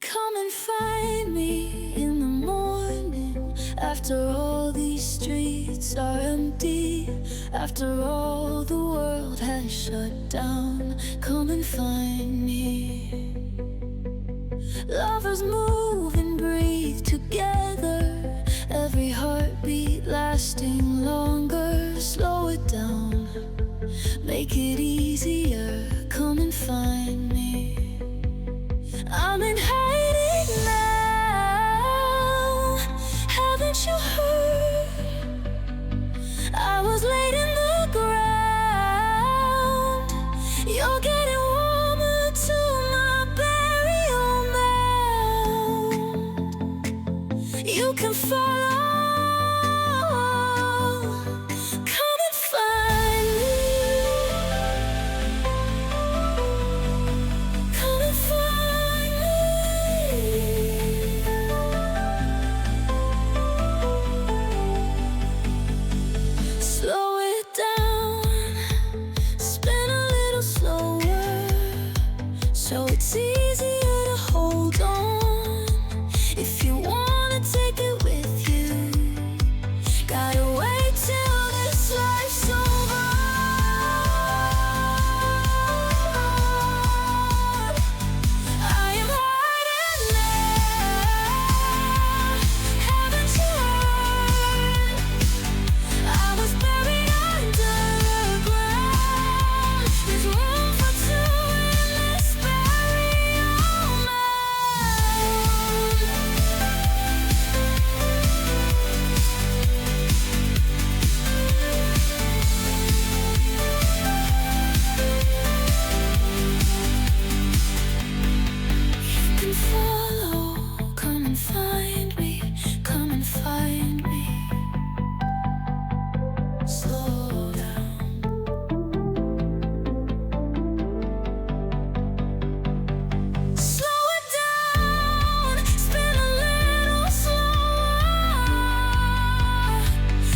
Come and find me in the morning, after all these streets are empty, after all the world has shut down. Come and find me. Lovers move and breathe together, every heartbeat lasting longer. Slow it down, make it easier. Come and find me. I'm in hiding now, haven't you heard? I was laid in the ground, you're getting warmer to my burial mound. You can follow, come and find me. Come and find me. Slow it down, spin a little slower, so it's easier to hold on. If you wanna take it with you, gotta wait till this life's over. I am hiding there, haven't you heard? I was buried underground. There's room for two in this burial mound. You can follow, come and find me, come and find me. Slow down. Slow it down, spin a little slower,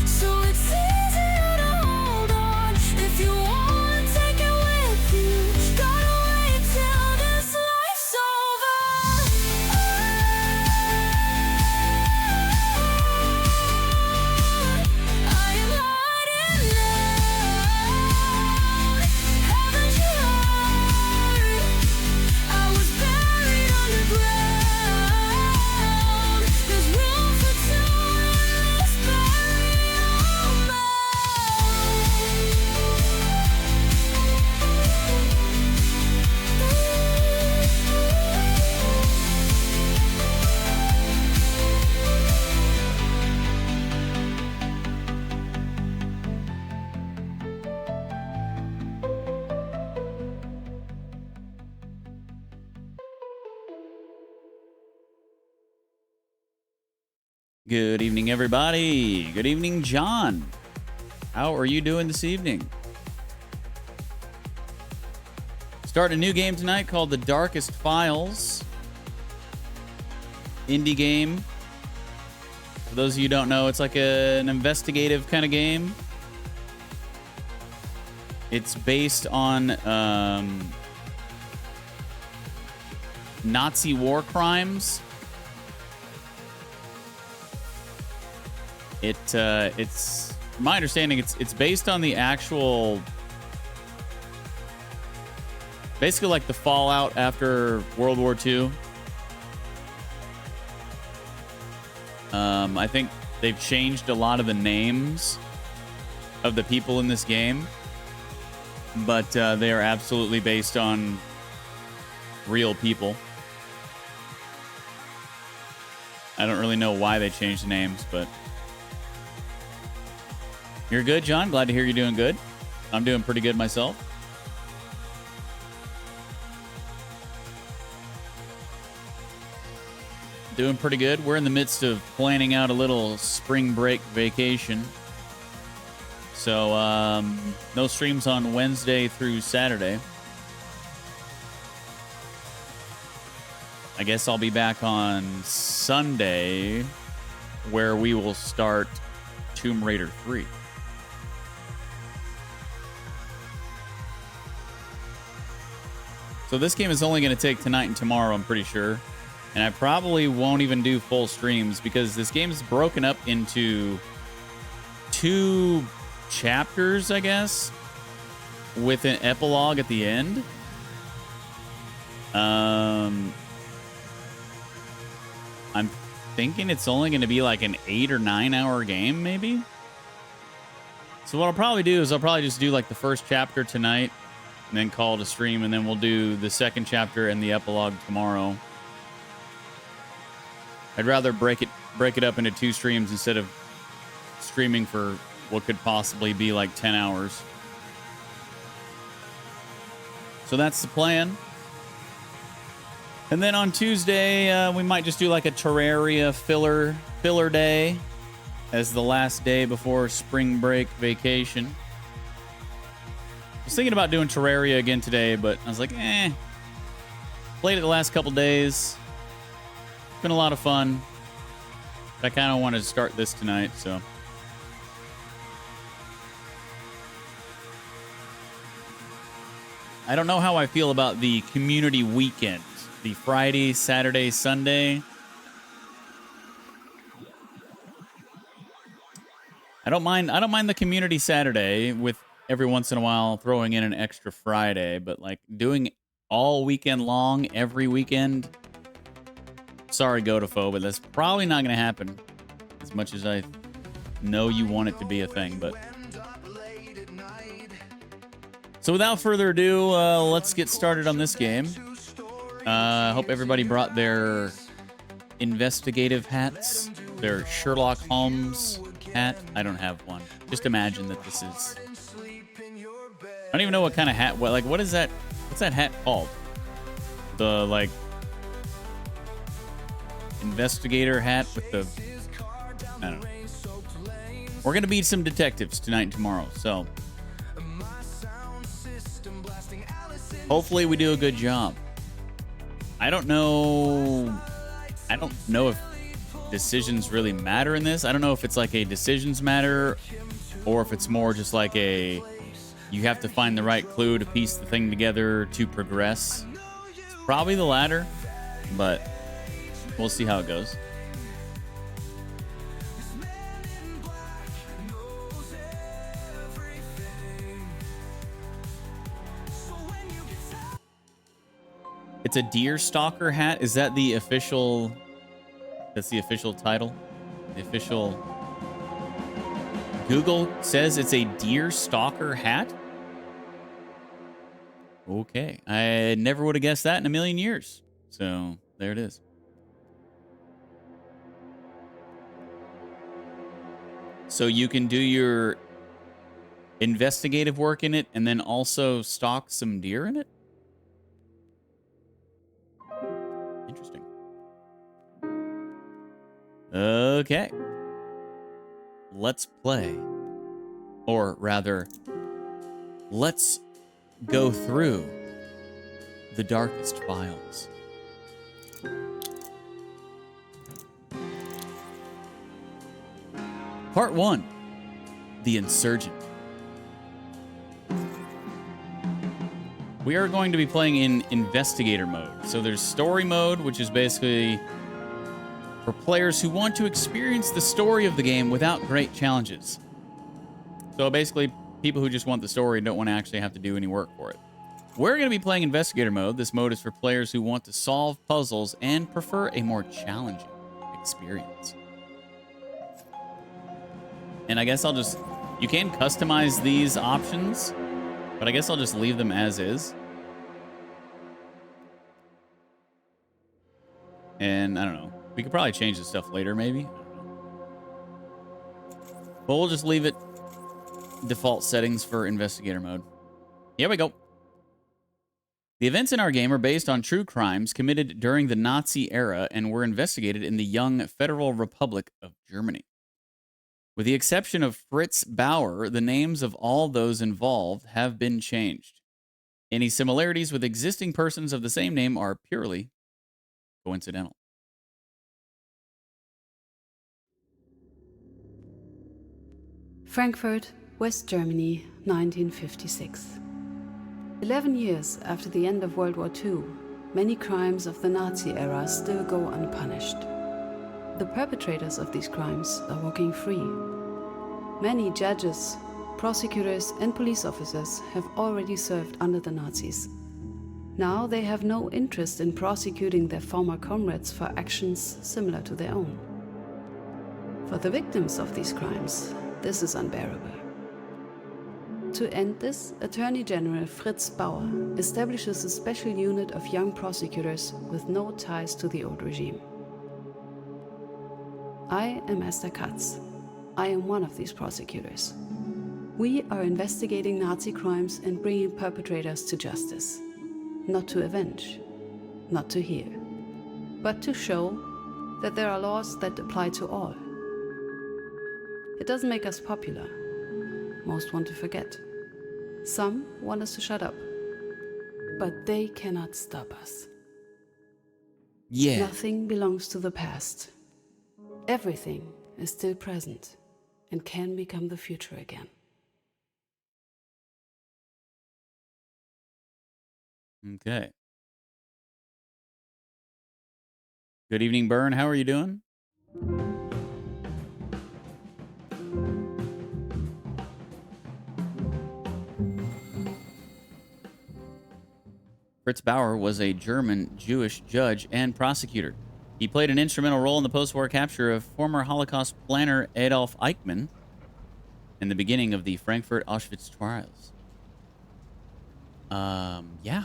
so it's easier to hold on. If you wanna take it with you, gotta wait till this life's over. I am hiding now, haven't you heard? I was buried underground. There's room for two in this burial Good evening, everybody. Good evening, John. How are you doing this evening? Starting a new game tonight called The Darkest Files. Indie game. For those of you who don't know, it's like an investigative kind of game. It's based on Nazi war crimes. It's from my understanding, it's based on the actual, basically like the fallout after World War II. I think they've changed a lot of the names of the people in this game, but they are absolutely based on real people. I don't really know why they changed the names, but you're good, John. Glad to hear you're doing good. I'm doing pretty good myself. Doing pretty good. We're in the midst of planning out a little spring break vacation. So, no streams on Wednesday through Saturday. I guess I'll be back on Sunday, where we will start Tomb Raider 3. So this game is only going to take tonight and tomorrow, I'm pretty sure. And I probably won't even do full streams because this game's broken up into 2 chapters, I guess, with an epilogue at the end. I'm thinking it's only going to be like an 8 or 9 hour game, maybe. So what I'll probably do is I'll probably just do like the first chapter tonight and then call it a stream, and then we'll do the second chapter and the epilogue tomorrow. I'd rather break it up into 2 streams instead of streaming for what could possibly be like 10 hours. So that's the plan. And then on Tuesday, we might just do like a Terraria filler day as the last day before spring break vacation. I was thinking about doing Terraria again today, but I was like, played it the last couple days. It's been a lot of fun. But I kind of wanted to start this tonight, so. I don't know how I feel about the community weekend. The Friday, Saturday, Sunday. I don't mind the community Saturday with every once in a while throwing in an extra Friday, but like doing all weekend long every weekend. Sorry, Godofo, but that's probably not going to happen as much as I know you want it to be a thing, but so without further ado, let's get started on this game. I hope everybody brought their investigative hats, their Sherlock Holmes hat. I don't have one. Just imagine that this is... I don't even know what kind of hat... What is that? What's that hat called? The, like... investigator hat with the... I don't know. We're going to be some detectives tonight and tomorrow, so... hopefully we do a good job. I don't know if decisions really matter in this. I don't know if it's like a decisions matter or if it's more just like a you have to find the right clue to piece the thing together to progress. It's probably the latter, but we'll see how it goes. It's a deer stalker hat. Is that the official? That's the official title. The official. Google says it's a deer stalker hat. Okay, I never would have guessed that in a million years. So there it is. So you can do your investigative work in it and then also stalk some deer in it. Interesting. Okay. Let's play. Or rather, let's go through the darkest files. Part 1. The Insurgent. We are going to be playing in investigator mode. So there's story mode, which is basically for players who want to experience the story of the game without great challenges. So basically, people who just want the story and don't want to actually have to do any work for it. We're going to be playing investigator mode. This mode is for players who want to solve puzzles and prefer a more challenging experience. And I guess I'll just... You can customize these options, but I guess I'll just leave them as is. And I don't know. We could probably change this stuff later, maybe. I don't know. But we'll just leave it default settings for investigator mode. Here we go. The events in our game are based on true crimes committed during the Nazi era and were investigated in the young Federal Republic of Germany. With the exception of Fritz Bauer, the names of all those involved have been changed. Any similarities with existing persons of the same name are purely coincidental. Frankfurt, West Germany, 1956. 11 years after the end of World War II, many crimes of the Nazi era still go unpunished. The perpetrators of these crimes are walking free. Many judges, prosecutors, and police officers have already served under the Nazis. Now they have no interest in prosecuting their former comrades for actions similar to their own. For the victims of these crimes, this is unbearable. To end this, Attorney General Fritz Bauer establishes a special unit of young prosecutors with no ties to the old regime. I am Esther Katz. I am one of these prosecutors. We are investigating Nazi crimes and bringing perpetrators to justice. Not to avenge, not to heal, but to show that there are laws that apply to all. It doesn't make us popular. Most want to forget. Some want us to shut up. But they cannot stop us. Yeah. Nothing belongs to the past. Everything is still present and can become the future again. Okay. Good evening, Byrne. How are you doing? Fritz Bauer was a German Jewish judge and prosecutor. He played an instrumental role in the post-war capture of former Holocaust planner Adolf Eichmann and the beginning of the Frankfurt Auschwitz trials. Yeah,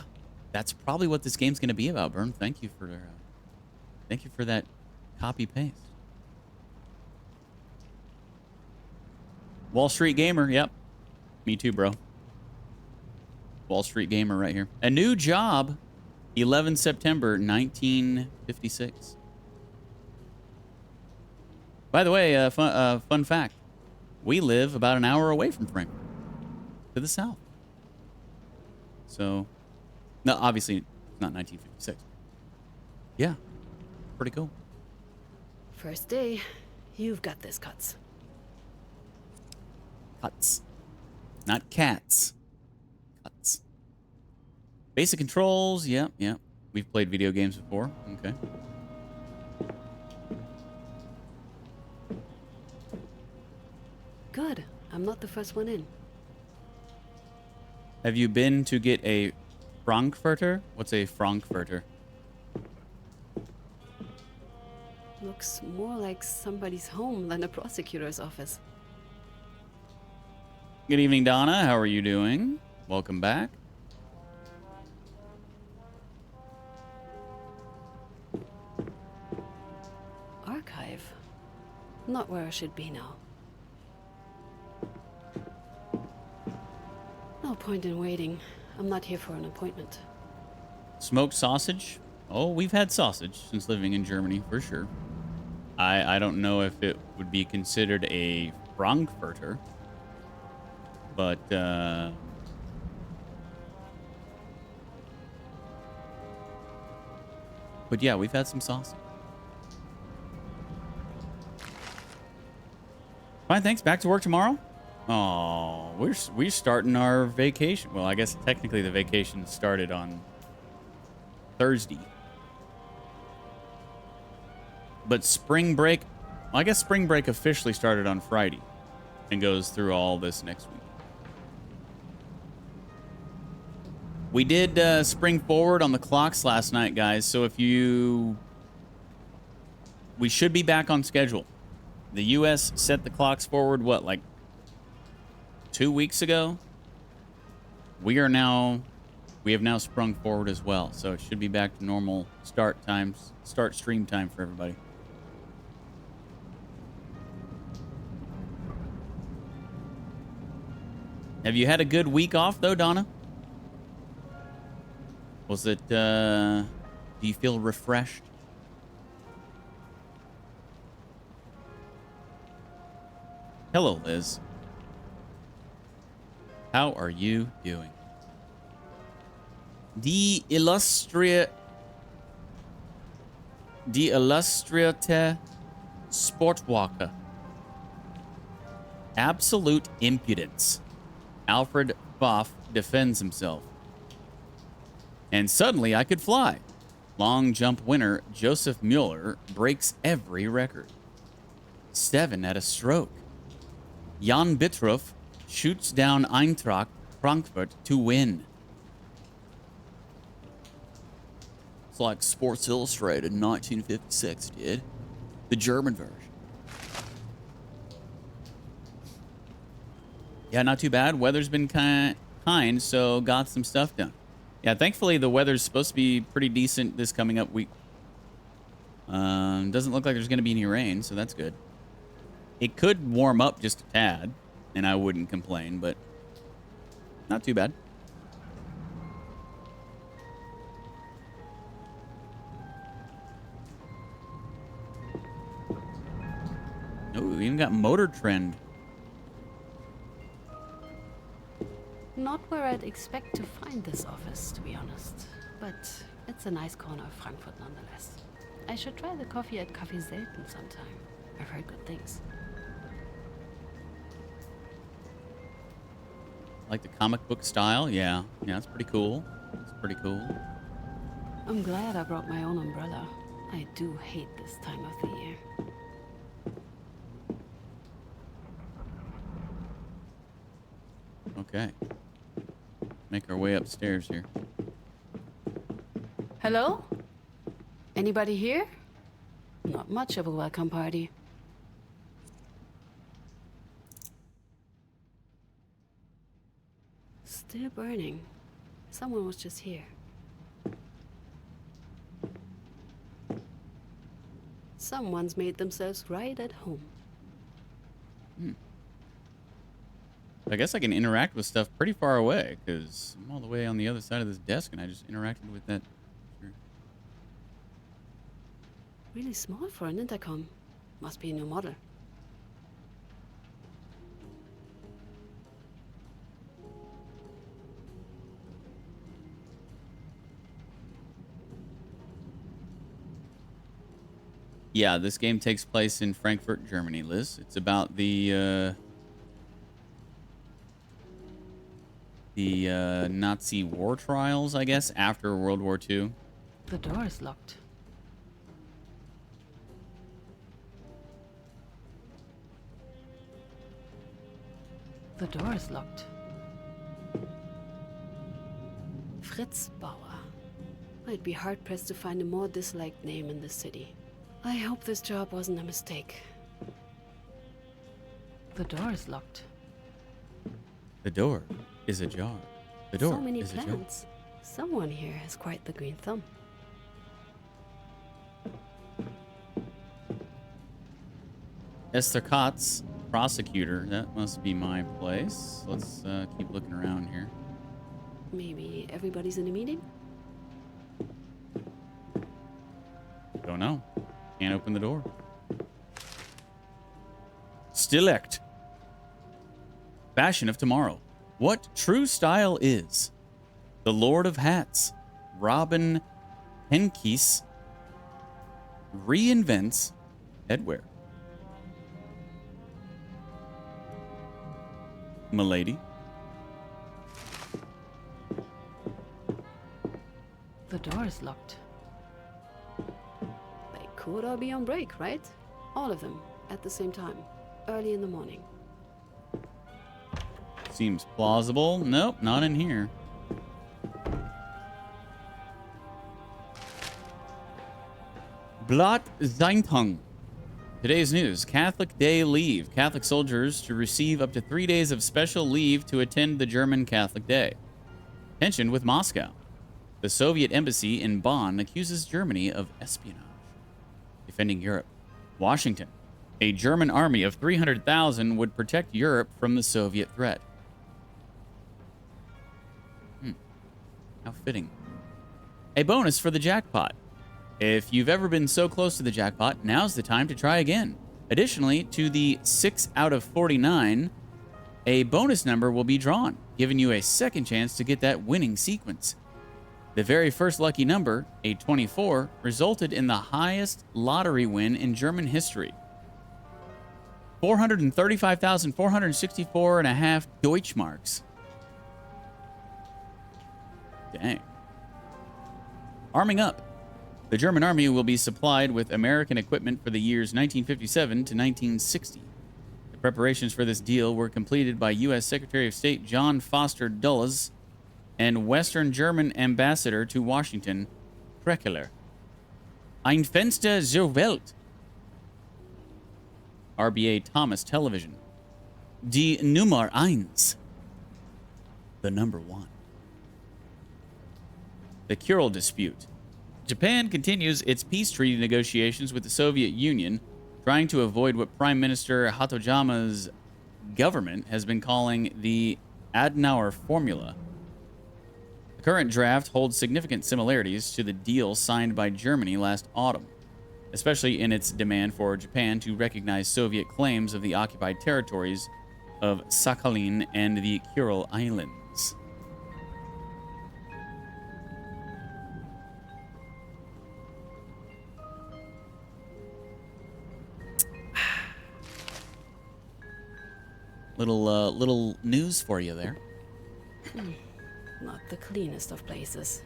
that's probably what this game's going to be about, Byrne. Thank you for that copy paste. Wall Street Gamer, yep. Me too, bro. Wall Street Gamer right here. A new job, 11 September 1956. By the way, fun fact. We live about an hour away from Frankfurt, to the south. So, no, obviously, it's not 1956. Yeah, pretty cool. First day, you've got this, Katz. Cuts. Not cats. Cuts. Basic controls, yep. We've played video games before. Okay. Good. I'm not the first one in. Have you been to get a Frankfurter? What's a Frankfurter? Looks more like somebody's home than a prosecutor's office. Good evening, Donna. How are you doing? Welcome back. Archive. Not where I should be now. No point in waiting. I'm not here for an appointment. Smoked sausage? Oh, we've had sausage since living in Germany, for sure. I don't know if it would be considered a Frankfurter, but yeah, we've had some sausage. Fine, thanks. Back to work tomorrow. Oh, we're starting our vacation. Well, I guess technically the vacation started on Thursday. But spring break, well, I guess spring break officially started on Friday and goes through all this next week. We did spring forward on the clocks last night, guys. So we should be back on schedule. The U.S. set the clocks forward, what, like 2 weeks ago? We have now sprung forward as well. So it should be back to normal start stream time for everybody. Have you had a good week off, though, Donna? Was it, do you feel refreshed? Hello, Liz. How are you doing? Die Illustrierte Sportwalker. Absolute impudence. Alfred Boff defends himself. And suddenly I could fly. Long jump winner Joseph Mueller breaks every record. 7 at a stroke. Jan Bitroff shoots down Eintracht Frankfurt to win. It's like Sports Illustrated in 1956, dude. The German version. Yeah, not too bad. Weather's been kind, so got some stuff done. Yeah, thankfully the weather's supposed to be pretty decent this coming up week. Doesn't look like there's going to be any rain, so that's good. It could warm up just a tad, and I wouldn't complain, but not too bad. Oh, we even got Motor Trend. Not where I'd expect to find this office, to be honest. But it's a nice corner of Frankfurt nonetheless. I should try the coffee at Café Selten sometime. I've heard good things. Like the comic book style? Yeah, it's pretty cool. It's pretty cool. I'm glad I brought my own umbrella. I do hate this time of the year. Okay. Make our way upstairs here. Hello? Anybody here? Not much of a welcome party. Still burning. Someone was just here. Someone's made themselves right at home. I guess I can interact with stuff pretty far away, because I'm all the way on the other side of this desk, and I just interacted with that. Sure. Really small for an intercom. Must be a new model. Yeah, this game takes place in Frankfurt, Germany, Liz. It's about the Nazi war trials, I guess, after World War II. The door is locked. The door is locked. Fritz Bauer. I'd be hard-pressed to find a more disliked name in this city. I hope this job wasn't a mistake. The door is locked. The door is ajar. The door So many is ajar. plants. Someone here has quite the green thumb. Esther Kotz, prosecutor. That must be my place. Let's keep looking around here. Maybe everybody's in a meeting? Don't know. Can't open the door. Stillect. Fashion of tomorrow. What true style is? The Lord of Hats, Robin Henkies, reinvents headwear. Milady. The door is locked. They could all be on break, right? All of them, at the same time. Early in the morning. Seems plausible. Nope, not in here. Blatt Zeitung. Today's news. Catholic Day leave. Catholic soldiers to receive up to 3 days of special leave to attend the German Catholic Day. Tension with Moscow. The Soviet embassy in Bonn accuses Germany of espionage. Defending Europe. Washington. A German army of 300,000 would protect Europe from the Soviet threat. How fitting. A bonus for the jackpot. If you've ever been so close to the jackpot, now's the time to try again. Additionally, to the 6 out of 49, a bonus number will be drawn, giving you a second chance to get that winning sequence. The very first lucky number, a 24, resulted in the highest lottery win in German history. 435,464.5 Deutschmarks. Dang. Arming up. The German army will be supplied with American equipment for the years 1957 to 1960. The preparations for this deal were completed by U.S. Secretary of State John Foster Dulles and Western German ambassador to Washington, Prekeler. Ein Fenster zur Welt. RBA Thomas Television. Die Nummer 1. The number 1. The Kuril dispute. Japan continues its peace treaty negotiations with the Soviet Union, trying to avoid what Prime Minister Hatoyama's government has been calling the Adenauer Formula. The current draft holds significant similarities to the deal signed by Germany last autumn, especially in its demand for Japan to recognize Soviet claims of the occupied territories of Sakhalin and the Kuril Islands. Little news for you there. Not the cleanest of places.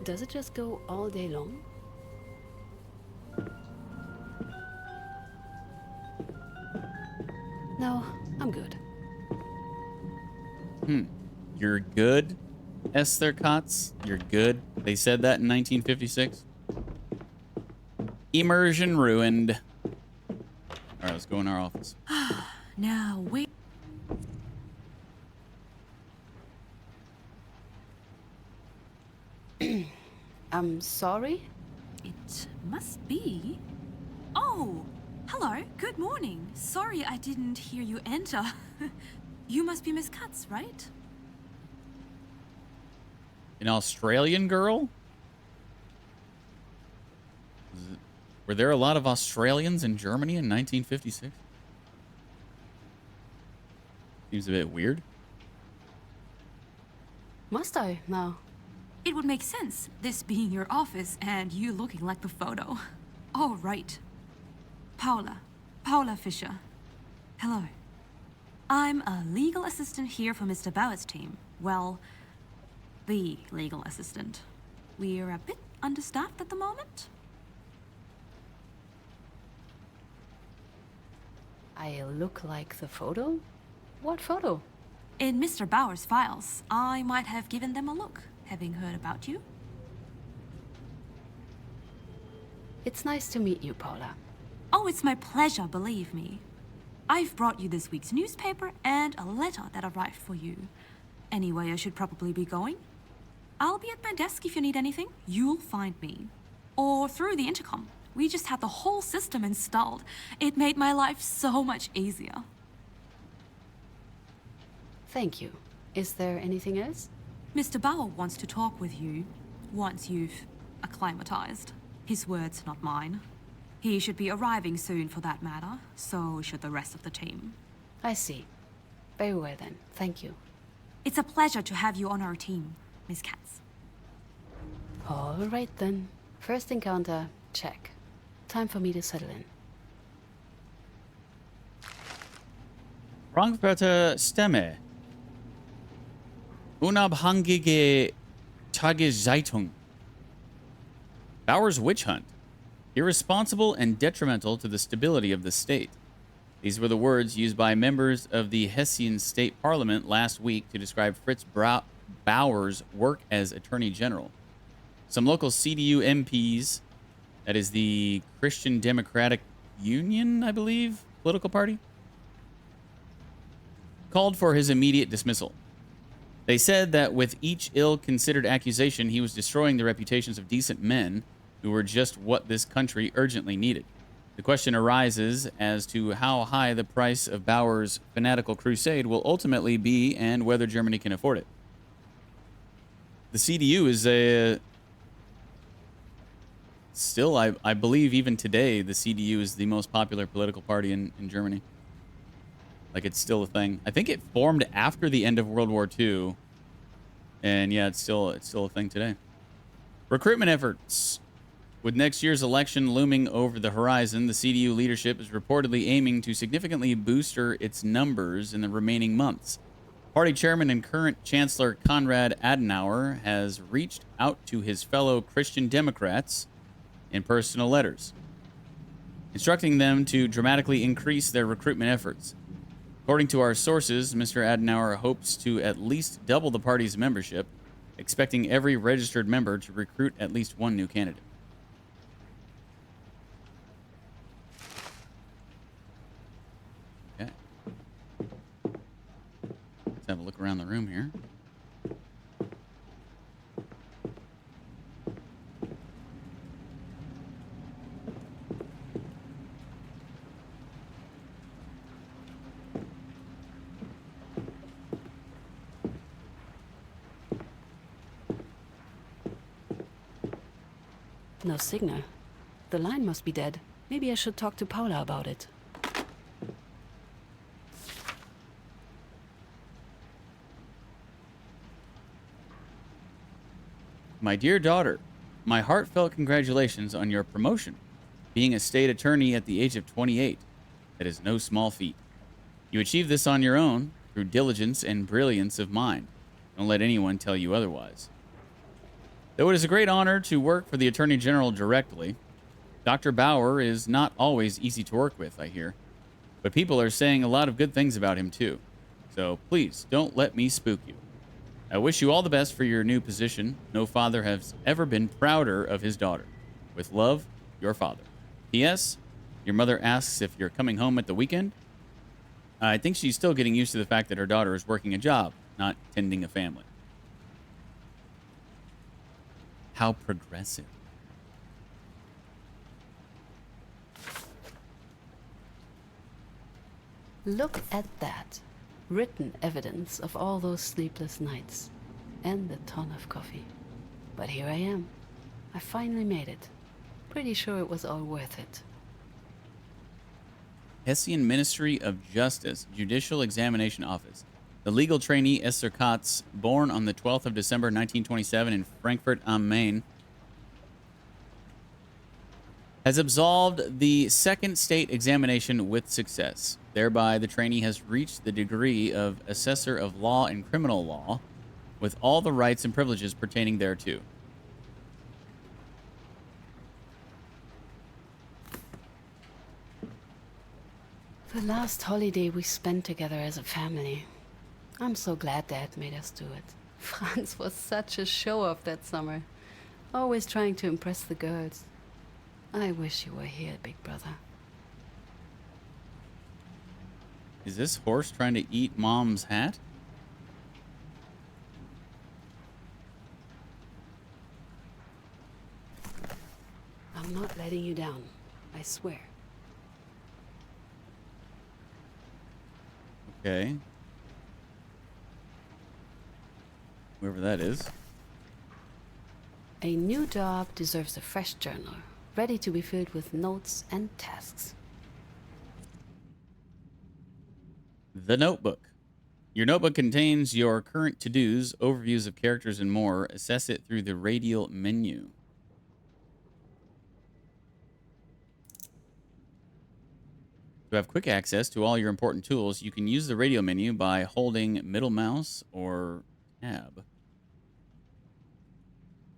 Does it just go all day long? No, I'm good. You're good, Esther Kotz? You're good? They said that in 1956? Immersion ruined. All right, let's go in our office. Now, wait. I'm sorry? It must be. Oh, hello. Good morning. Sorry I didn't hear you enter. You must be Miss Katz, right? An Australian girl? Were there a lot of Australians in Germany in 1956? Seems a bit weird. Must I now? It would make sense, this being your office and you looking like the photo. Oh, right. Paula Fisher. Hello. I'm a legal assistant here for Mr. Bauer's team. Well, the legal assistant. We're a bit understaffed at the moment. I look like the photo? What photo? In Mr. Bauer's files, I might have given them a look, having heard about you. It's nice to meet you, Paula. Oh, it's my pleasure, believe me. I've brought you this week's newspaper and a letter that arrived for you. Anyway, I should probably be going. I'll be at my desk if you need anything. You'll find me. Or through the intercom. We just had the whole system installed. It made my life so much easier. Thank you. Is there anything else? Mr. Bauer wants to talk with you once you've acclimatized. His words, not mine. He should be arriving soon for that matter, so should the rest of the team. I see. Very well then. Thank you. It's a pleasure to have you on our team, Miss Katz. All right then. First encounter, check. Time for me to settle in. Frankfurter Stimme. Unabhängige Tageszeitung. Bauer's witch hunt. Irresponsible and detrimental to the stability of the state. These were the words used by members of the Hessian State Parliament last week to describe Fritz Bauer's work as Attorney General. Some local CDU MPs, that is the Christian Democratic Union, I believe, political party, called for his immediate dismissal. They said that with each ill-considered accusation, he was destroying the reputations of decent men who were just what this country urgently needed. The question arises as to how high the price of Bauer's fanatical crusade will ultimately be and whether Germany can afford it. The CDU is still, I believe even today, the CDU is the most popular political party in Germany. Like, it's still a thing. I think it formed after the end of World War II. And yeah, it's still a thing today. Recruitment efforts. With next year's election looming over the horizon, the CDU leadership is reportedly aiming to significantly boost its numbers in the remaining months. Party chairman and current Chancellor Konrad Adenauer has reached out to his fellow Christian Democrats in personal letters, instructing them to dramatically increase their recruitment efforts. According to our sources, Mr. Adenauer hopes to at least double the party's membership, expecting every registered member to recruit at least one new candidate. Okay. Let's have a look around the room here. No signal. The line must be dead. Maybe I should talk to Paula about it. My dear daughter, my heartfelt congratulations on your promotion. Being a state attorney at the age of 28, that is no small feat. You achieved this on your own through diligence and brilliance of mind. Don't let anyone tell you otherwise. Though it is a great honor to work for the Attorney General directly, Dr. Bauer is not always easy to work with, I hear. But people are saying a lot of good things about him, too. So please, don't let me spook you. I wish you all the best for your new position. No father has ever been prouder of his daughter. With love, your father. P.S. Your mother asks if you're coming home at the weekend. I think she's still getting used to the fact that her daughter is working a job, not tending a family. How progressive. Look at that. Written evidence of all those sleepless nights. And a ton of coffee. But here I am. I finally made it. Pretty sure it was all worth it. Hessian Ministry of Justice, Judicial Examination Office. The legal trainee Esther Katz, born on the 12th of December 1927 in Frankfurt am Main, has absolved the second state examination with success. Thereby, the trainee has reached the degree of Assessor of Law and Criminal Law, with all the rights and privileges pertaining thereto. The last holiday we spent together as a family. I'm so glad Dad made us do it. Franz was such a show-off that summer. Always trying to impress the girls. I wish you were here, big brother. Is this horse trying to eat Mom's hat? I'm not letting you down. I swear. Okay. Whoever that is. A new job deserves a fresh journal, ready to be filled with notes and tasks. The Notebook. Your notebook contains your current to-dos, overviews of characters, and more. Assess it through the radial menu. To have quick access to all your important tools, you can use the radio menu by holding middle mouse or tab.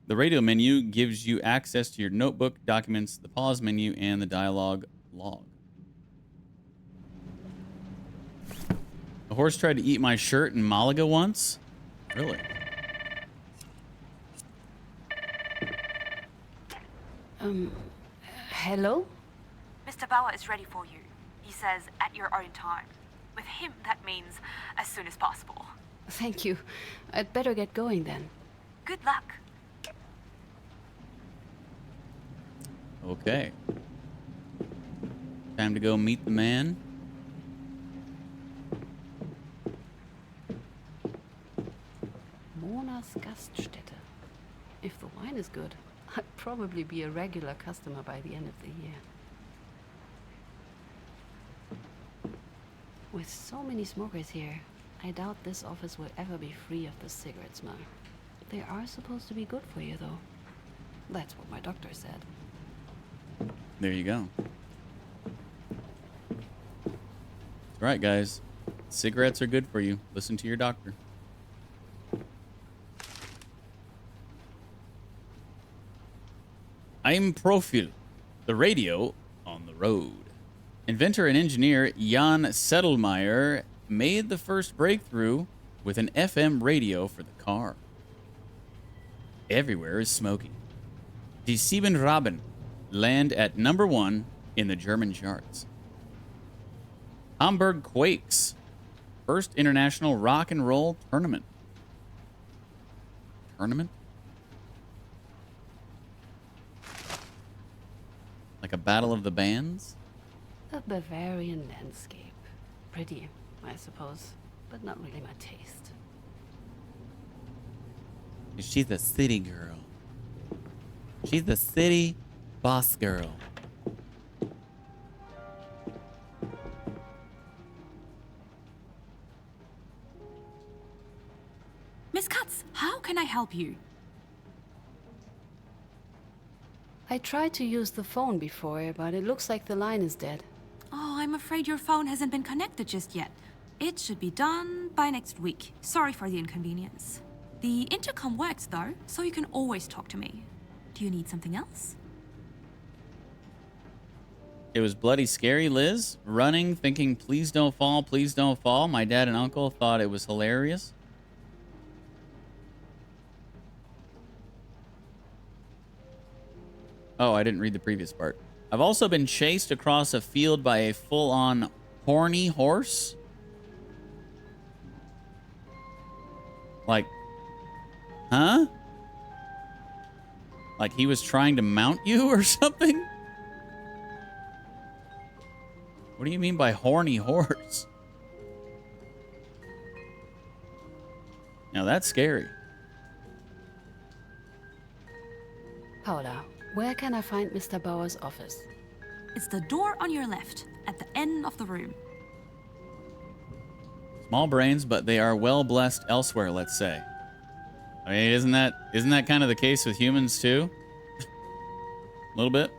The radio menu gives you access to your notebook, documents, the pause menu, and the dialogue log. A horse tried to eat my shirt in Malaga once? Really? Hello? Mr. Bauer is ready for you. He says at your own time. With him, that means as soon as possible. Thank you. I'd better get going then. Good luck. Okay. Time to go meet the man. Mona's Gaststätte. If the wine is good, I'd probably be a regular customer by the end of the year. With so many smokers here, I doubt this office will ever be free of the cigarette smell. They are supposed to be good for you, though. That's what my doctor said. There you go. That's right, guys. Cigarettes are good for you. Listen to your doctor. I'm Profil, the radio on the road. Inventor and engineer Jan Sedlmeyer made the first breakthrough with an FM radio for the car. Everywhere is smoking. Die Sieben Raben land at #1 in the German charts. Hamburg Quakes, first international rock and roll tournament. Tournament? Like a battle of the bands? A Bavarian landscape. Pretty, I suppose, but not really my taste. She's a city girl. She's the city boss girl. Miss Katz, how can I help you? I tried to use the phone before, but it looks like the line is dead. Oh, I'm afraid your phone hasn't been connected just yet. It should be done by next week. Sorry for the inconvenience. The intercom works though, so you can always talk to me. Do you need something else? It was bloody scary, Liz. Running, thinking, please don't fall, please don't fall. My dad and uncle thought it was hilarious. Oh, I didn't read the previous part. I've also been chased across a field by a full-on horny horse. Like, huh? Like he was trying to mount you or something? What do you mean by horny horse? Now that's scary. Paula, where can I find Mr. Bauer's office? It's the door on your left, at the end of the room. Small brains, but they are well blessed elsewhere, let's say. I mean, isn't that kind of the case with humans too? A little bit.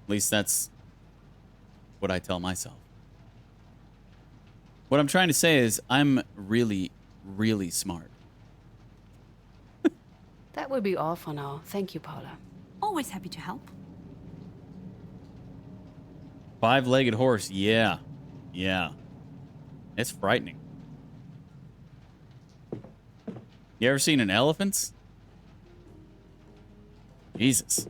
At least that's what I tell myself. What I'm trying to say is I'm really, really smart. That will be all for now. Thank you, Paula. Always happy to help. Five-legged horse, yeah. Yeah. It's frightening. You ever seen an elephant? Jesus.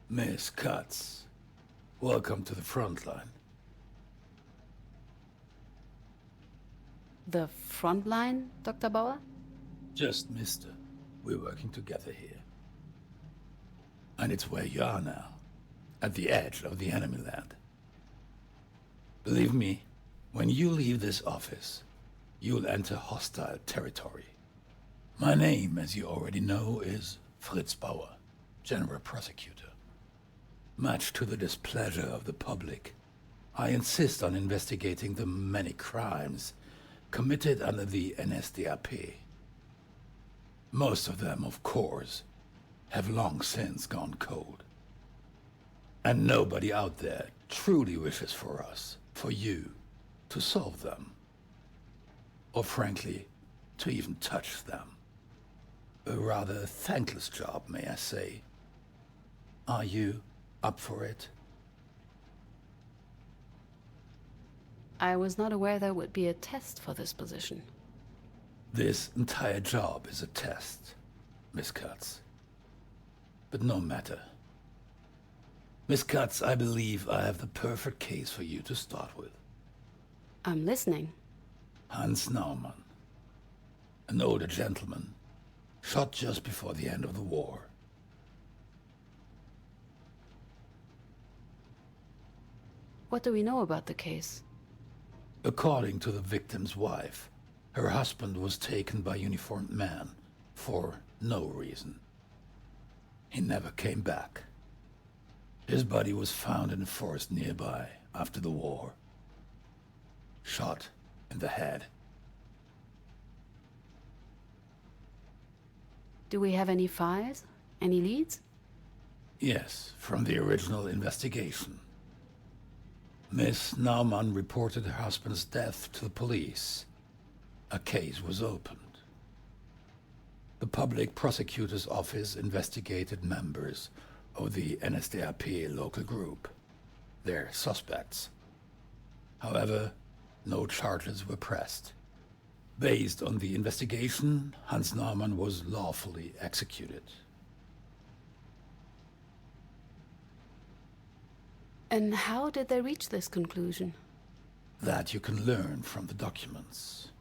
Miss Katz, welcome to the front line. The front line, Dr. Bauer? Just mister. We're working together here. And it's where you are now, at the edge of the enemy land. Believe me, when you leave this office, you'll enter hostile territory. My name, as you already know, is Fritz Bauer, General Prosecutor. Much to the displeasure of the public, I insist on investigating the many crimes committed under the NSDAP. Most of them, of course, have long since gone cold. And nobody out there truly wishes for us, for you, to solve them. Or frankly, to even touch them. A rather thankless job, may I say. Are you up for it? I was not aware there would be a test for this position. This entire job is a test, Miss Katz. But no matter. Miss Katz, I believe I have the perfect case for you to start with. I'm listening. Hans Naumann, an older gentleman, shot just before the end of the war. What do we know about the case? According to the victim's wife, her husband was taken by uniformed men for no reason. He never came back. His body was found in a forest nearby after the war. Shot in the head. Do we have any files? Any leads? Yes, from the original investigation. Miss Naumann reported her husband's death to the police. A case was opened. The public prosecutor's office investigated members of the NSDAP local group. They're suspects. However, no charges were pressed. Based on the investigation, Hans Naumann was lawfully executed. And how did they reach this conclusion? That you can learn from the documents.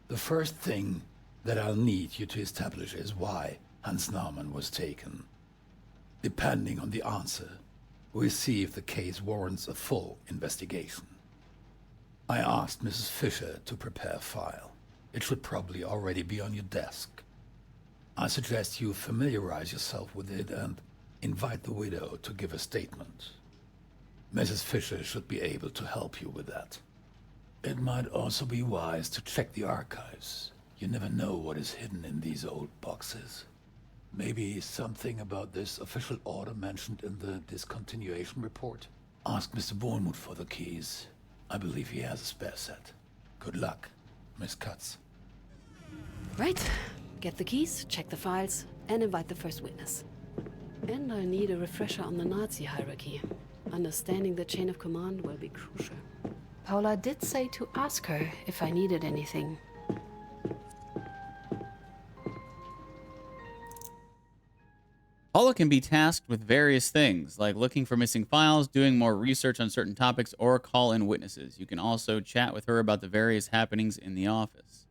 The first thing that I'll need you to establish is why Hans Naumann was taken. Depending on the answer, we'll see if the case warrants a full investigation. I asked Mrs. Fisher to prepare a file. It should probably already be on your desk. I suggest you familiarize yourself with it and invite the widow to give a statement. Mrs. Fisher should be able to help you with that. It might also be wise to check the archives. You never know what is hidden in these old boxes. Maybe something about this official order mentioned in the discontinuation report? Ask Mr. Bournemouth for the keys. I believe he has a spare set. Good luck, Miss Katz. Right. Get the keys, check the files, and invite the first witness. And I need a refresher on the Nazi hierarchy. Understanding the chain of command will be crucial. Paula did say to ask her if I needed anything. Paula can be tasked with various things, like looking for missing files, doing more research on certain topics, or call in witnesses. You can also chat with her about the various happenings in the office.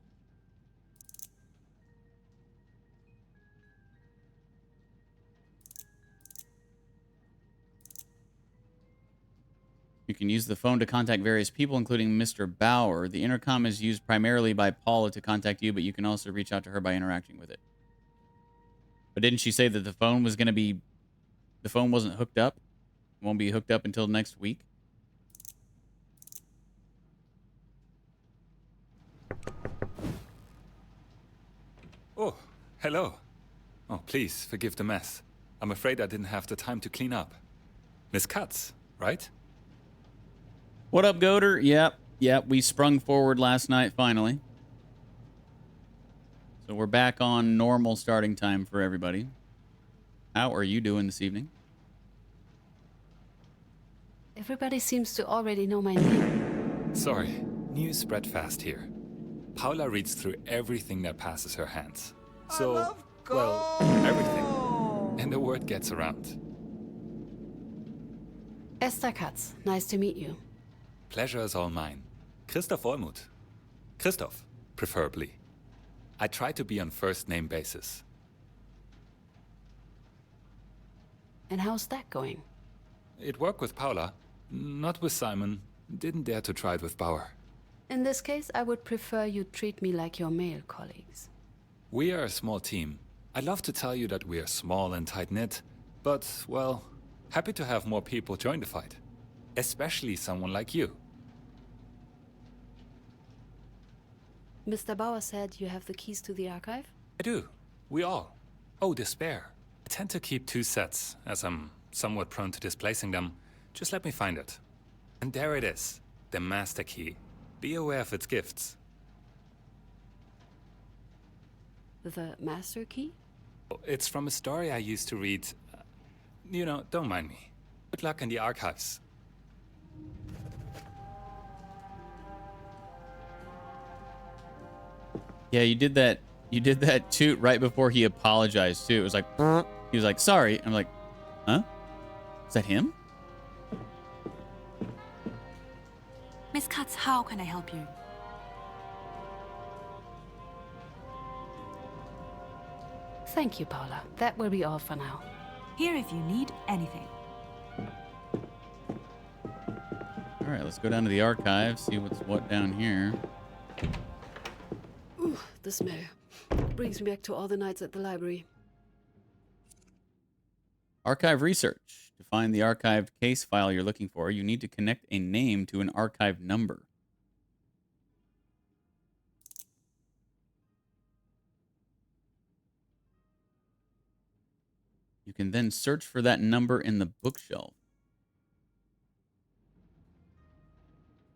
You can use the phone to contact various people, including Mr. Bauer. The intercom is used primarily by Paula to contact you, but you can also reach out to her by interacting with it. But didn't she say that the phone was going to be... The phone wasn't hooked up? It won't be hooked up until next week? Oh, hello. Oh, please, forgive the mess. I'm afraid I didn't have the time to clean up. Miss Katz, right? What up, Goater? Yep, we sprung forward last night, finally. So we're back on normal starting time for everybody. How are you doing this evening? Everybody seems to already know my name. Sorry, news spread fast here. Paula reads through everything that passes her hands. So, well, everything. And the word gets around. Esther Katz, nice to meet you. Pleasure is all mine. Christoph Olmuth. Christoph, preferably. I try to be on first-name basis. And how's that going? It worked with Paula, not with Simon. Didn't dare to try it with Bauer. In this case, I would prefer you treat me like your male colleagues. We are a small team. I'd love to tell you that we are small and tight-knit, but, well, happy to have more people join the fight. Especially someone like you. Mr. Bauer said you have the keys to the archive? I do. We all. Oh, the spare. I tend to keep 2 sets, as I'm somewhat prone to displacing them. Just let me find it. And there it is. The master key. Be aware of its gifts. The master key? It's from a story I used to read. You know, don't mind me. Good luck in the archives. Yeah, you did that. You did that toot right before he apologized too. It was like he was like, "Sorry." I'm like, "Huh? Is that him?" Miss Katz, how can I help you? Thank you, Paula. That will be all for now. Here if you need anything. All right, let's go down to the archive, see what's what down here. Ooh, the smell. Brings me back to all the nights at the library. Archive research. To find the archived case file you're looking for, you need to connect a name to an archive number. You can then search for that number in the bookshelf.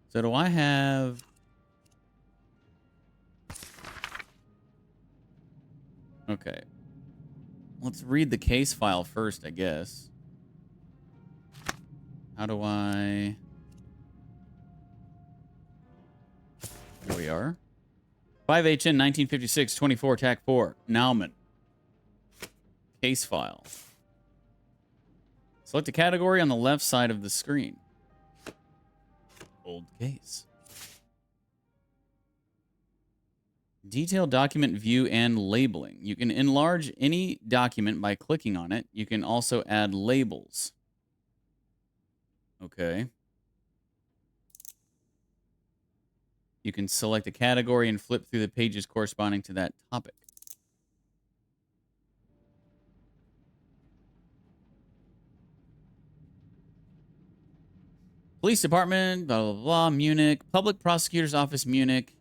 So do I have... Okay. Let's read the case file first, I guess. How do I... Here we are. 5HN 1956 24 TAC 4. Naumann. Case file. Select a category on the left side of the screen. Old case. Detailed document view and labeling. You can enlarge any document by clicking on it. You can also add labels. Okay. You can select a category and flip through the pages corresponding to that topic. Police Department, blah, blah, blah, Munich. Public Prosecutor's Office, Munich.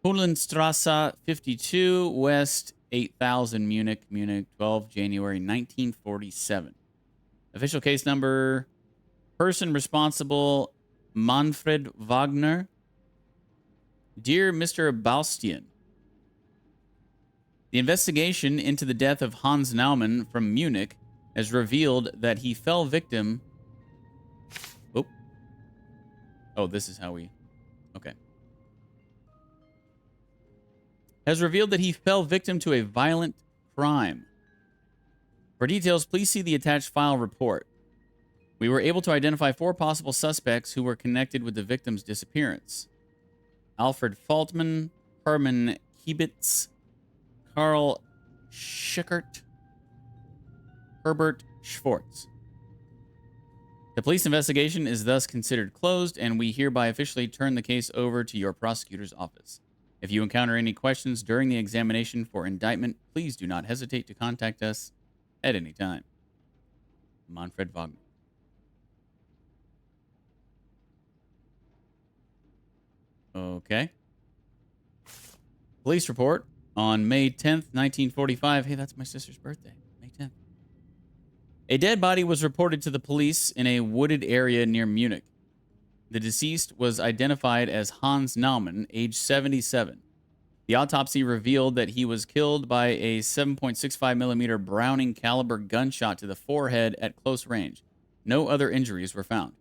Hohenstrasse 52, West 8000, Munich, Munich, 12 January 1947. Official case number, person responsible, Manfred Wagner. Dear Mr. Baustian, the investigation into the death of Hans Naumann from Munich has revealed that he fell victim... Oh, this is how we... Okay. Has revealed that he fell victim to a violent crime. For details, please see the attached file report. We were able to identify 4 possible suspects who were connected with the victim's disappearance. Alfred Faltman, Hermann Kiebitz, Karl Schickert, Herbert Schwartz. The police investigation is thus considered closed, and we hereby officially turn the case over to your prosecutor's office. If you encounter any questions during the examination for indictment, please do not hesitate to contact us at any time. Manfred Wagner. Okay. Police report on May 10th, 1945. Hey, that's my sister's birthday. May 10th. A dead body was reported to the police in a wooded area near Munich. The deceased was identified as Hans Naumann, age 77. The autopsy revealed that he was killed by a 7.65 millimeter Browning caliber gunshot to the forehead at close range. No other injuries were found.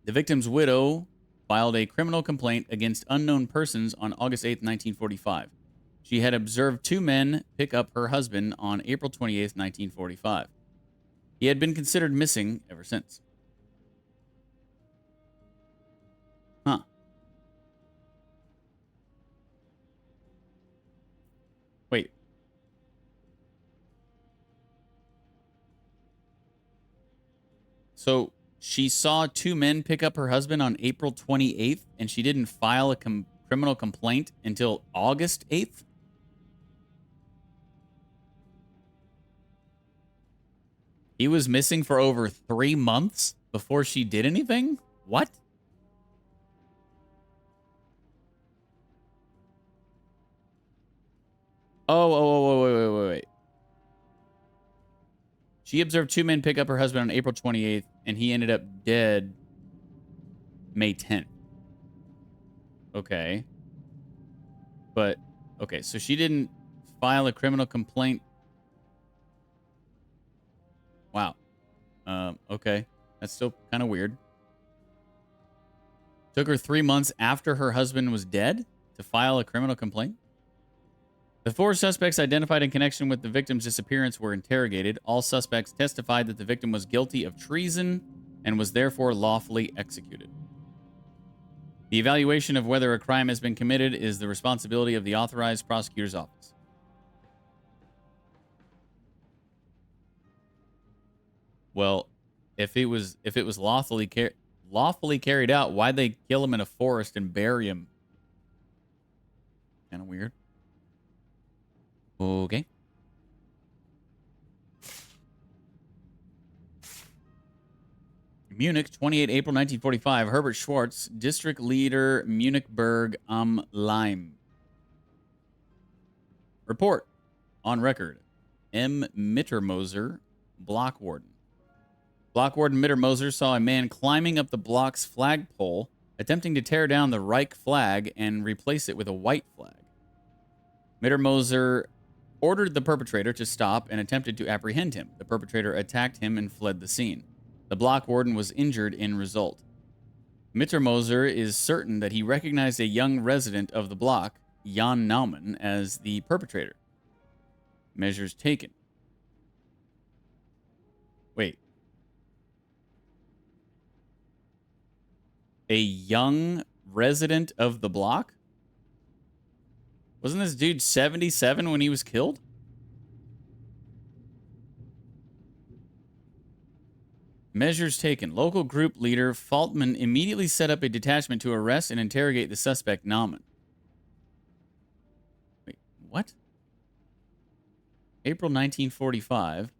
The victim's widow filed a criminal complaint against unknown persons on August 8, 1945. She had observed 2 men pick up her husband on April 28, 1945. He had been considered missing ever since. Huh. Wait. So she saw 2 men pick up her husband on April 28th, and she didn't file a criminal complaint until August 8th? He was missing for over 3 months before she did anything? What? Wait. She observed 2 men pick up her husband on April 28th, and he ended up dead May 10th. Okay. But, okay, so she didn't file a criminal complaint. Wow. Okay. That's still kind of weird. Took her 3 months after her husband was dead to file a criminal complaint? The 4 suspects identified in connection with the victim's disappearance were interrogated. All suspects testified that the victim was guilty of treason and was therefore lawfully executed. The evaluation of whether a crime has been committed is the responsibility of the authorized prosecutor's office. Well, if it was lawfully carried out, why'd they kill him in a forest and bury him? Kind of weird. Okay. Munich, 28 April 1945. Herbert Schwartz, District Leader, Munichberg am Leim. Report on record. M. Mittermoser, block warden. Block warden Mittermoser saw a man climbing up the block's flagpole, attempting to tear down the Reich flag and replace it with a white flag. Mittermoser ordered the perpetrator to stop and attempted to apprehend him. The perpetrator attacked him and fled the scene. The block warden was injured in result. Mittermoser is certain that he recognized a young resident of the block, Jan Naumann, as the perpetrator. Measures taken. Wait. A young resident of the block? Wasn't this dude 77 when he was killed? Measures taken. Local group leader Faltman immediately set up a detachment to arrest and interrogate the suspect, Naumann. Wait, what? April 1945.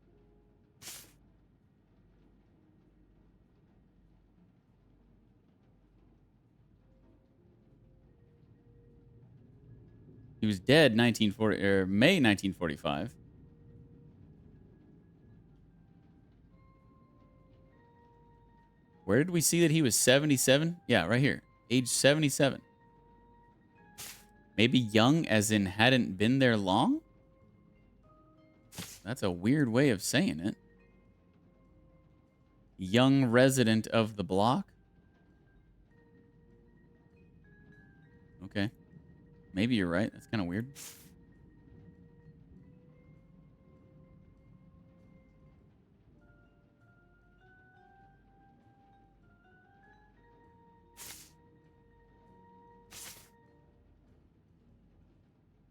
He was dead May 1945. Where did we see that he was 77? Yeah, right here. Age 77. Maybe young as in hadn't been there long? That's a weird way of saying it. Young resident of the block? Okay. Maybe you're right. That's kind of weird.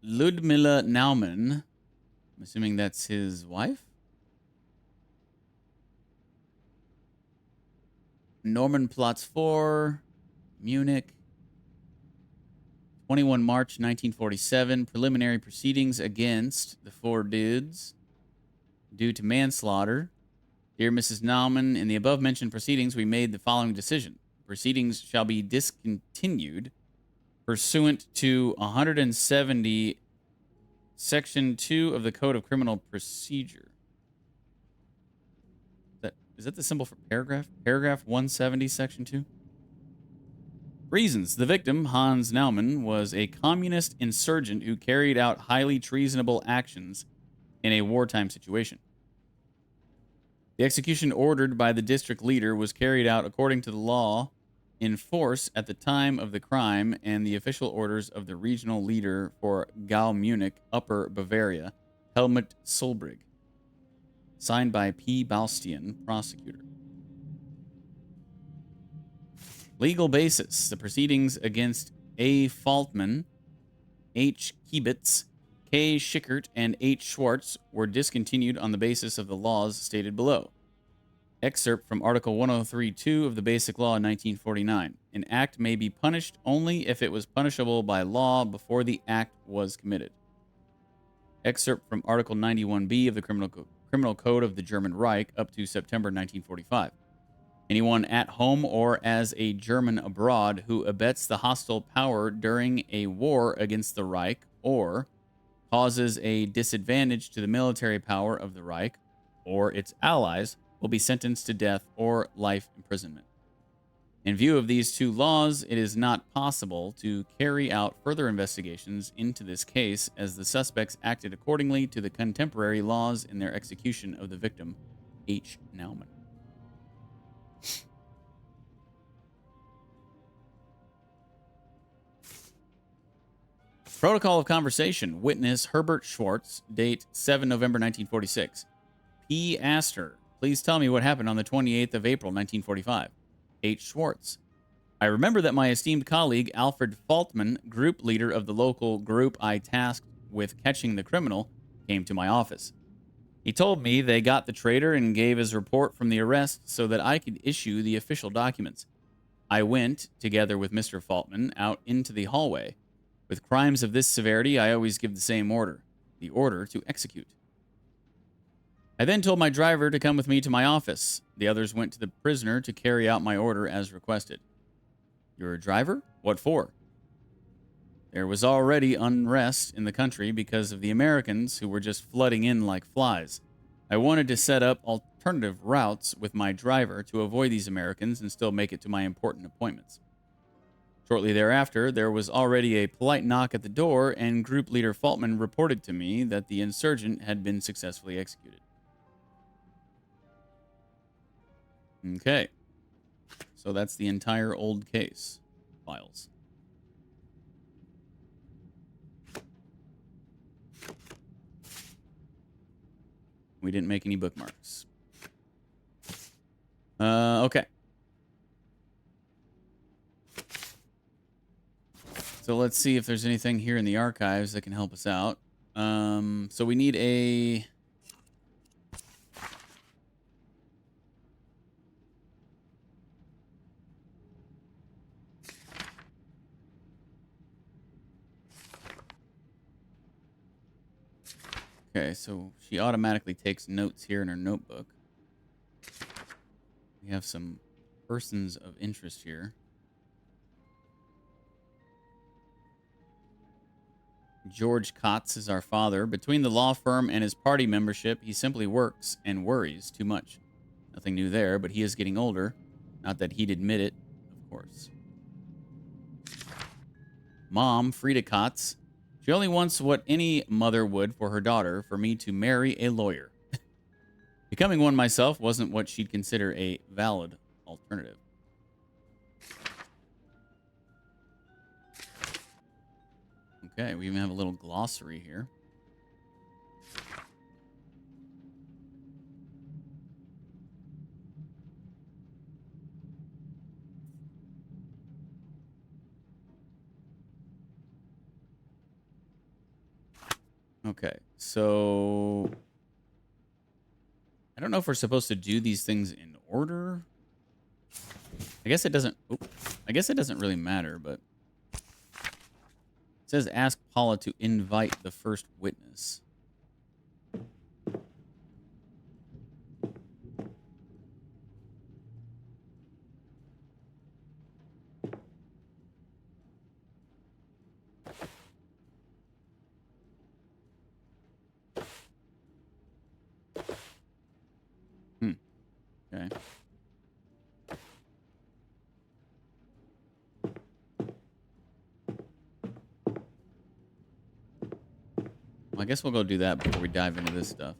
Ludmilla Naumann. I'm assuming that's his wife. Norman Platz 4, Munich. 21 March 1947, preliminary proceedings against the four dudes due to manslaughter. Dear Mrs. Naumann, in the above-mentioned proceedings, we made the following decision. Proceedings shall be discontinued pursuant to 170 Section 2 of the Code of Criminal Procedure. Is that the symbol for paragraph? Paragraph 170, Section 2? Reasons. The victim, Hans Naumann, was a communist insurgent who carried out highly treasonable actions in a wartime situation. The execution ordered by the district leader was carried out according to the law in force at the time of the crime and the official orders of the regional leader for Gau Munich, Upper Bavaria, Helmut Solbrig. Signed by P. Balstian, prosecutor. Legal basis. The proceedings against A. Faltman, H. Kiebitz, K. Schickert, and H. Schwartz were discontinued on the basis of the laws stated below. Excerpt from Article 103.2 of the Basic Law in 1949. An act may be punished only if it was punishable by law before the act was committed. Excerpt from Article 91b of the Criminal Code of the German Reich up to September 1945. Anyone at home or as a German abroad who abets the hostile power during a war against the Reich or causes a disadvantage to the military power of the Reich or its allies will be sentenced to death or life imprisonment. In view of these two laws, it is not possible to carry out further investigations into this case as the suspects acted accordingly to the contemporary laws in their execution of the victim, H. Naumann. Protocol of conversation. Witness Herbert Schwartz. Date 7 November 1946. P. Astor. Please tell me what happened on the 28th of April 1945. H. Schwartz. I remember that my esteemed colleague Alfred Faltman, group leader of the local group I tasked with catching the criminal, came to my office. He told me they got the traitor and gave his report from the arrest so that I could issue the official documents. I went, together with Mr. Faltman, out into the hallway. With crimes of this severity, I always give the same order. The order to execute. I then told my driver to come with me to my office. The others went to the prisoner to carry out my order as requested. You're a driver? What for? There was already unrest in the country because of the Americans who were just flooding in like flies. I wanted to set up alternative routes with my driver to avoid these Americans and still make it to my important appointments. Shortly thereafter, there was already a polite knock at the door, and Group Leader Faltman reported to me that the insurgent had been successfully executed. Okay. So that's the entire old case files. We didn't make any bookmarks. Okay. So let's see if there's anything here in the archives that can help us out. So we need a... Okay, so she automatically takes notes here in her notebook. We have some persons of interest here. George Kotz is our father. Between the law firm and his party membership, he simply works and worries too much. Nothing new there, but he is getting older. Not that he'd admit it, of course. Mom, Frida Kotz. She only wants what any mother would for her daughter, for me to marry a lawyer. Becoming one myself wasn't what she'd consider a valid alternative. Okay, we even have a little glossary here. Okay, so I don't know if we're supposed to do these things in order. I guess it doesn't. I guess it doesn't really matter, but it says ask Paula to invite the first witness. Okay. Well, I guess we'll go do that before we dive into this stuff.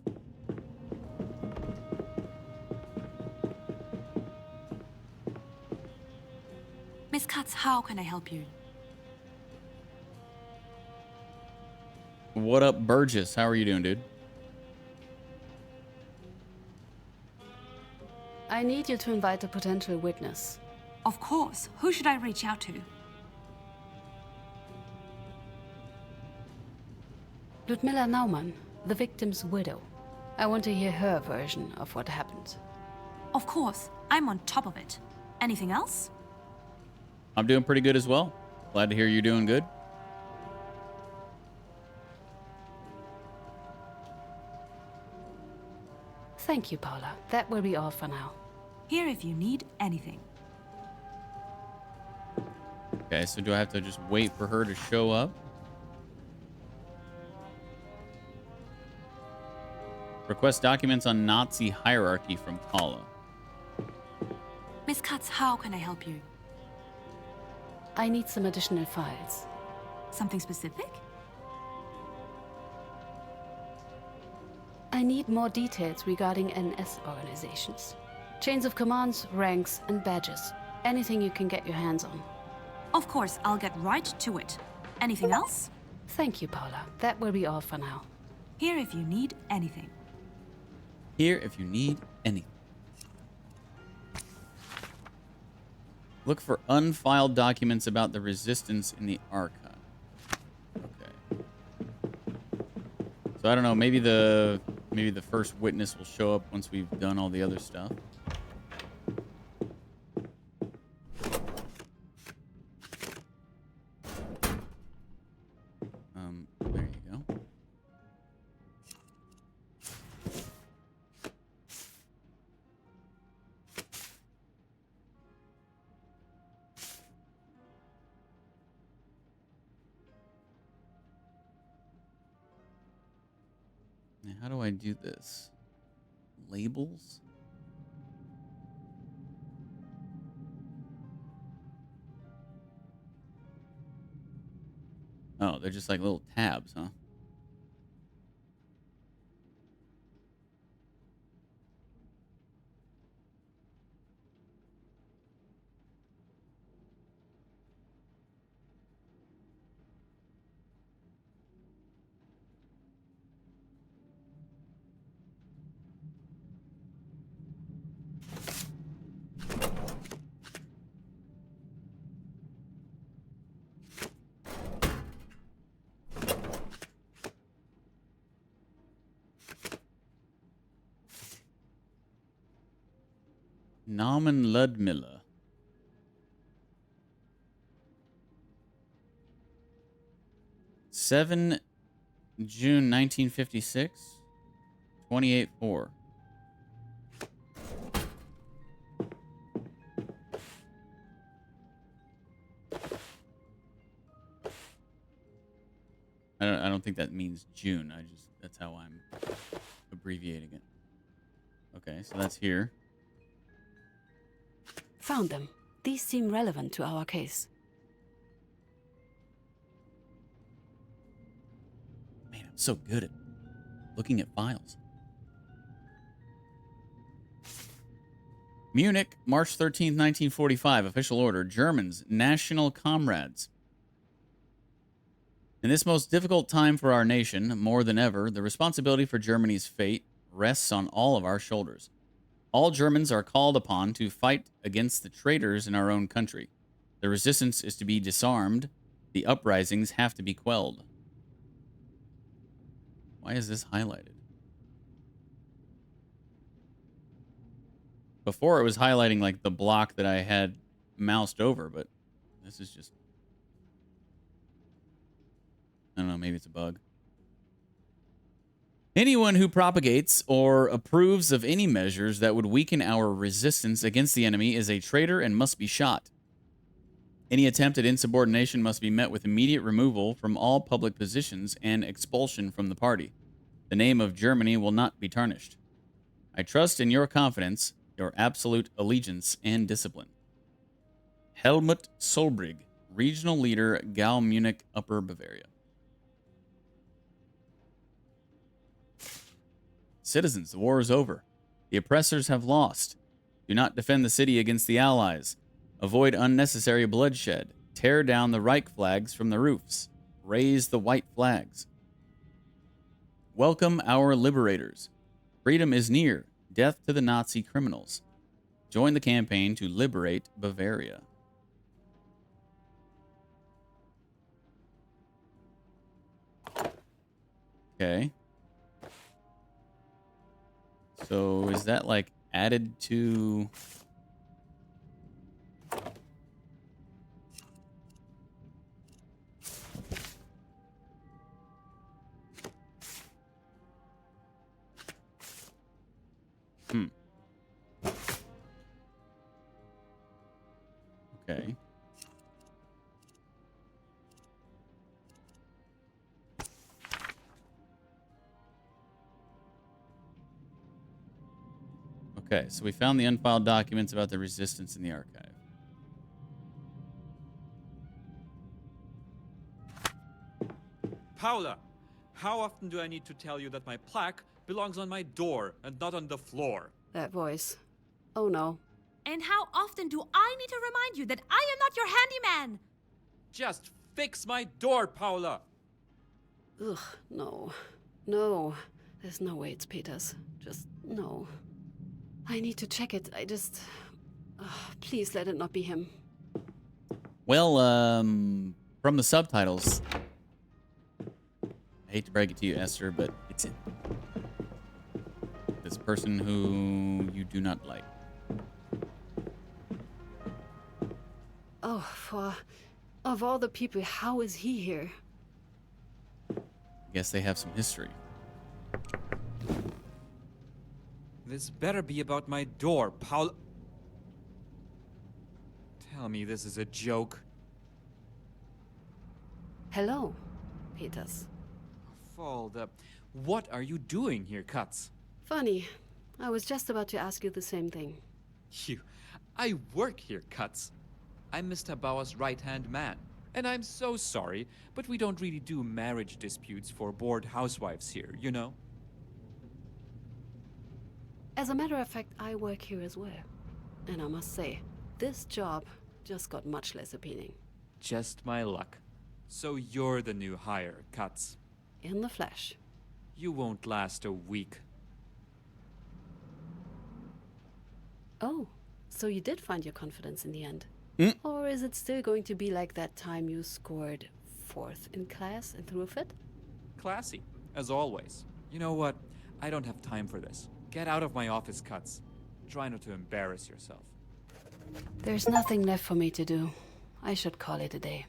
Miss Katz, how can I help you? What up, Burgess? How are you doing, dude? I need you to invite a potential witness. Of course. Who should I reach out to? Ludmilla Naumann, the victim's widow. I want to hear her version of what happened. Of course. I'm on top of it. Anything else? I'm doing pretty good as well. Glad to hear you're doing good. Thank you, Paula. That will be all for now. Here if you need anything. Okay, so do I have to just wait for her to show up? Request documents on Nazi hierarchy from Paula. Miss Katz, how can I help you? I need some additional files. Something specific? I need more details regarding NS organizations. Chains of commands, ranks, and badges. Anything you can get your hands on. Of course, I'll get right to it. Anything else? Thank you, Paula. That will be all for now. Here if you need anything. Here if you need anything. Look for unfiled documents about the resistance in the archive. Okay. So I don't know, maybe the first witness will show up once we've done all the other stuff. There you go. how do I do this? Labels? Oh, they're just like little tabs, huh? Naumann Ludmilla. June 1956. 28-4. I don't think that means June. That's how I'm abbreviating it. Okay, so that's here. Found them. These seem relevant to our case. Man, I'm so good at looking at files. Munich, March 13th, 1945. Official order. Germans, national comrades. In this most difficult time for our nation, more than ever, the responsibility for Germany's fate rests on all of our shoulders. All Germans are called upon to fight against the traitors in our own country. The resistance is to be disarmed. The uprisings have to be quelled. Why is this highlighted? Before it was highlighting like the block that I had moused over, but this is just... I don't know, maybe it's a bug. Anyone who propagates or approves of any measures that would weaken our resistance against the enemy is a traitor and must be shot. Any attempt at insubordination must be met with immediate removal from all public positions and expulsion from the party. The name of Germany will not be tarnished. I trust in your confidence, your absolute allegiance and discipline. Helmut Solbrig, Regional Leader, Gau Munich, Upper Bavaria. Citizens, the war is over. The oppressors have lost. Do not defend the city against the Allies. Avoid unnecessary bloodshed. Tear down the Reich flags from the roofs. Raise the white flags. Welcome our liberators. Freedom is near. Death to the Nazi criminals. Join the campaign to liberate Bavaria. Okay. So is that like added to... Okay. Okay, so we found the unfiled documents about the resistance in the archive. Paula, how often do I need to tell you that my plaque belongs on my door and not on the floor? That voice. Oh no. And how often do I need to remind you that I am not your handyman? Just fix my door, Paula! Ugh, no. No. There's no way it's Peter's. Just no. I need to check it. Please let it not be him. Well, from the subtitles, I hate to break it to you, Esther, but it's him. This person who you do not like. Oh, of all the people, how is he here? I guess they have some history. This better be about my door, Paula. Tell me this is a joke. Hello, Peters. Fold up. What are you doing here, Katz? Funny. I was just about to ask you the same thing. I work here, Katz. I'm Mr. Bauer's right-hand man. And I'm so sorry, but we don't really do marriage disputes for bored housewives here, you know? As a matter of fact, I work here as well. And I must say, this job just got much less appealing. Just my luck. So you're the new hire, Katz. In the flesh. You won't last a week. Oh, so you did find your confidence in the end? Or is it still going to be like that time you scored 4th in class and threw a fit? Classy, as always. You know what? I don't have time for this. Get out of my office, Katz. Try not to embarrass yourself. There's nothing left for me to do. I should call it a day.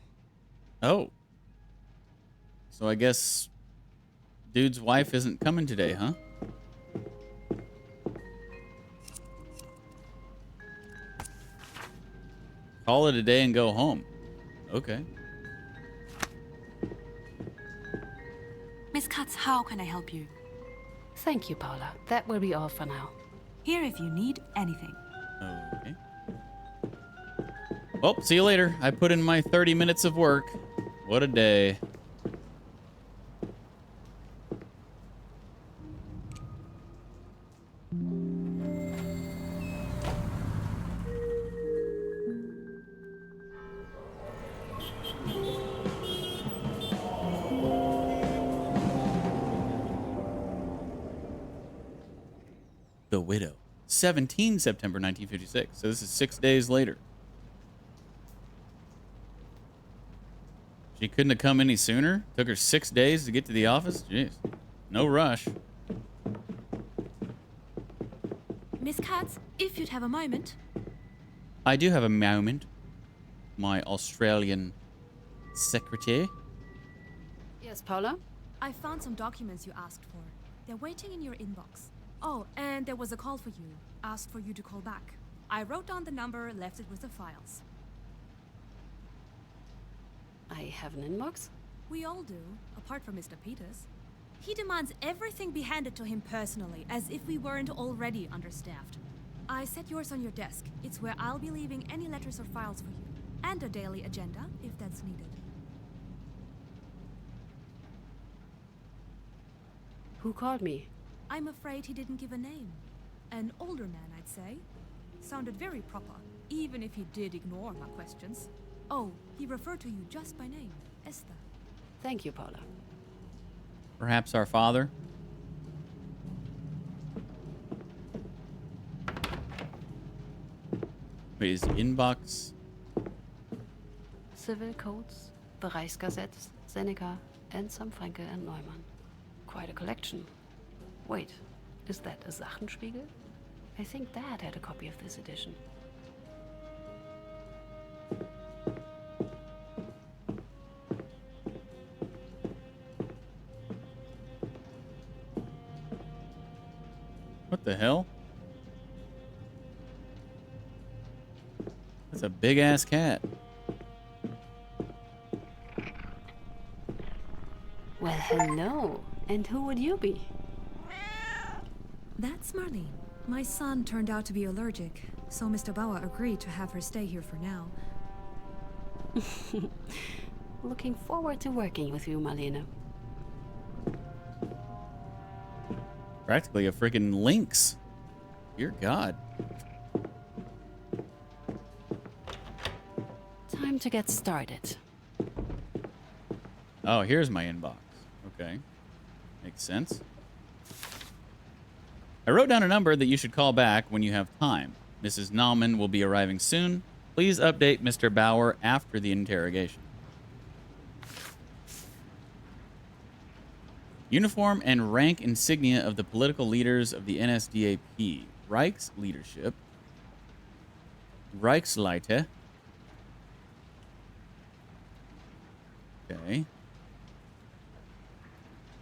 Oh. So I guess dude's wife isn't coming today, huh? Call it a day and go home. Okay. Miss Katz, how can I help you? Thank you, Paula. That will be all for now. Here if you need anything. Okay. Well, see you later. I put in my 30 minutes of work. What a day. The Widow. 17 September 1956. So this is 6 days later. She couldn't have come any sooner? Took her 6 days to get to the office? Jeez. No rush. Miss Katz, if you'd have a moment. I do have a moment. My Australian secretary. Yes, Paula? I found some documents you asked for. They're waiting in your inbox. Oh, and there was a call for you. Asked for you to call back. I wrote down the number, left it with the files. I have an inbox? We all do, apart from Mr. Peters. He demands everything be handed to him personally, as if we weren't already understaffed. I set yours on your desk. It's where I'll be leaving any letters or files for you. And a daily agenda, if that's needed. Who called me? I'm afraid he didn't give a name. An older man, I'd say. Sounded very proper, even if he did ignore my questions. Oh, he referred to you just by name, Esther. Thank you, Paula. Perhaps our father? Wait, is the inbox? Civil codes, Bereichsgesetz, Seneca, and some Franke and Neumann. Quite a collection. Wait, is that a Sachenspiegel? I think Dad had a copy of this edition. What the hell? That's a big-ass cat. Well, hello. And who would you be? That's Marlene. My son turned out to be allergic, so Mr. Bauer agreed to have her stay here for now. Looking forward to working with you, Marlene. Practically a freaking lynx. Dear God. Time to get started. Oh, here's my inbox. Okay. Makes sense. I wrote down a number that you should call back when you have time. Mrs. Naumann will be arriving soon. Please update Mr. Bauer after the interrogation. Uniform and rank insignia of the political leaders of the NSDAP. Reichs leadership. Reichsleiter. Okay.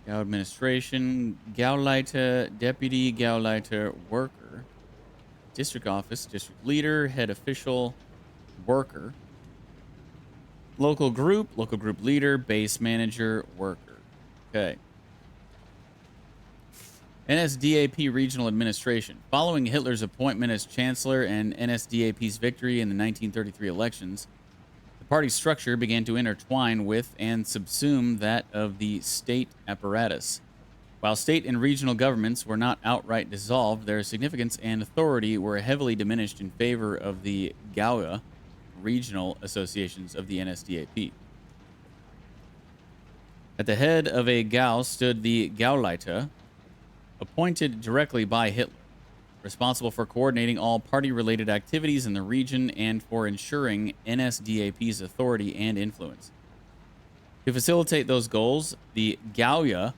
Gau administration, Gauleiter, deputy Gauleiter, worker, district office, district leader, head official, worker, local group leader, base manager, worker. Okay. NSDAP Regional Administration. Following Hitler's appointment as Chancellor and NSDAP's victory in the 1933 elections, the party's structure began to intertwine with and subsume that of the state apparatus. While state and regional governments were not outright dissolved, their significance and authority were heavily diminished in favor of the Gaue, regional associations of the NSDAP. At the head of a Gau stood the Gauleiter, appointed directly by Hitler, responsible for coordinating all party-related activities in the region and for ensuring NSDAP's authority and influence. To facilitate those goals, the Gaue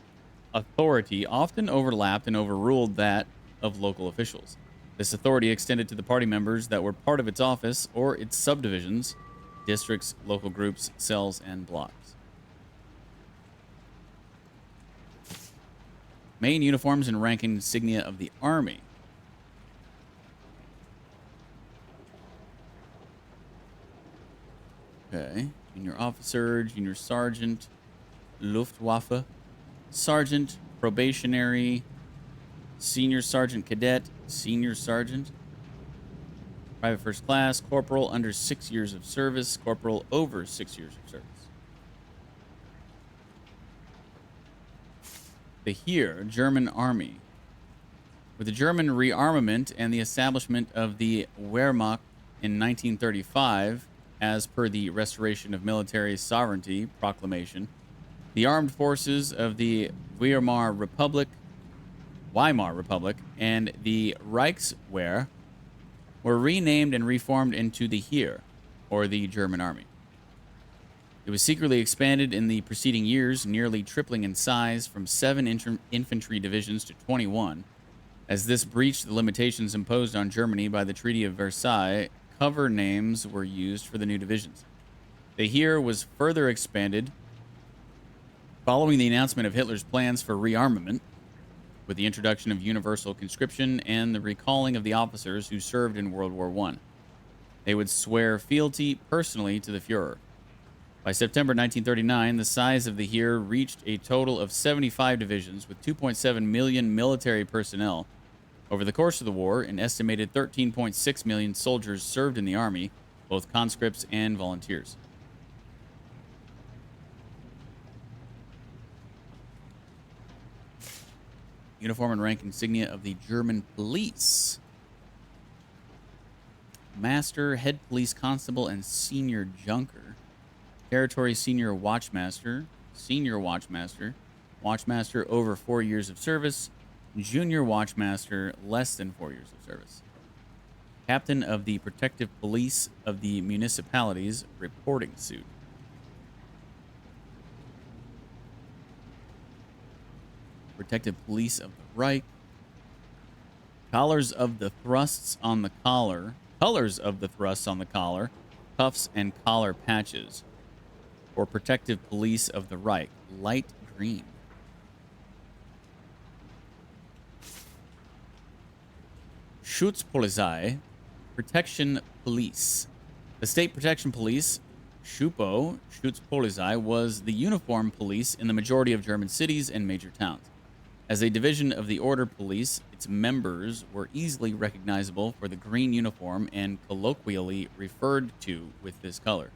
authority often overlapped and overruled that of local officials. This authority extended to the party members that were part of its office or its subdivisions, districts, local groups, cells, and blocks. Main uniforms and rank insignia of the Army. Okay. Junior officer, junior sergeant, Luftwaffe, sergeant, probationary, senior sergeant cadet, senior sergeant, private first class, corporal under 6 years of service, corporal over 6 years of service. The Heer, German Army. With the German rearmament and the establishment of the Wehrmacht in 1935, as per the Restoration of Military Sovereignty Proclamation, the armed forces of the Weimar Republic, and the Reichswehr were renamed and reformed into the Heer, or the German Army. It was secretly expanded in the preceding years, nearly tripling in size from 7 infantry divisions to 21. As this breached the limitations imposed on Germany by the Treaty of Versailles, cover names were used for the new divisions. The Heer was further expanded following the announcement of Hitler's plans for rearmament, with the introduction of universal conscription and the recalling of the officers who served in World War I. They would swear fealty personally to the Fuhrer. By September 1939, the size of the Heer reached a total of 75 divisions with 2.7 million military personnel. Over the course of the war, an estimated 13.6 million soldiers served in the army, both conscripts and volunteers. Uniform and rank insignia of the German police. Master, head police constable, and senior junker. Territory senior watchmaster, watchmaster over 4 years of service, junior watchmaster less than 4 years of service. Captain of the protective police of the municipalities, reporting suit. Protective police of the Reich. Colors of the thrusts on the collar. Colors of the thrusts on the collar, cuffs, and collar patches. Or protective police of the Reich, light green. Schutzpolizei, protection police. The state protection police, Schupo, Schutzpolizei, was the uniform police in the majority of German cities and major towns. As a division of the order police, its members were easily recognizable for the green uniform and colloquially referred to with this color.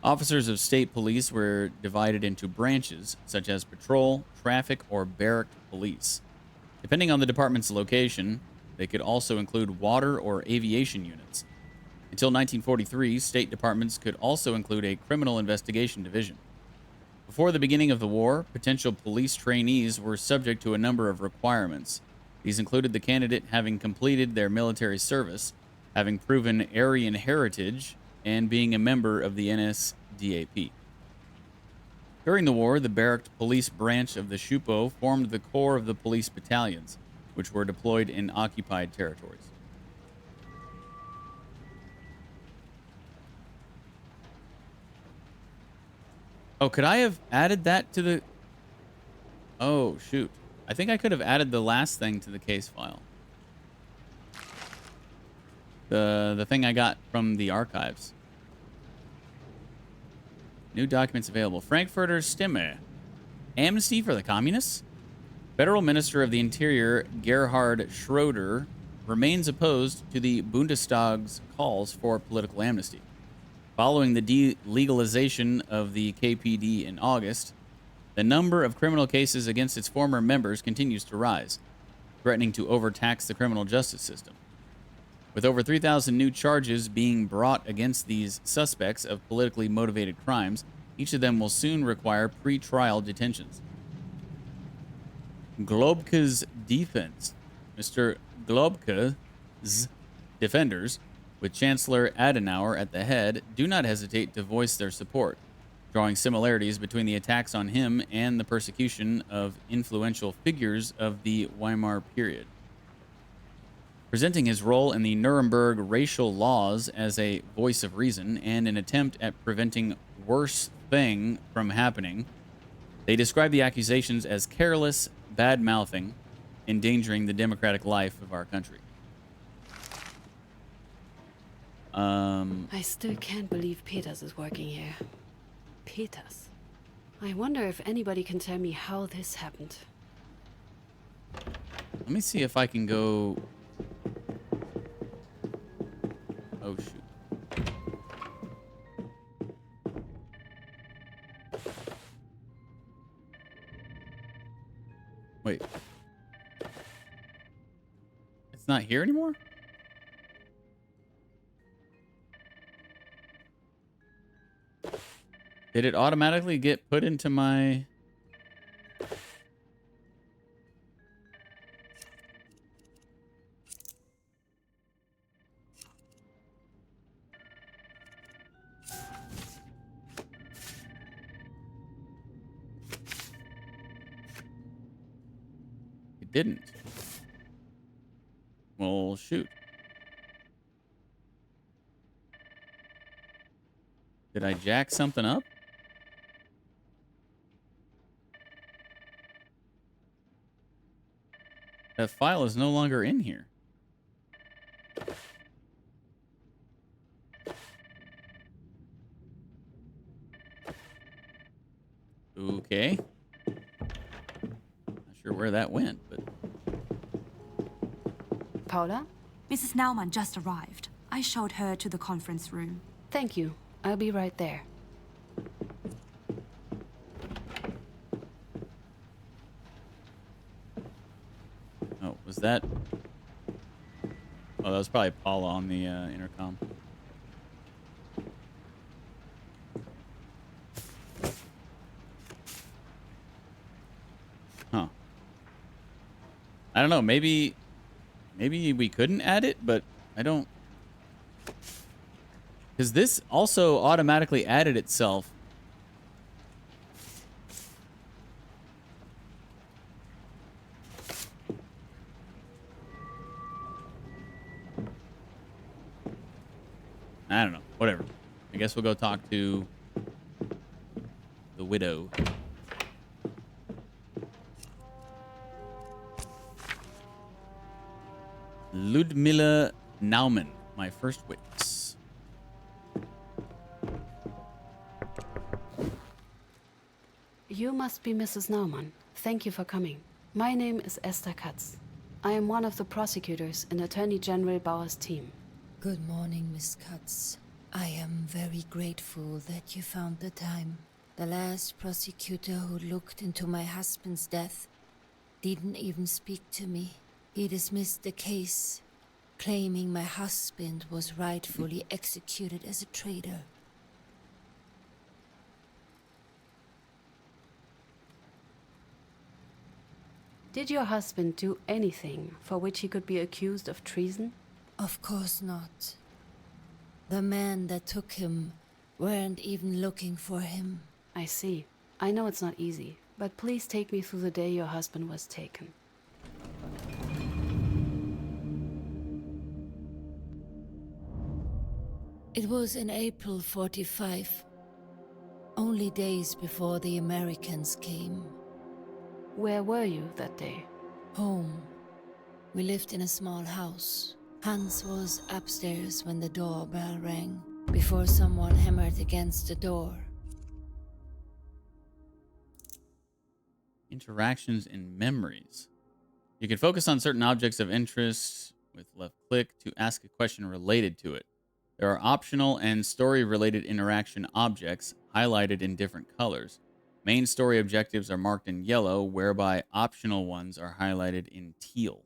Officers of state police were divided into branches, such as patrol, traffic, or barrack police. Depending on the department's location, they could also include water or aviation units. Until 1943, state departments could also include a criminal investigation division. Before the beginning of the war, potential police trainees were subject to a number of requirements. These included the candidate having completed their military service, having proven Aryan heritage, and being a member of the NSDAP. During the war, the barracked police branch of the Schupo formed the core of the police battalions, which were deployed in occupied territories. Oh, could I have added that to the... Oh, shoot. I think I could have added the last thing to the case file. The thing I got from the archives. New documents available. Frankfurter Stimme. Amnesty for the communists? Federal Minister of the Interior Gerhard Schroeder remains opposed to the Bundestag's calls for political amnesty. Following the delegalization of the KPD in August, the number of criminal cases against its former members continues to rise, threatening to overtax the criminal justice system. With over 3,000 new charges being brought against these suspects of politically motivated crimes, each of them will soon require pre-trial detentions. Globke's defense. Mr. Globke's defenders, with Chancellor Adenauer at the head, do not hesitate to voice their support, drawing similarities between the attacks on him and the persecution of influential figures of the Weimar period. Presenting his role in the Nuremberg racial laws as a voice of reason and an attempt at preventing worse thing from happening, they describe the accusations as careless bad-mouthing, endangering the democratic life of our country. I still can't believe Peters is working here. Peters? I wonder if anybody can tell me how this happened. Let me see if I can go... Oh, shoot. Wait. It's not here anymore? Did it automatically get put into my... It didn't. Well, shoot. Did I jack something up? That file is no longer in here. Okay. Not sure where that went, but... Paula? Mrs. Naumann just arrived. I showed her to the conference room. Thank you. I'll be right there. Oh, was that... Oh, that was probably Paula on the intercom. Huh. I don't know, maybe we couldn't add it, but I don't... Because this also automatically added itself. I don't know. Whatever. I guess we'll go talk to the widow. Ludmilla Naumann, my first witness. You must be Mrs. Naumann. Thank you for coming. My name is Esther Katz. I am one of the prosecutors in Attorney General Bauer's team. Good morning, Miss Katz. I am very grateful that you found the time. The last prosecutor who looked into my husband's death didn't even speak to me. He dismissed the case, claiming my husband was rightfully executed as a traitor. Did your husband do anything for which he could be accused of treason? Of course not. The men that took him weren't even looking for him. I see. I know it's not easy, but please take me through the day your husband was taken. It was in April 45, only days before the Americans came. Where were you that day? Home. We lived in a small house. Hans was upstairs when the doorbell rang, before someone hammered against the door. Interactions and memories. You can focus on certain objects of interest with left click to ask a question related to it. There are optional and story related interaction objects highlighted in different colors. Main story objectives are marked in yellow, whereby optional ones are highlighted in teal.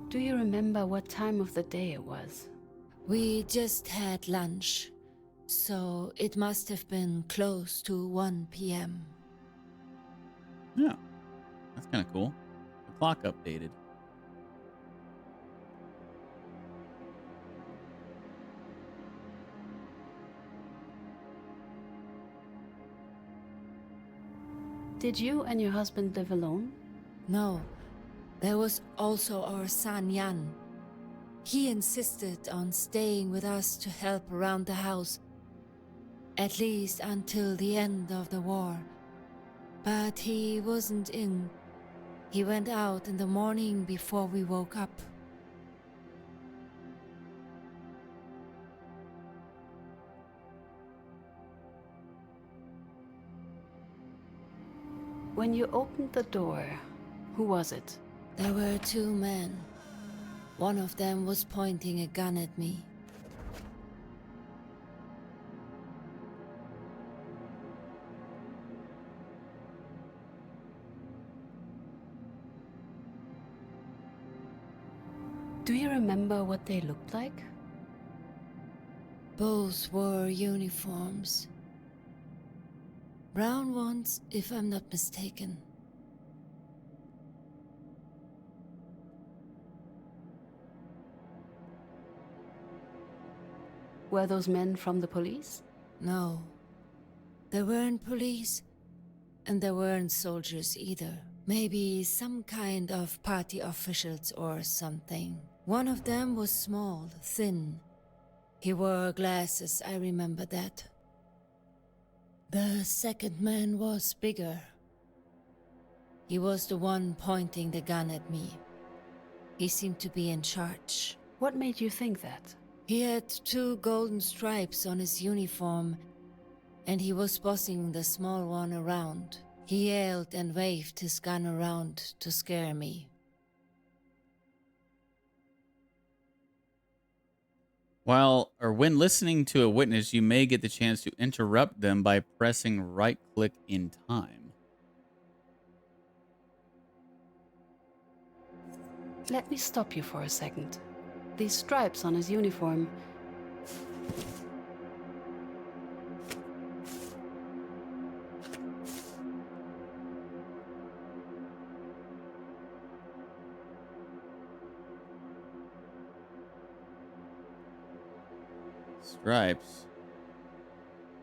Do you remember what time of the day it was? We just had lunch, so it must have been close to 1 p.m. Yeah, that's kind of cool. The clock updated. Did you and your husband live alone? No, there was also our son Jan. He insisted on staying with us to help around the house, at least until the end of the war. But he wasn't in. He went out in the morning before we woke up. When you opened the door, who was it? There were two men. One of them was pointing a gun at me. Do you remember what they looked like? Both wore uniforms. Brown ones, if I'm not mistaken. Were those men from the police? No. There weren't police, and there weren't soldiers either. Maybe some kind of party officials or something. One of them was small, thin. He wore glasses, I remember that. The second man was bigger. He was the one pointing the gun at me. He seemed to be in charge. What made you think that? He had two golden stripes on his uniform, and he was bossing the small one around. He yelled and waved his gun around to scare me. When listening to a witness, you may get the chance to interrupt them by pressing right-click in time. Let me stop you for a second. These stripes on his uniform. Stripes.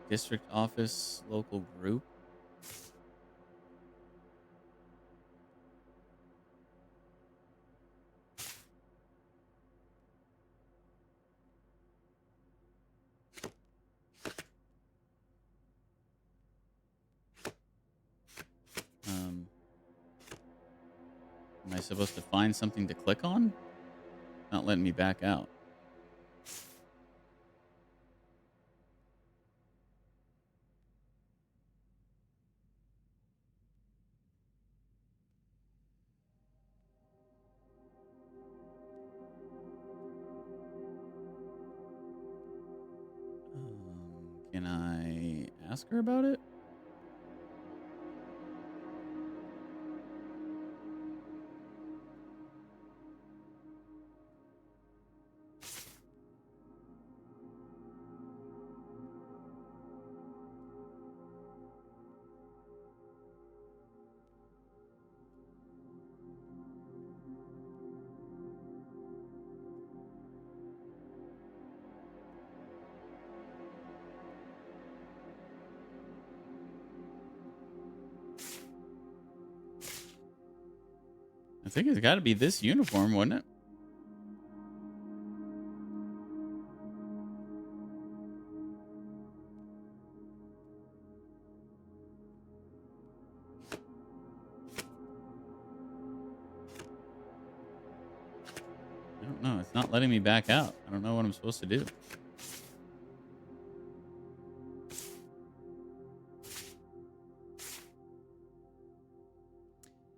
District office, local group. Am I supposed to find something to click on? Not letting me back out. Can I ask her about it? I think it's got to be this uniform, wouldn't it? I don't know. It's not letting me back out. I don't know what I'm supposed to do.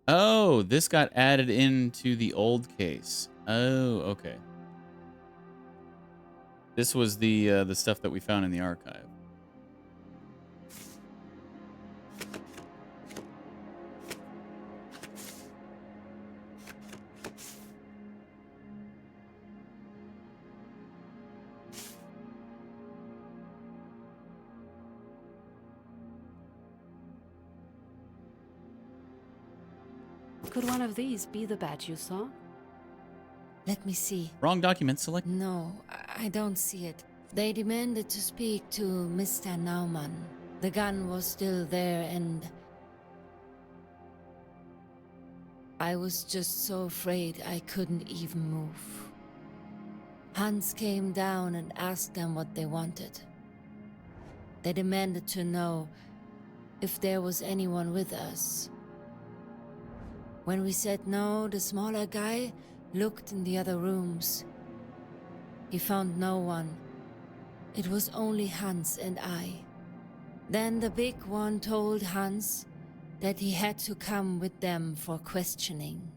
Oh, this got added into the old case. Oh, okay. This was the stuff that we found in the archive. Could one of these be the badge you saw? Let me see. Wrong document select. No, I don't see it. They demanded to speak to Mr. Naumann. The gun was still there and I was just so afraid I couldn't even move. Hans came down and asked them what they wanted. They demanded to know if there was anyone with us. When we said no, the smaller guy looked in the other rooms. He found no one. It was only Hans and I. Then the big one told Hans that he had to come with them for questioning.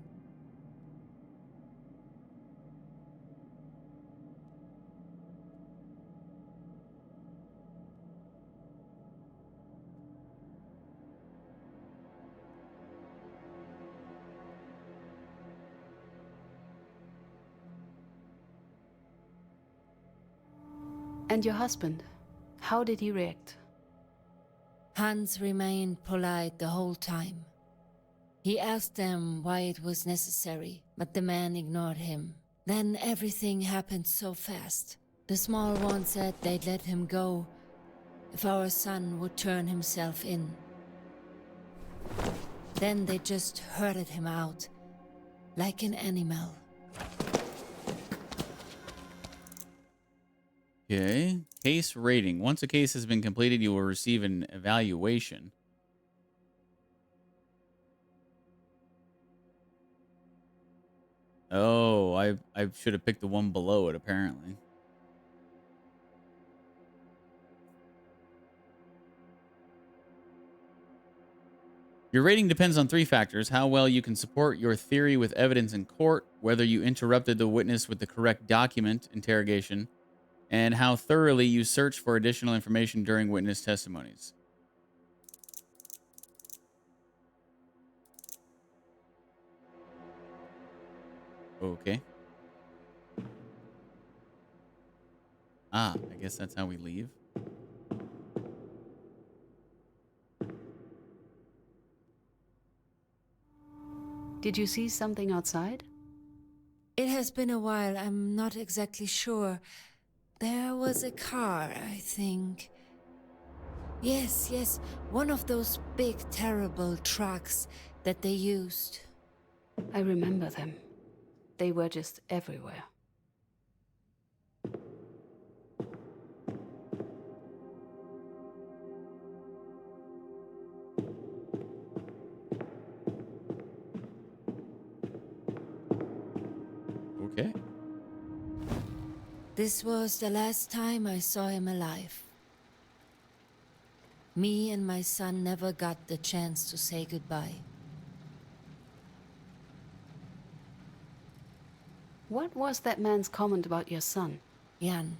And your husband? How did he react? Hans remained polite the whole time. He asked them why it was necessary, but the man ignored him. Then everything happened so fast. The small one said they'd let him go if our son would turn himself in. Then they just herded him out, like an animal. Okay. Case rating. Once a case has been completed, you will receive an evaluation. Oh, I should have picked the one below it, apparently. Your rating depends on 3 factors: how well you can support your theory with evidence in court, whether you interrupted the witness with the correct document, interrogation, and how thoroughly you search for additional information during witness testimonies. Okay. Ah, I guess that's how we leave. Did you see something outside? It has been a while, I'm not exactly sure. There was a car, I think. Yes, one of those big, terrible trucks that they used. I remember them. They were just everywhere. Okay. This was the last time I saw him alive. Me and my son never got the chance to say goodbye. What was that man's comment about your son? Jan.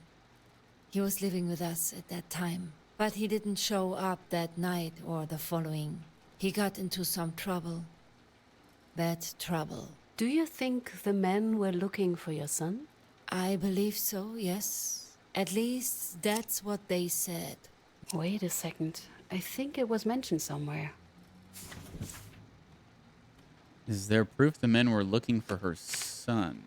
He was living with us at that time, but he didn't show up that night or the following. He got into some trouble. Bad trouble. Do you think the men were looking for your son? I believe so, yes. At least that's what they said. Wait a second. I think it was mentioned somewhere. Is there proof the men were looking for her son?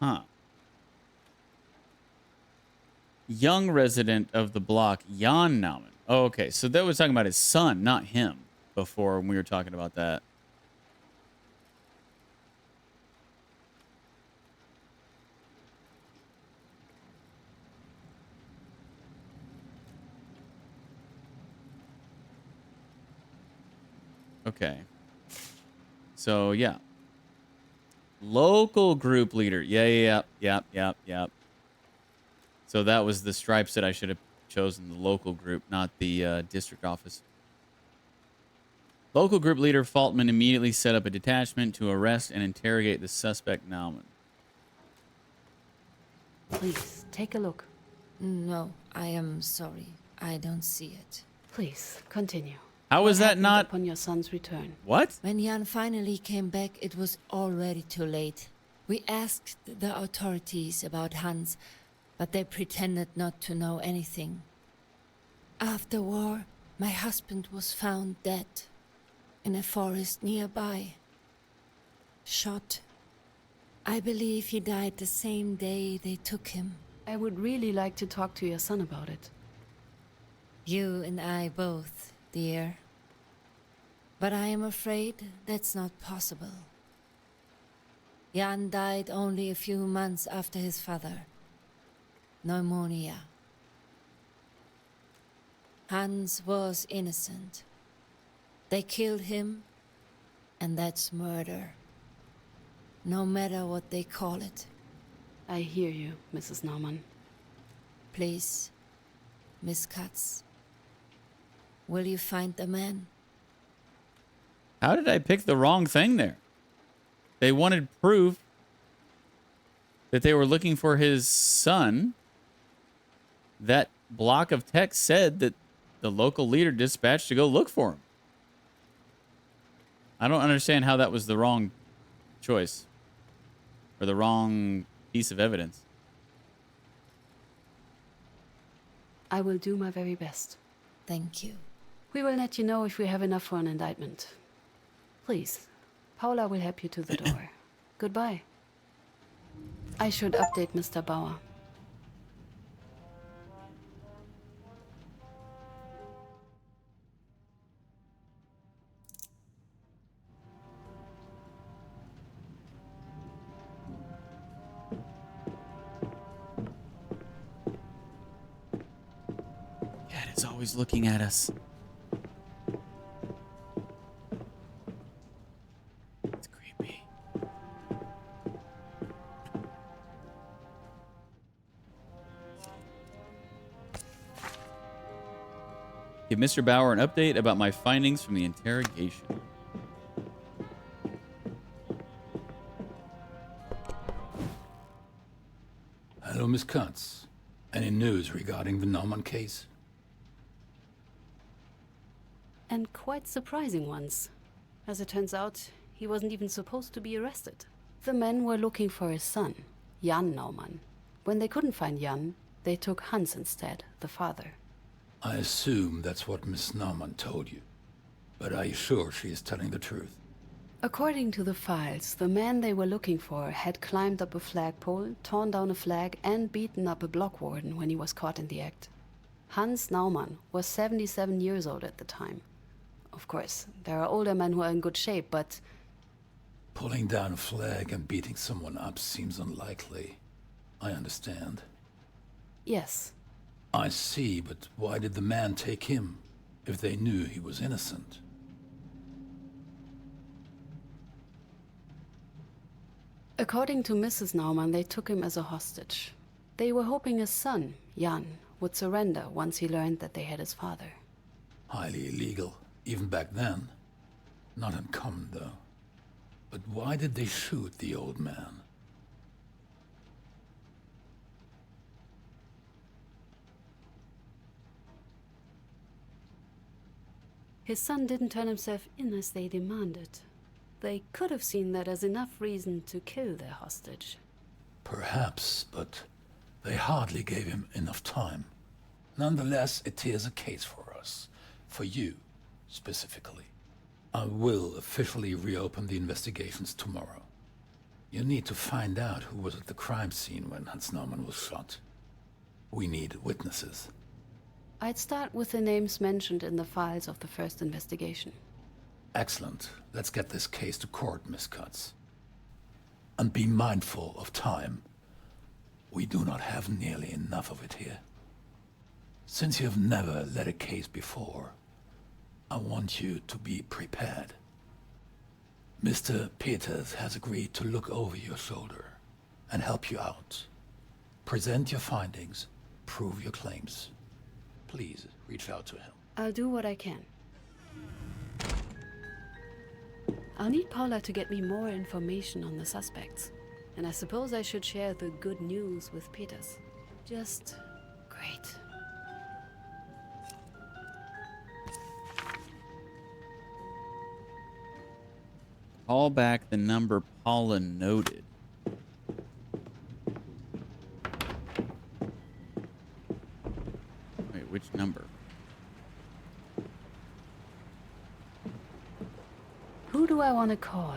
Huh. Young resident of the block, Jan Naumann. Oh, okay. So that was talking about his son, not him, before when we were talking about that. Okay. So, yeah. Local group leader. Yep. So that was the stripes that I should have chosen, the local group, not the district office. Local group leader Faltman immediately set up a detachment to arrest and interrogate the suspect Naumann. Please, take a look. No, I am sorry. I don't see it. Please, continue. How was that not... Upon your son's return. What? When Jan finally came back, it was already too late. We asked the authorities about Hans, but they pretended not to know anything. After war, my husband was found dead in a forest nearby. Shot. I believe he died the same day they took him. I would really like to talk to your son about it. You and I both, dear. But I am afraid that's not possible. Jan died only a few months after his father. Pneumonia. Hans was innocent. They killed him, and that's murder. No matter what they call it. I hear you, Mrs. Naumann. Please, Miss Katz. Will you find the man? How did I pick the wrong thing there? They wanted proof that they were looking for his son. That block of text said that the local leader dispatched to go look for him. I don't understand how that was the wrong choice. Or the wrong piece of evidence. I will do my very best. Thank you. We will let you know if we have enough for an indictment. Please, Paula will help you to the door. Goodbye. I should update Mr. Bauer. Cat is always looking at us. It's creepy. Give Mr. Bauer an update about my findings from the interrogation. Hello, Miss Katz. Any news regarding the Naumann case? And quite surprising ones. As it turns out, he wasn't even supposed to be arrested. The men were looking for his son, Jan Naumann. When they couldn't find Jan, they took Hans instead, the father. I assume that's what Miss Naumann told you. But are you sure she is telling the truth? According to the files, the man they were looking for had climbed up a flagpole, torn down a flag, and beaten up a block warden when he was caught in the act. Hans Naumann was 77 years old at the time. Of course, there are older men who are in good shape, but... Pulling down a flag and beating someone up seems unlikely. I understand. Yes. I see, but why did the man take him, if they knew he was innocent? According to Mrs. Naumann, they took him as a hostage. They were hoping his son, Jan, would surrender once he learned that they had his father. Highly illegal, even back then. Not uncommon, though. But why did they shoot the old man? His son didn't turn himself in as they demanded. They could have seen that as enough reason to kill their hostage. Perhaps, but they hardly gave him enough time. Nonetheless, it is a case for us. For you, specifically. I will officially reopen the investigations tomorrow. You need to find out who was at the crime scene when Hans Norman was shot. We need witnesses. I'd start with the names mentioned in the files of the first investigation. Excellent. Let's get this case to court, Miss Cutts. And be mindful of time. We do not have nearly enough of it here. Since you have never led a case before, I want you to be prepared. Mr. Peters has agreed to look over your shoulder and help you out. Present your findings, prove your claims. Please reach out to him. I'll do what I can. I'll need Paula to get me more information on the suspects. And I suppose I should share the good news with Peters. Just great. Call back the number Paula noted. Wait, which number? Who do I want to call?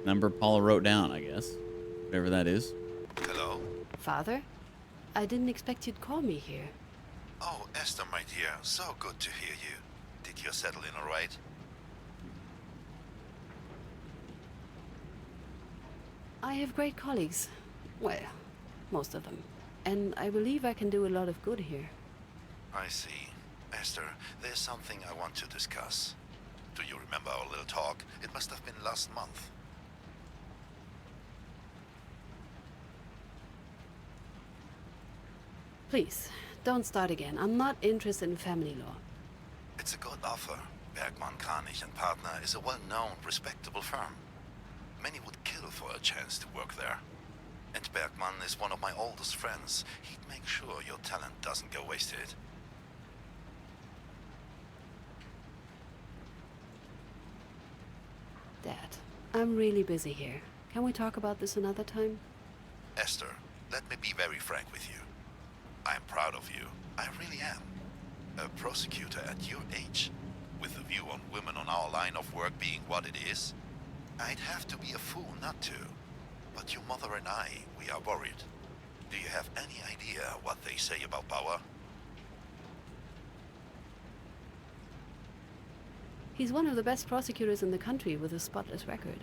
Number Paula wrote down, I guess. Whatever that is. Hello? Father? I didn't expect you'd call me here. Oh, Esther, my dear, so good to hear you. Did you settle in all right? I have great colleagues. Well, most of them. And I believe I can do a lot of good here. I see. Esther, there's something I want to discuss. Do you remember our little talk? It must have been last month. Please, don't start again. I'm not interested in family law. It's a good offer. Bergmann, Kranich and Partner is a well-known, respectable firm. Many would kill for a chance to work there. And Bergmann is one of my oldest friends. He'd make sure your talent doesn't go wasted. Dad, I'm really busy here. Can we talk about this another time? Esther, let me be very frank with you. I'm proud of you. I really am. A prosecutor at your age, with a view on women on our line of work being what it is, I'd have to be a fool not to. But your mother and I, we are worried. Do you have any idea what they say about Bauer? He's one of the best prosecutors in the country with a spotless record.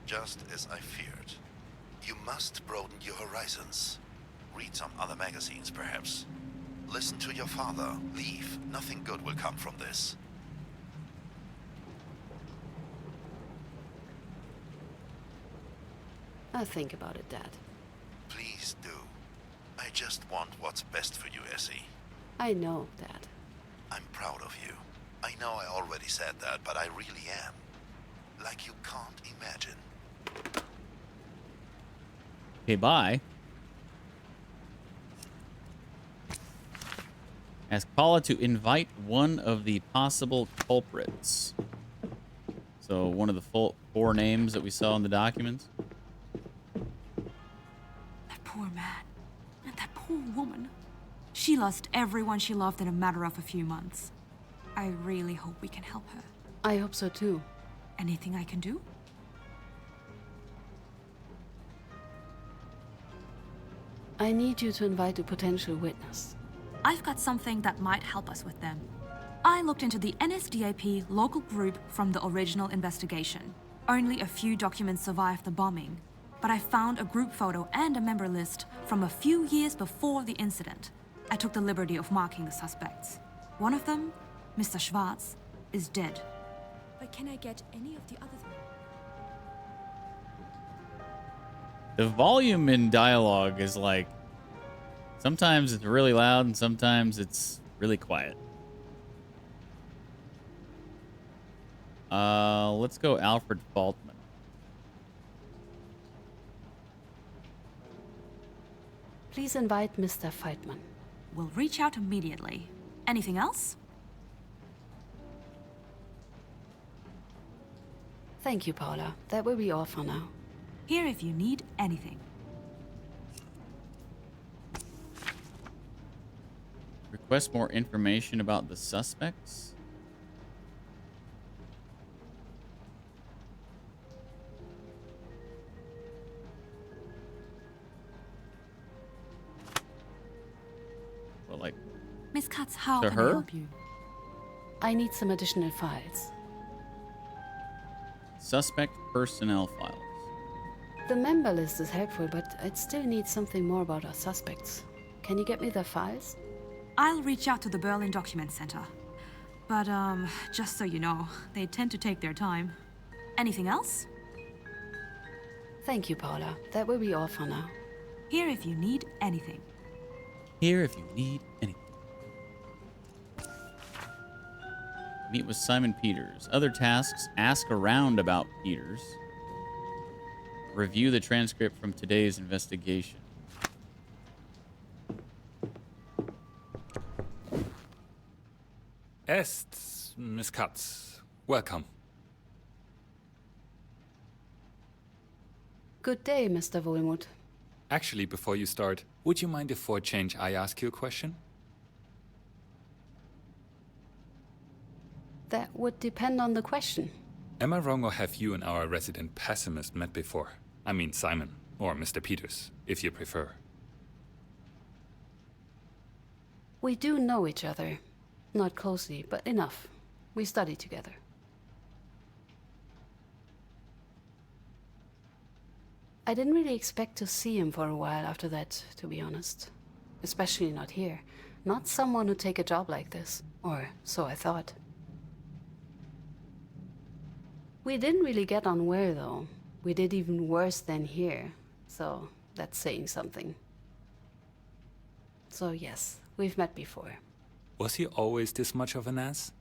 Just as I feared. You must broaden your horizons. Read some other magazines, perhaps. Listen to your father. Leave. Nothing good will come from this. I'll think about it, Dad. Please do. I just want what's best for you, Essie. I know, Dad. I'm proud of you. I know I already said that, but I really am. Like you can't imagine. Okay, bye. Ask Paula to invite one of the possible culprits. So one of the four names that we saw in the documents. That poor man. And that poor woman. She lost everyone she loved in a matter of a few months. I really hope we can help her. I hope so too. Anything I can do? I need you to invite a potential witness. I've got something that might help us with them. I looked into the NSDAP local group from the original investigation. Only a few documents survived the bombing, but I found a group photo and a member list from a few years before the incident. I took the liberty of marking the suspects. One of them, Mr. Schwarz, is dead. But can I get any of the others? The volume in dialogue is like, sometimes it's really loud and sometimes it's really quiet. Let's go Alfred Faltman. Please invite Mr. Feitman. We'll reach out immediately. Anything else? Thank you, Paula. That will be all for now. Here if you need anything. Request more information about the suspects. Miss Katz, how To can her? I help you? I need some additional files. Suspect personnel files. The member list is helpful, but I'd still need something more about our suspects. Can you get me their files? I'll reach out to the Berlin Document Center. But, just so you know, they tend to take their time. Anything else? Thank you, Paula. That will be all for now. Here if you need anything. Here if you need anything. Meet with Simon Peters. Other tasks: ask around about Peters. Review the transcript from today's investigation. Est, Miss Katz. Welcome. Good day, Mr. Wohlmuth. Actually, before you start, would you mind if for a change I ask you a question? That would depend on the question. Am I wrong, or have you and our resident pessimist met before? I mean Simon, or Mr. Peters, if you prefer. We do know each other. Not closely, but enough. We study together. I didn't really expect to see him for a while after that, to be honest. Especially not here. Not someone who'd take a job like this. Or so I thought. We didn't really get on well, though. We did even worse than here. So that's saying something. So yes, we've met before. Was he always this much of an ass?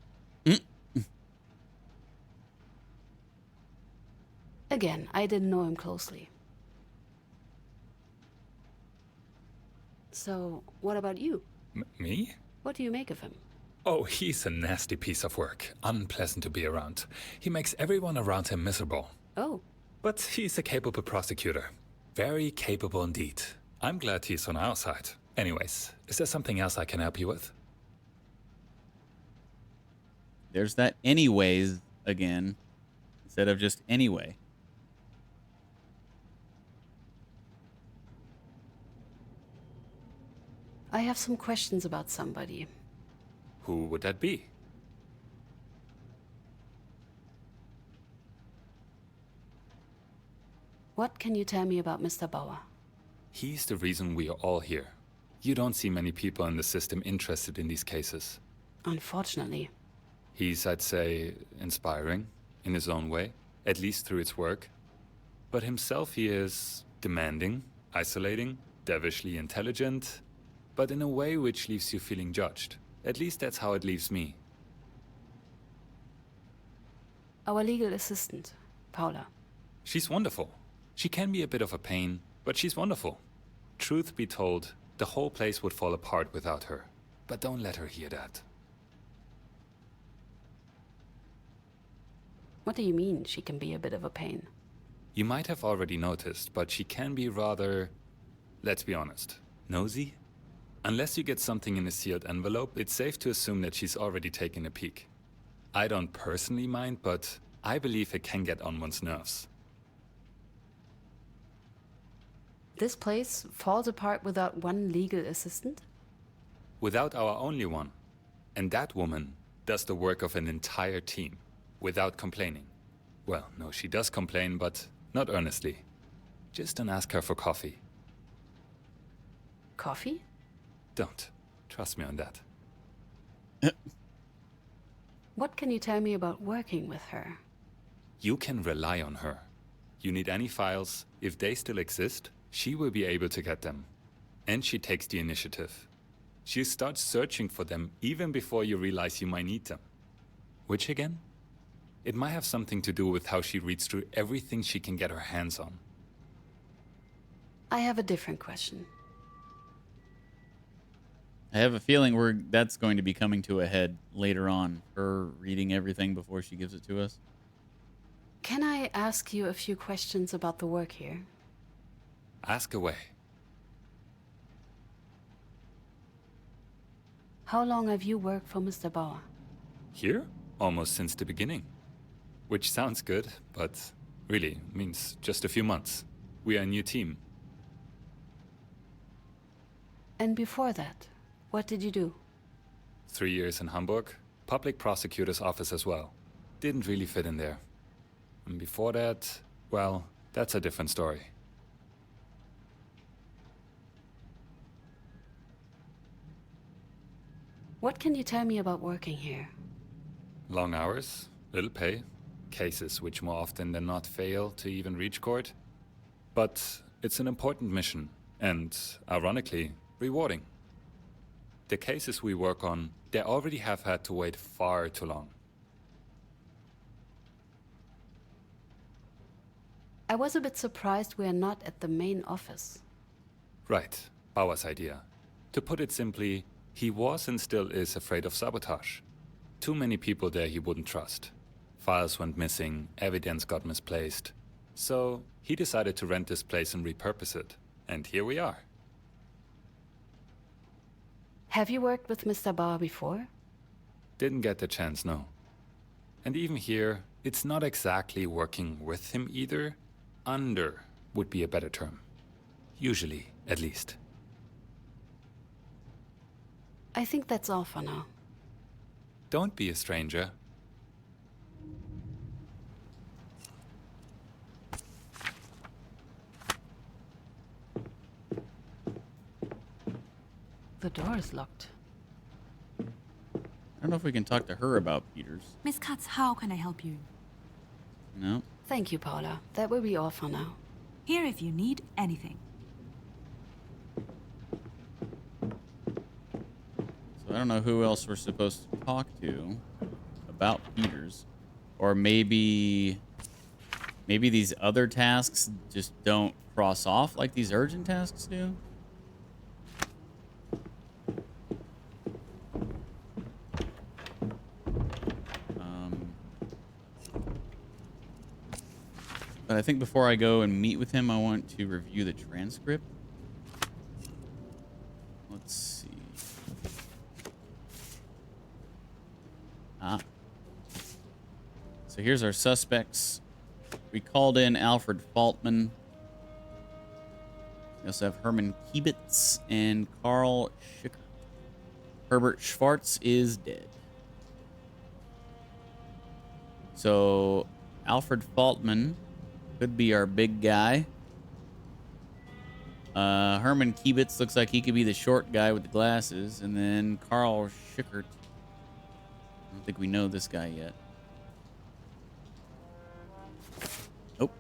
Again, I didn't know him closely. So, what about you? Me? What do you make of him? Oh, he's a nasty piece of work. Unpleasant to be around. He makes everyone around him miserable. Oh, But he's a capable prosecutor. Very capable indeed. I'm glad he's on our side. Anyways, is there something else I can help you with? There's that anyways again, instead of just anyway. I have some questions about somebody. Who would that be? What can you tell me about Mr. Bauer? He's the reason we are all here. You don't see many people in the system interested in these cases. Unfortunately. He's, I'd say, inspiring in his own way, at least through its work. But himself, he is demanding, isolating, devilishly intelligent, but in a way which leaves you feeling judged. At least that's how it leaves me. Our legal assistant, Paula. She's wonderful. She can be a bit of a pain, but she's wonderful. Truth be told, the whole place would fall apart without her. But don't let her hear that. What do you mean she can be a bit of a pain? You might have already noticed, but she can be rather, let's be honest, nosy? Unless you get something in a sealed envelope, it's safe to assume that she's already taken a peek. I don't personally mind, but I believe it can get on one's nerves. This place falls apart without one legal assistant? Without our only one. And that woman does the work of an entire team, without complaining. Well, no, she does complain, but not earnestly. Just don't ask her for coffee. Coffee? Don't. Trust me on that. What can you tell me about working with her? You can rely on her. You need any files, if they still exist, she will be able to get them. And she takes the initiative. She starts searching for them even before you realize you might need them. Which again? It might have something to do with how she reads through everything she can get her hands on. I have a different question. I have a feeling that's going to be coming to a head later on. Her reading everything before she gives it to us. Can I ask you a few questions about the work here? Ask away. How long have you worked for Mr. Bauer? Here? Almost since the beginning. Which sounds good, but really means just a few months. We are a new team. And before that, what did you do? 3 years in Hamburg, public prosecutor's office as well. Didn't really fit in there. And before that, well, that's a different story. What can you tell me about working here? Long hours, little pay, cases which more often than not fail to even reach court. But it's an important mission, and ironically, rewarding. The cases we work on, they already have had to wait far too long. I was a bit surprised we are not at the main office. Right, Bauer's idea. To put it simply, he was and still is afraid of sabotage. Too many people there he wouldn't trust. Files went missing, evidence got misplaced. So he decided to rent this place and repurpose it. And here we are. Have you worked with Mr. Bauer before? Didn't get the chance, no. And even here, it's not exactly working with him either. Under would be a better term. Usually, at least. I think that's all for now. Don't be a stranger. The door is locked. I don't know if we can talk to her about Peters. Miss Katz, how can I help you? No. Thank you, Paula. That will be all for now. Here if you need anything. So I don't know who else we're supposed to talk to about Peters. Or maybe these other tasks just don't cross off like these urgent tasks do. But I think before I go and meet with him, I want to review the transcript. Let's see. So here's our suspects. We called in Alfred Faltman. We also have Herman Kiebitz and Carl Schicker. Herbert Schwartz is dead. So Alfred Faltman could be our big guy. Herman Kiebitz looks like he could be the short guy with the glasses. And then Carl Schickert. I don't think we know this guy yet. Nope.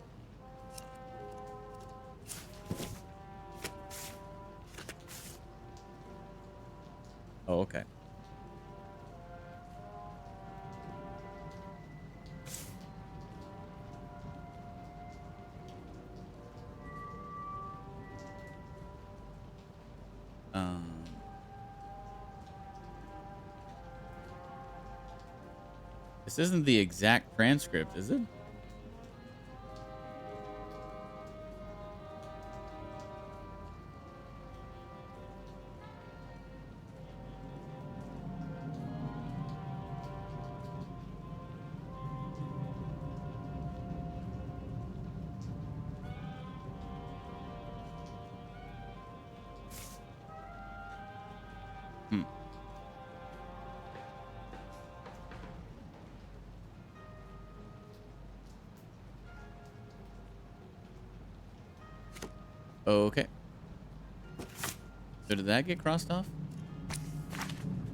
Oh, okay. This isn't the exact transcript, is it? Okay. So did that get crossed off?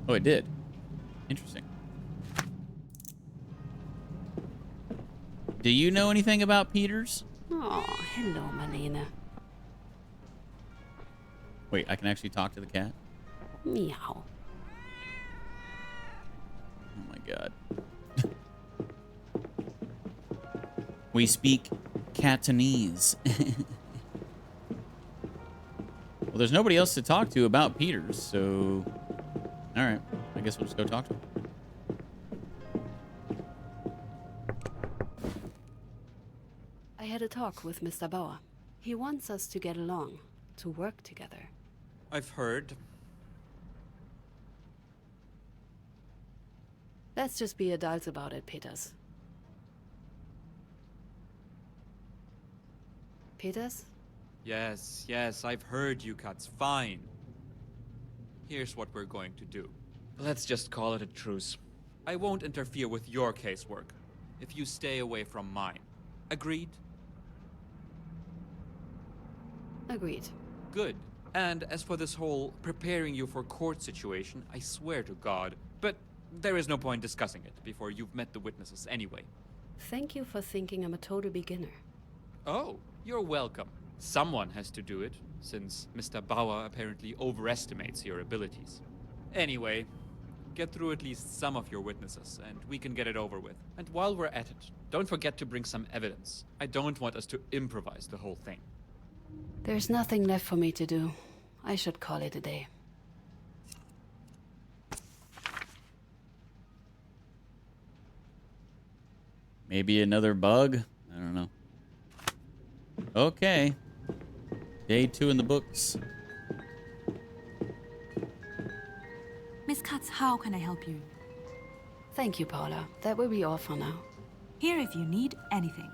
Oh, it did. Interesting. Do you know anything about Peters? Oh, hello, Marlene. Wait, I can actually talk to the cat? Meow. Oh my god. We speak Catanese. Well, there's nobody else to talk to about Peters, so... Alright, I guess we'll just go talk to him. I had a talk with Mr. Bauer. He wants us to get along, to work together. I've heard. Let's just be adults about it, Peters. Peters? Yes, I've heard you, Katz. Fine. Here's what we're going to do. Let's just call it a truce. I won't interfere with your casework if you stay away from mine. Agreed? Agreed. Good. And as for this whole preparing you for court situation, I swear to God, but there is no point discussing it before you've met the witnesses anyway. Thank you for thinking I'm a total beginner. Oh, you're welcome. Someone has to do it, since Mr. Bauer apparently overestimates your abilities. Anyway, get through at least some of your witnesses, and we can get it over with. And while we're at it, don't forget to bring some evidence. I don't want us to improvise the whole thing. There's nothing left for me to do. I should call it a day. Maybe another bug? I don't know. Okay. Day 2 in the books. Miss Katz, how can I help you? Thank you, Paula. That will be all for now. Here if you need anything.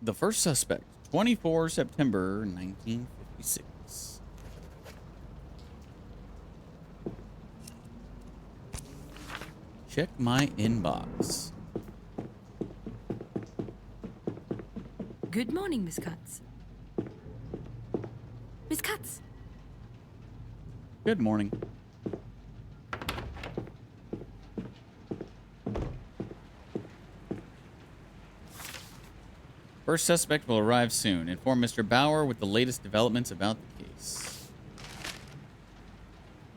The first suspect, 24 September 1956. Check my inbox. Good morning, Miss Katz. Miss Katz! Good morning. First suspect will arrive soon. Inform Mr. Bauer with the latest developments about the case.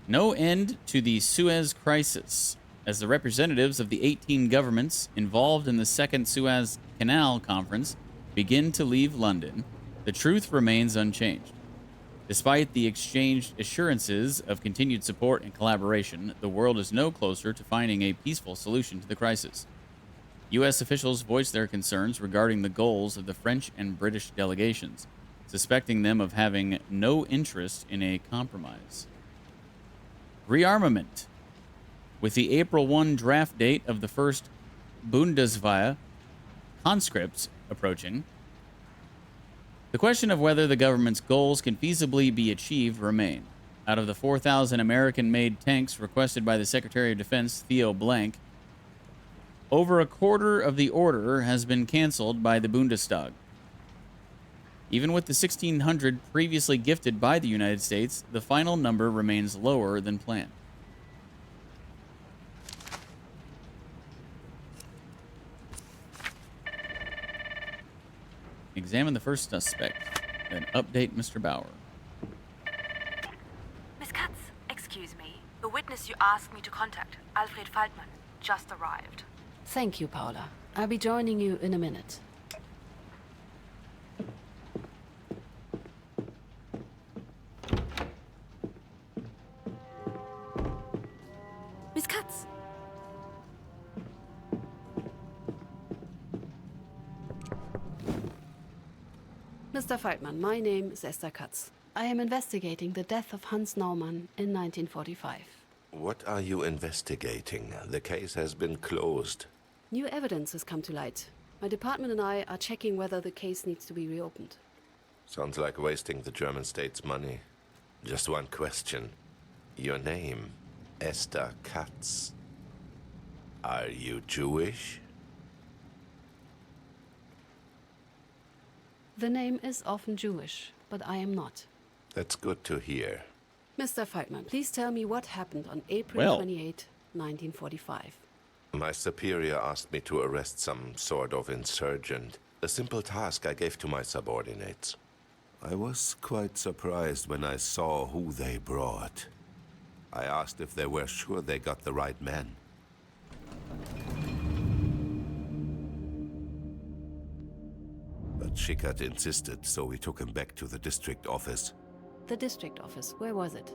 No end to the Suez Crisis. As the representatives of the 18 governments involved in the Second Suez Canal Conference begin to leave London, the truth remains unchanged. Despite the exchanged assurances of continued support and collaboration, the world is no closer to finding a peaceful solution to the crisis. U.S. officials voiced their concerns regarding the goals of the French and British delegations, suspecting them of having no interest in a compromise. Rearmament. With the April 1 draft date of the first Bundeswehr conscripts approaching, the question of whether the government's goals can feasibly be achieved remain. Out of the 4,000 American-made tanks requested by the Secretary of Defense, Theo Blank, over a quarter of the order has been canceled by the Bundestag. Even with the 1,600 previously gifted by the United States, the final number remains lower than planned. Examine the first suspect, then update Mr. Bauer. Miss Katz, excuse me. The witness you asked me to contact, Alfred Faltmann, just arrived. Thank you, Paula. I'll be joining you in a minute. Miss Katz! Mr. Faltmann, my name is Esther Katz. I am investigating the death of Hans Naumann in 1945. What are you investigating? The case has been closed. New evidence has come to light. My department and I are checking whether the case needs to be reopened. Sounds like wasting the German state's money. Just one question. Your name, Esther Katz. Are you Jewish? The name is often Jewish, but I am not. That's good to hear. Mr. Faltmann, please tell me what happened on April Well. 28, 1945. My superior asked me to arrest some sort of insurgent. A simple task I gave to my subordinates. I was quite surprised when I saw who they brought. I asked if they were sure they got the right men. But Schickert insisted, so we took him back to the district office. The district office, where was it?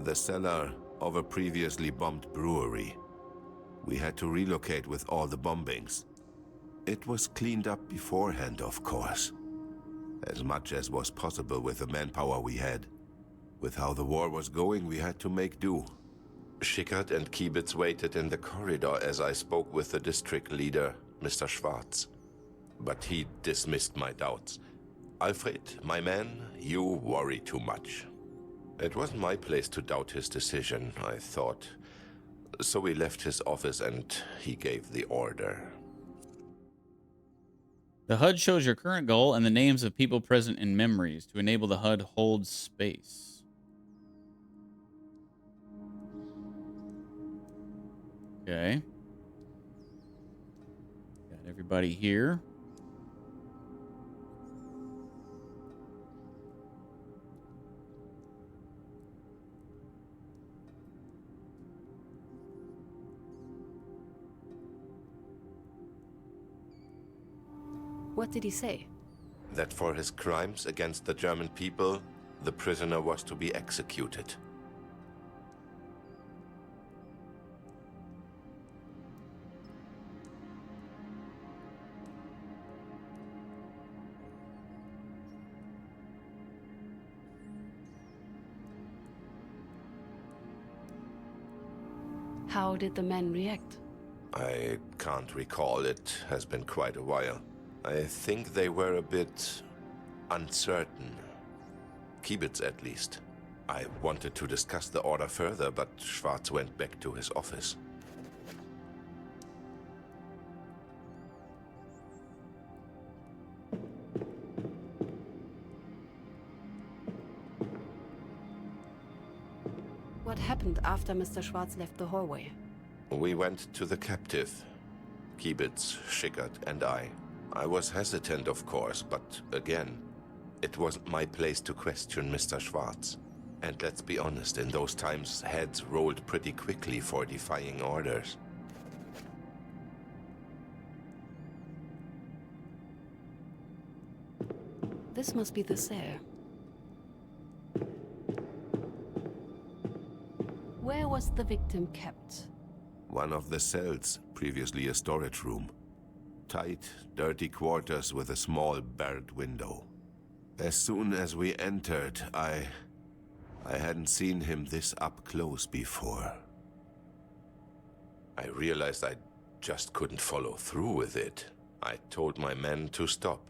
The cellar of a previously bombed brewery. We had to relocate with all the bombings. It was cleaned up beforehand, of course. As much as was possible with the manpower we had. With how the war was going, we had to make do. Schickard and Kiebitz waited in the corridor as I spoke with the district leader, Mr. Schwarz. But he dismissed my doubts. Alfred, my man, you worry too much. It wasn't my place to doubt his decision, I thought. So we left his office and he gave the order. The HUD shows your current goal and the names of people present in memories. To enable the HUD, hold space. Okay. Got everybody here. What did he say? That for his crimes against the German people, the prisoner was to be executed. How did the men react? I can't recall. It has been quite a while. I think they were a bit uncertain. Kiebitz, at least. I wanted to discuss the order further, but Schwarz went back to his office. What happened after Mr. Schwarz left the hallway? We went to the captive. Kiebitz, Schickard, and I. I was hesitant, of course, but again, it wasn't my place to question Mr. Schwarz. And let's be honest, in those times, heads rolled pretty quickly for defying orders. This must be the cell. Where was the victim kept? One of the cells, previously a storage room. Tight, dirty quarters with a small barred window. As soon as we entered, I hadn't seen him this up close before. I realized I just couldn't follow through with it. I told my men to stop.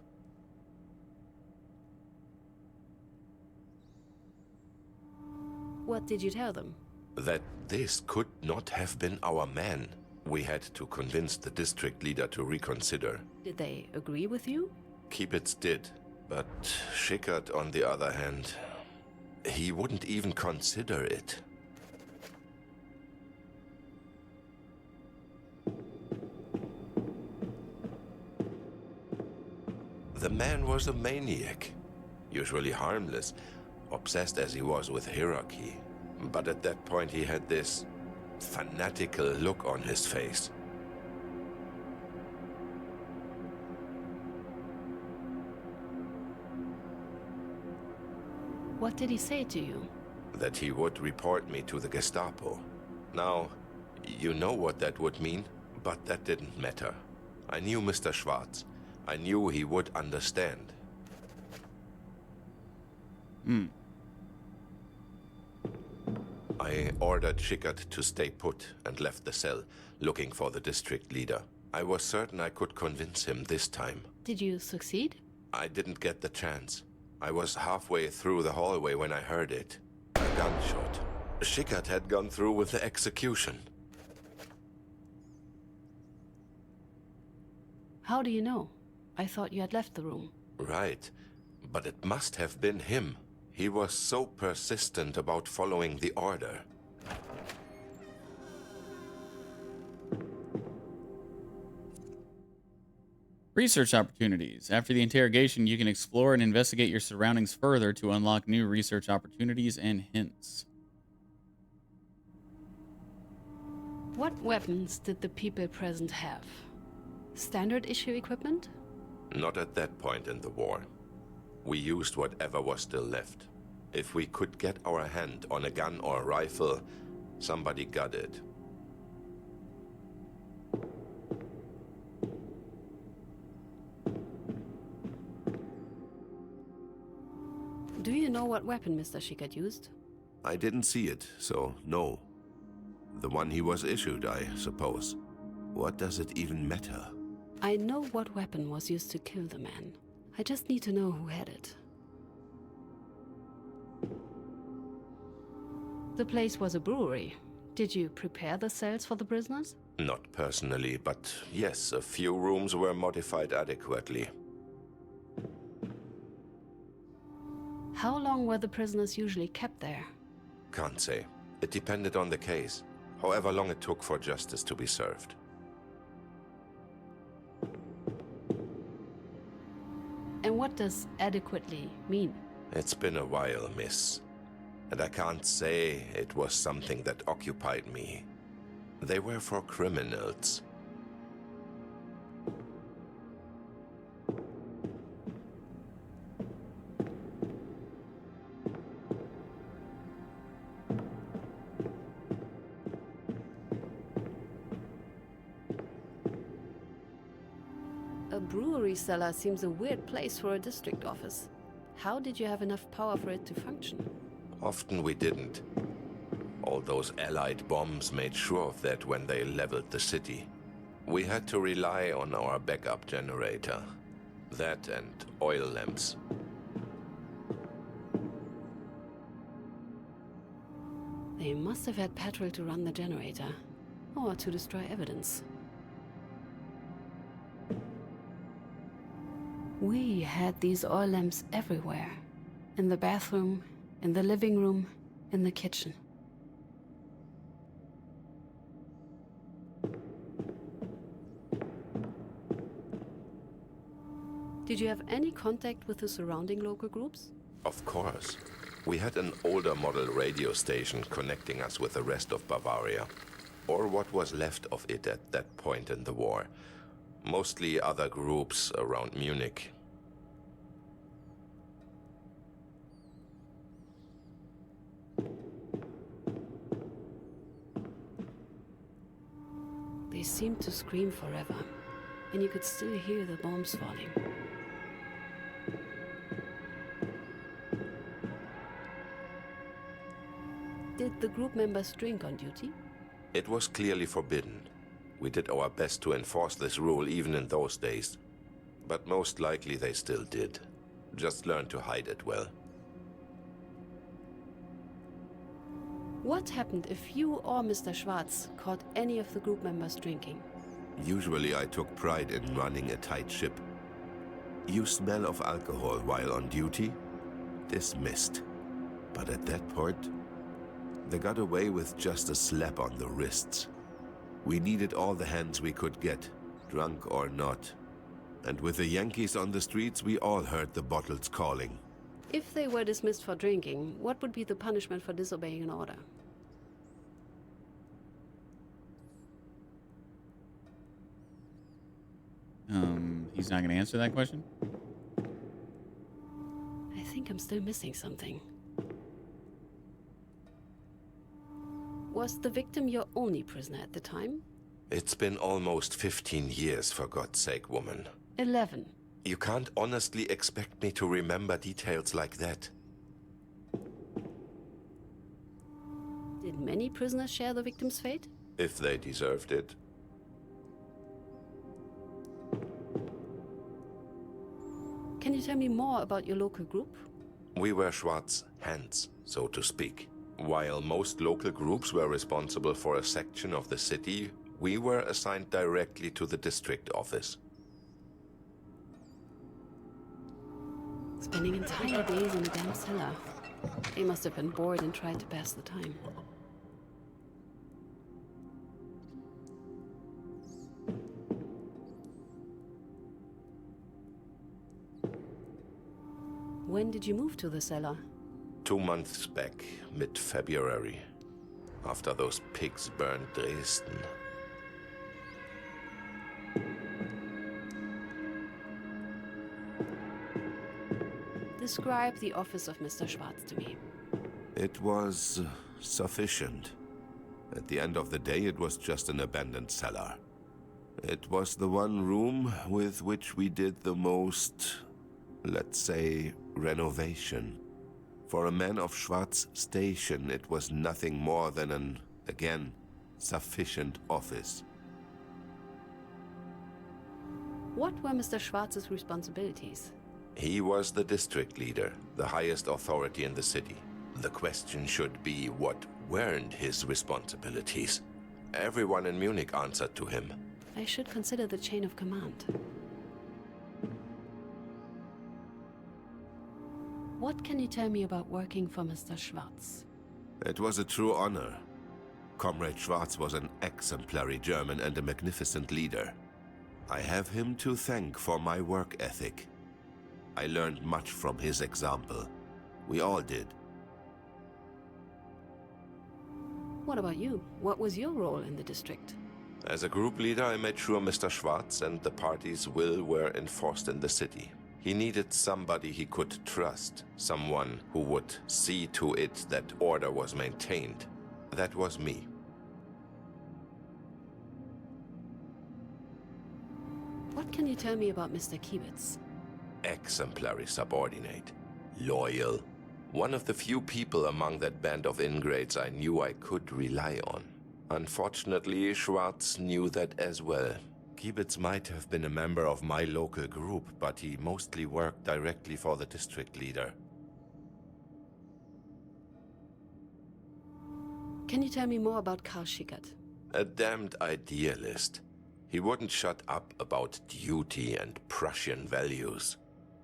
What did you tell them? That this could not have been our man. We had to convince the district leader to reconsider. Did they agree with you? Kiebitz did, but Schickard, on the other hand, he wouldn't even consider it. The man was a maniac, usually harmless, obsessed as he was with hierarchy. But at that point he had this fanatical look on his face. What did he say to you? That he would report me to the Gestapo. Now, you know what that would mean, but that didn't matter. I knew Mr. Schwarz. I knew he would understand. I ordered Schickard to stay put and left the cell, looking for the district leader. I was certain I could convince him this time. Did you succeed? I didn't get the chance. I was halfway through the hallway when I heard it. A gunshot. Schickard had gone through with the execution. How do you know? I thought you had left the room. Right, but it must have been him. He was so persistent about following the order. Research opportunities. After the interrogation, you can explore and investigate your surroundings further to unlock new research opportunities and hints. What weapons did the people present have? Standard issue equipment? Not at that point in the war. We used whatever was still left. If we could get our hand on a gun or a rifle, somebody got it. know what weapon Mr. Schickert used? I didn't see it, so no. The one he was issued, I suppose. What does it even matter? I know what weapon was used to kill the man. I just need to know who had it. The place was a brewery. Did you prepare the cells for the prisoners? Not personally, but yes, a few rooms were modified adequately. How long were the prisoners usually kept there? Can't say. It depended on the case. However long it took for justice to be served. And what does adequately mean? It's been a while, miss. And I can't say it was something that occupied me. They were for criminals. A brewery cellar seems a weird place for a district office. How did you have enough power for it to function? Often we didn't. All those Allied bombs made sure of that when they leveled the city. We had to rely on our backup generator. That and oil lamps. They must have had petrol to run the generator, or to destroy evidence. We had these oil lamps everywhere. In the bathroom, in the living room, in the kitchen. Did you have any contact with the surrounding local groups? Of course. We had an older model radio station connecting us with the rest of Bavaria. Or what was left of it at that point in the war. Mostly other groups around Munich. They seemed to scream forever, and you could still hear the bombs falling. Did the group members drink on duty? It was clearly forbidden. We did our best to enforce this rule even in those days. But most likely they still did. Just learned to hide it well. What happened if you or Mr. Schwarz caught any of the group members drinking? Usually I took pride in running a tight ship. You smell of alcohol while on duty? Dismissed. But at that point, they got away with just a slap on the wrists. We needed all the hands we could get, drunk or not. And with the Yankees on the streets, we all heard the bottles calling. If they were dismissed for drinking, what would be the punishment for disobeying an order? He's not going to answer that question? I think I'm still missing something. Was the victim your only prisoner at the time? It's been almost 15 years, for God's sake, woman. 11. You can't honestly expect me to remember details like that. Did many prisoners share the victim's fate? If they deserved it. Can you tell me more about your local group? We were Schwarz hands, so to speak. While most local groups were responsible for a section of the city, we were assigned directly to the district office. Spending entire days in a damn cellar. They must have been bored and tried to pass the time. When did you move to the cellar? 2 months back, mid-February, after those pigs burned Dresden. Describe the office of Mr. Schwarz to me. It was sufficient. At the end of the day, it was just an abandoned cellar. It was the one room with which we did the most, let's say, renovation. For a man of Schwarz's station, it was nothing more than an, again, sufficient office. What were Mr. Schwarz's responsibilities? He was the district leader, the highest authority in the city. The question should be, what weren't his responsibilities? Everyone in Munich answered to him. I should consider the chain of command. What can you tell me about working for Mr. Schwarz? It was a true honor. Comrade Schwarz was an exemplary German and a magnificent leader. I have him to thank for my work ethic. I learned much from his example. We all did. What about you? What was your role in the district? As a group leader, I made sure Mr. Schwarz and the party's will were enforced in the city. He needed somebody he could trust, someone who would see to it that order was maintained. That was me. What can you tell me about Mr. Kiebitz? Exemplary subordinate. Loyal. One of the few people among that band of ingrates I knew I could rely on. Unfortunately, Schwarz knew that as well. Kiebitz might have been a member of my local group, but he mostly worked directly for the district leader. Can you tell me more about Karl Schickert? A damned idealist. He wouldn't shut up about duty and Prussian values.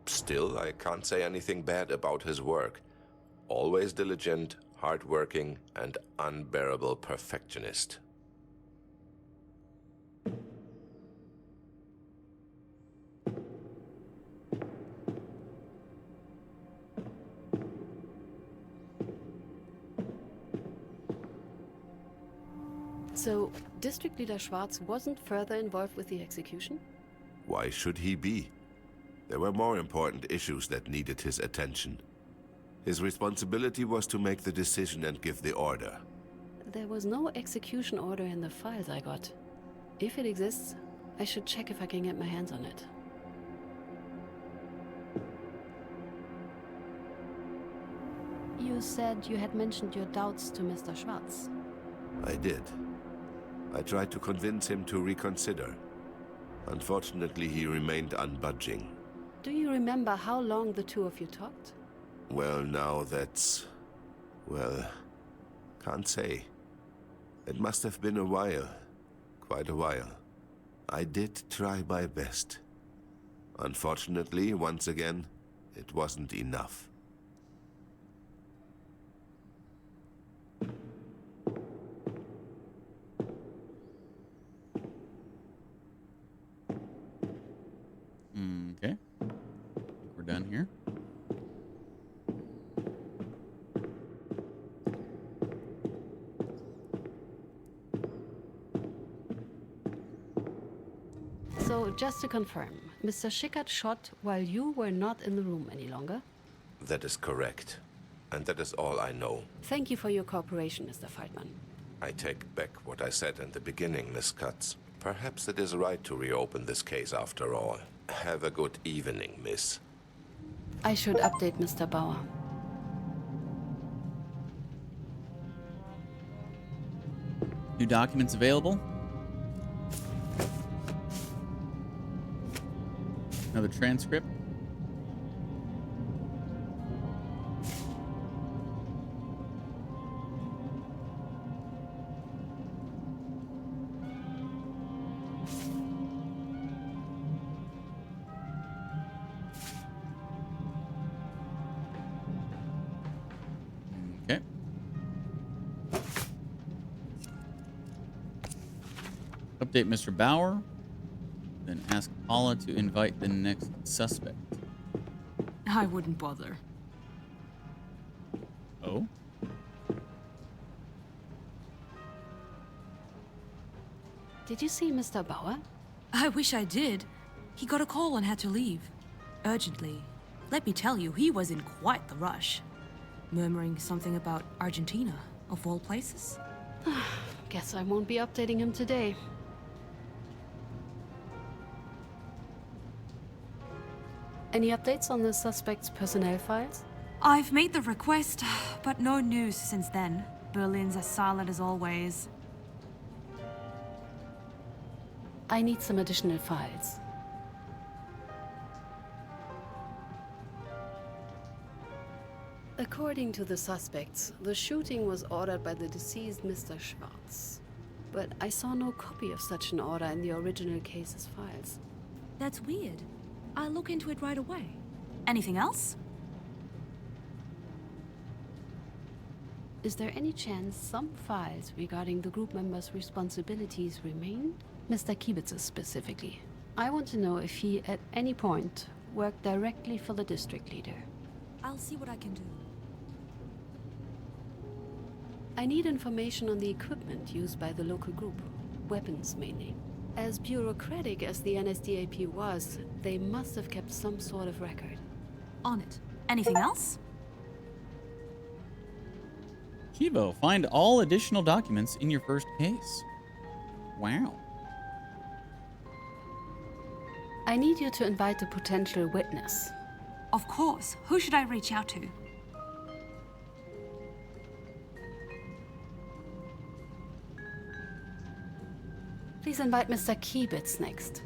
Still, I can't say anything bad about his work. Always diligent, hardworking, and unbearable perfectionist. So, District Leader Schwarz wasn't further involved with the execution? Why should he be? There were more important issues that needed his attention. His responsibility was to make the decision and give the order. There was no execution order in the files I got. If it exists, I should check if I can get my hands on it. You said you had mentioned your doubts to Mr. Schwarz. I did. I tried to convince him to reconsider. Unfortunately, he remained unbudging. Do you remember how long the two of you talked? Well, now that's... well, can't say. It must have been a while. Quite a while. I did try my best. Unfortunately, once again, it wasn't enough. Okay. I think we're done here. So, just to confirm, Mr. Schickert shot while you were not in the room any longer? That is correct. And that is all I know. Thank you for your cooperation, Mr. Feldman. I take back what I said in the beginning, Miss Katz. Perhaps it is right to reopen this case after all. Have a good evening, miss. I should update Mr. Bauer. New documents available. Another transcript. Okay. Update Mr. Bauer. Then ask Paula to invite the next suspect. I wouldn't bother. Oh? Did you see Mr. Bauer? I wish I did. He got a call and had to leave. Urgently. Let me tell you, he was in quite the rush. Murmuring something about Argentina, of all places. Guess I won't be updating him today. Any updates on the suspect's personnel files? I've made the request, but no news since then. Berlin's as silent as always. I need some additional files. According to the suspects, the shooting was ordered by the deceased Mr. Schwartz. But I saw no copy of such an order in the original case's files. That's weird. I'll look into it right away. Anything else? Is there any chance some files regarding the group members' responsibilities remain? Mr. Kiebitz's specifically. I want to know if he, at any point, worked directly for the district leader. I'll see what I can do. I need information on the equipment used by the local group. Weapons, mainly. As bureaucratic as the NSDAP was, they must have kept some sort of record. On it. Anything else? Kibo, find all additional documents in your first case. Wow. I need you to invite a potential witness. Of course. Who should I reach out to? Please invite Mr. Kiebitz next.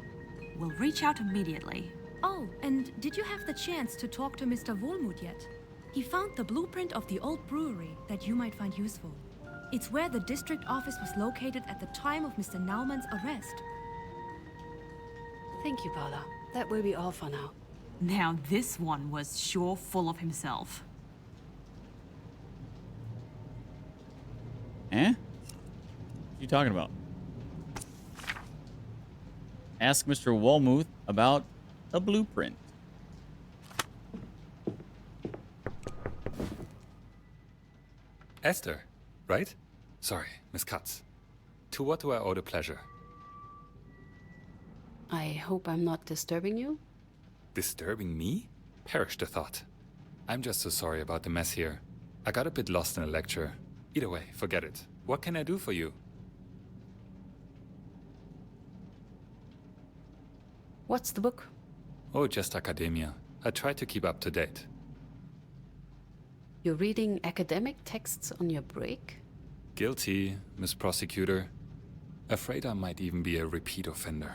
We'll reach out immediately. Oh, and did you have the chance to talk to Mr. Wohlmuth yet? He found the blueprint of the old brewery that you might find useful. It's where the district office was located at the time of Mr. Naumann's arrest. Thank you, Paula. That will be all for now. Now this one was sure full of himself. Eh? What are you talking about? Ask Mr. Wohlmuth about a blueprint. Esther, right? Sorry, Miss Katz. To what do I owe the pleasure? I hope I'm not disturbing you. Disturbing me? Perish the thought. I'm just so sorry about the mess here. I got a bit lost in a lecture. Either way, forget it. What can I do for you? What's the book? Oh, just academia. I try to keep up to date. You're reading academic texts on your break? Guilty, Miss Prosecutor. Afraid I might even be a repeat offender.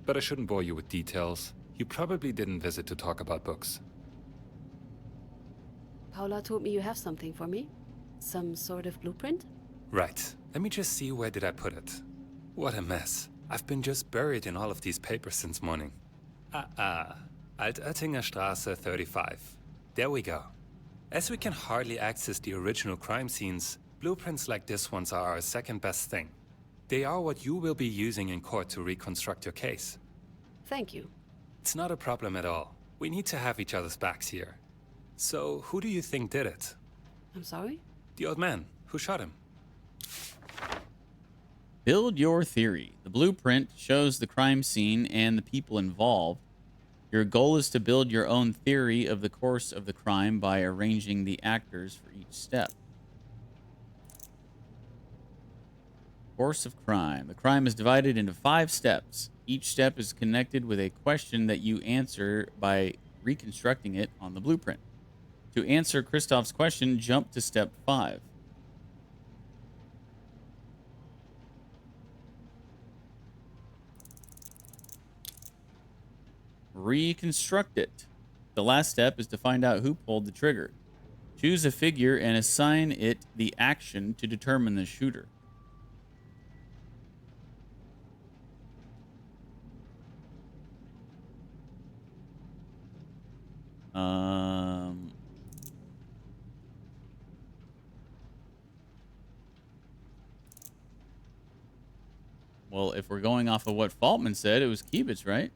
But I shouldn't bore you with details. You probably didn't visit to talk about books. Paula told me you have something for me. Some sort of blueprint? Right. Let me just see, where did I put it? What a mess. I've been just buried in all of these papers since morning. Altöttinger Straße 35. There we go. As we can hardly access the original crime scenes, blueprints like this ones are our second best thing. They are what you will be using in court to reconstruct your case. Thank you. It's not a problem at all. We need to have each other's backs here. So, who do you think did it? I'm sorry? The old man. Who shot him? Build your theory. The blueprint shows the crime scene and the people involved. Your goal is to build your own theory of the course of the crime by arranging the actors for each step. Course of crime. The crime is divided into 5 steps. Each step is connected with a question that you answer by reconstructing it on the blueprint. To answer Christoph's question, jump to step 5. Reconstruct it. The last step is to find out who pulled the trigger. Choose a figure and assign it the action to determine the shooter. Well, if we're going off of what Faltman said, it was Kiebitz, right?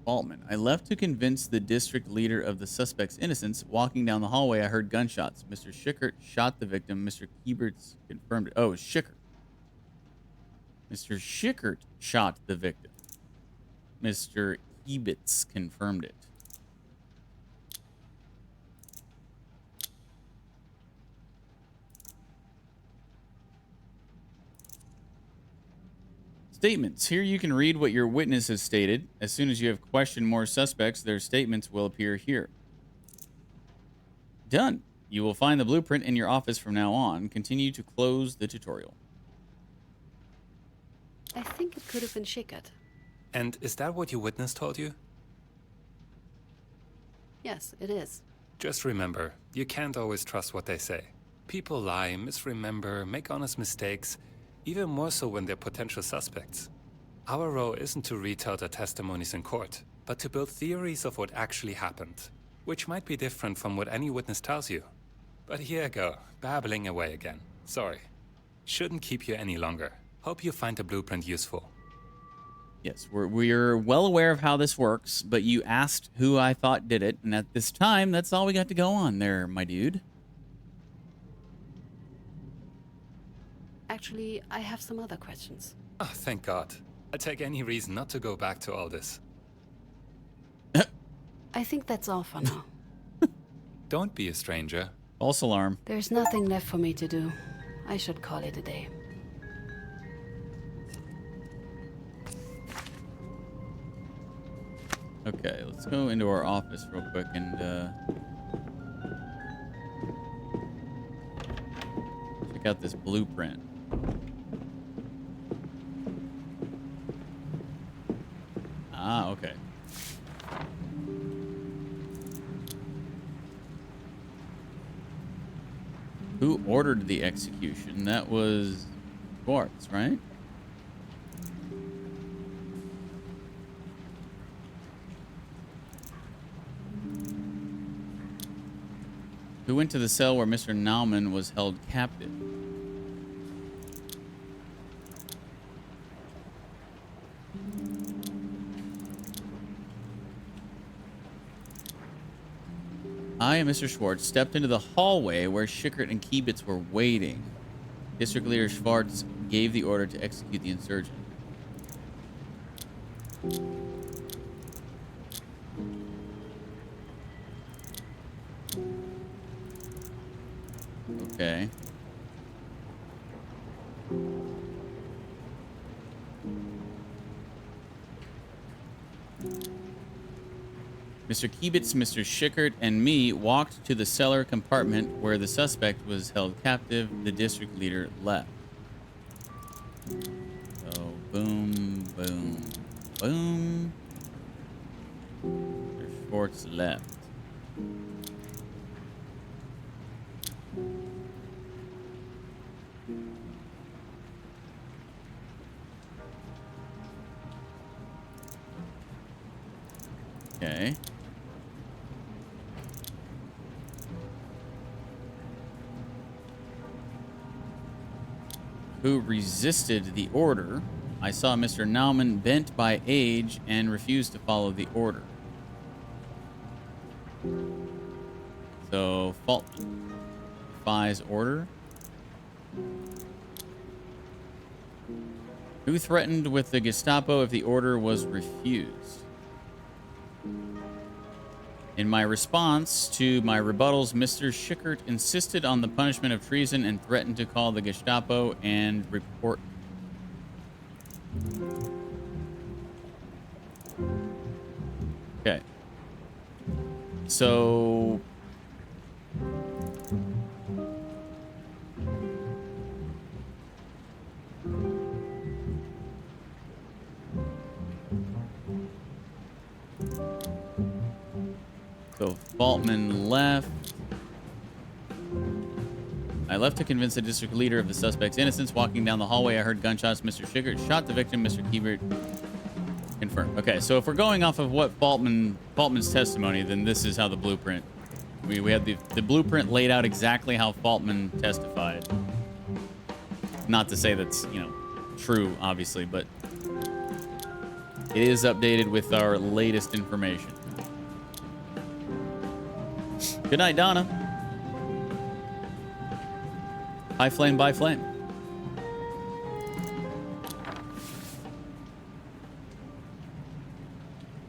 Faltman. I left to convince the district leader of the suspect's innocence. Walking down the hallway, I heard gunshots. Mr. Schickert shot the victim. Mr. Kiebitz confirmed it. Oh, Schickert. Mr. Schickert shot the victim. Mr. Kiebitz confirmed it. Statements. Here you can read what your witness has stated. As soon as you have questioned more suspects, their statements will appear here. Done. You will find the blueprint in your office from now on. Continue to close the tutorial. I think it could have been Schickert. And is that what your witness told you? Yes, it is. Just remember, you can't always trust what they say. People lie, misremember, make honest mistakes, even more so when they're potential suspects. Our role isn't to retell their testimonies in court, but to build theories of what actually happened, which might be different from what any witness tells you. But here I go, babbling away again. Sorry. Shouldn't keep you any longer. Hope you find the blueprint useful. Yes, we're well aware of how this works, but you asked who I thought did it, and at this time, that's all we got to go on there, my dude. Actually, I have some other questions. Oh, thank God. I'd take any reason not to go back to all this. I think that's all for now. Don't be a stranger. False alarm. There's nothing left for me to do. I should call it a day. Okay, let's go into our office real quick and check out this blueprint. Ah, okay. Who ordered the execution? That was Schwartz, right? Who went to the cell where Mr. Naumann was held captive? I and Mr. Schwartz stepped into the hallway where Schickert and Kiebitz were waiting. District Leader Schwartz gave the order to execute the insurgent. Okay. Mr. Kiebitz, Mr. Schickert, and me walked to the cellar compartment where the suspect was held captive. The district leader left. So, boom, boom, boom. Mr. Schwartz left. Okay. Who resisted the order? I saw Mr. Naumann bent by age and refused to follow the order. So, Faltman defies order. Who threatened with the Gestapo if the order was refused? In my response to my rebuttals, Mr. Schickert insisted on the punishment of treason and threatened to call the Gestapo and report. Okay. So... So Faltman left. I left to convince the district leader of the suspect's innocence. Walking down the hallway, I heard gunshots. Mr. Schickert shot the victim. Mr. Kiebert confirmed. Okay, so if we're going off of what Faltman's testimony, then this is how the blueprint. We had the blueprint laid out exactly how Faltman testified. Not to say that's, you know, true, obviously, but it is updated with our latest information. Good night, Donna. High flame by flame.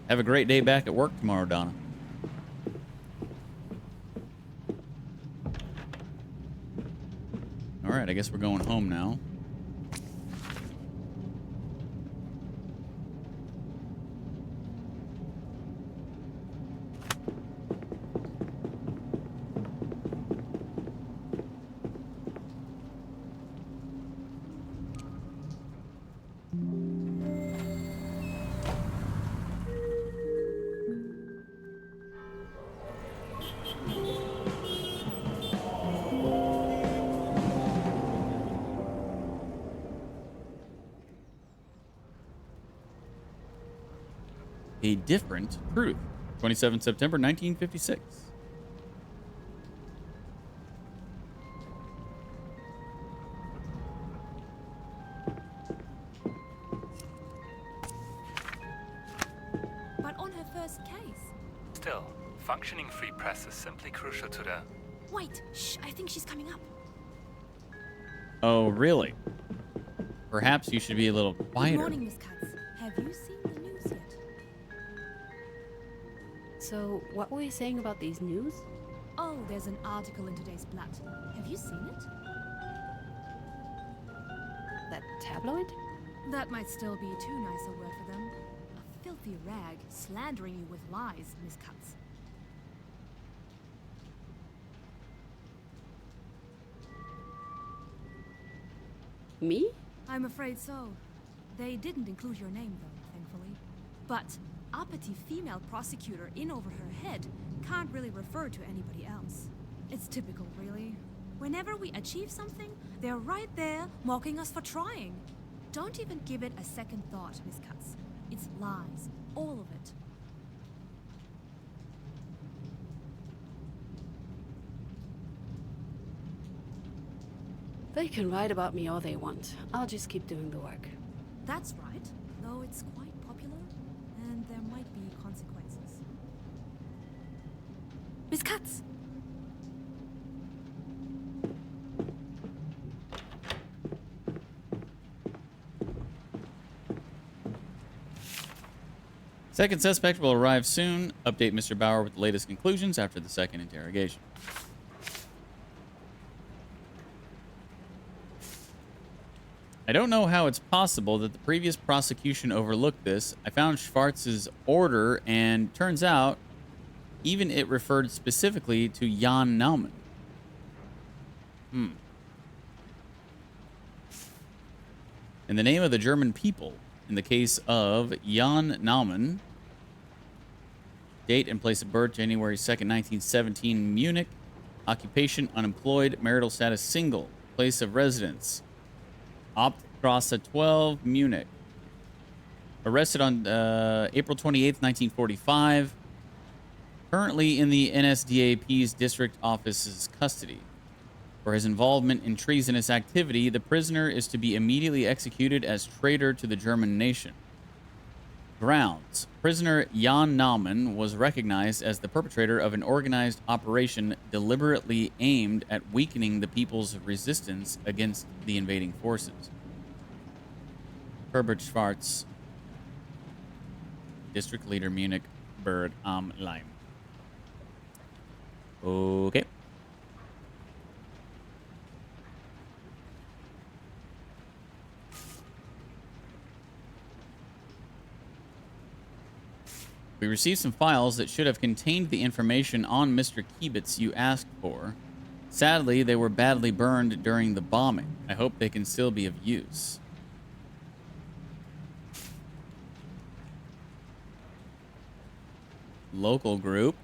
Have a great day back at work tomorrow, Donna. All right, I guess we're going home now. a different truth. 27 September 1956. But on her first case. Still, functioning free press is simply crucial to the... Wait, shh, I think she's coming up. Oh, really? Perhaps you should be a little quieter. Good morning, Miss Katz. Have you seen the news yet? So, what were you saying about these news? Oh, there's an article in today's Blatt. Have you seen it? That tabloid? That might still be too nice a word for them. A filthy rag slandering you with lies, Miss Katz. Me? I'm afraid so. They didn't include your name, though, thankfully. But uppity female prosecutor in over her head can't really refer to anybody else. It's typical, really. Whenever we achieve something, they're right there mocking us for trying. Don't even give it a second thought, Miss Katz. It's lies. All of it. They can write about me all they want. I'll just keep doing the work. That's right, though it's quite popular, and there might be consequences. Miss Katz! Second suspect will arrive soon. Update Mr. Bauer with the latest conclusions after the second interrogation. I don't know how it's possible that the previous prosecution overlooked this. I found Schwartz's order, and turns out even it referred specifically to Jan Naumann. In the name of the German people, in the case of Jan Naumann, date and place of birth, January 2nd, 1917, Munich. Occupation, unemployed. Marital status, single. Place of residence, Hauptstrasse 12, Munich. Arrested on April 28th, 1945. Currently in the NSDAP's district office's custody. For his involvement in treasonous activity, the prisoner is to be immediately executed as traitor to the German nation. Grounds. Prisoner Jan Naumann was recognized as the perpetrator of an organized operation deliberately aimed at weakening the people's resistance against the invading forces. Herbert Schwarz, District Leader, Munich, Berg am Leim. Okay. We received some files that should have contained the information on Mr. Kiebitz you asked for. Sadly, they were badly burned during the bombing. I hope they can still be of use. Local group.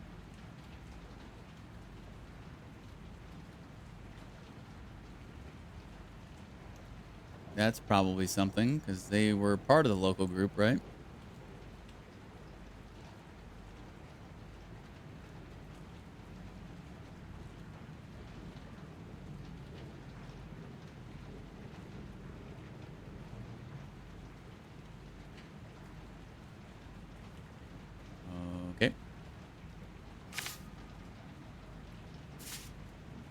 That's probably something, because they were part of the local group, right? Okay.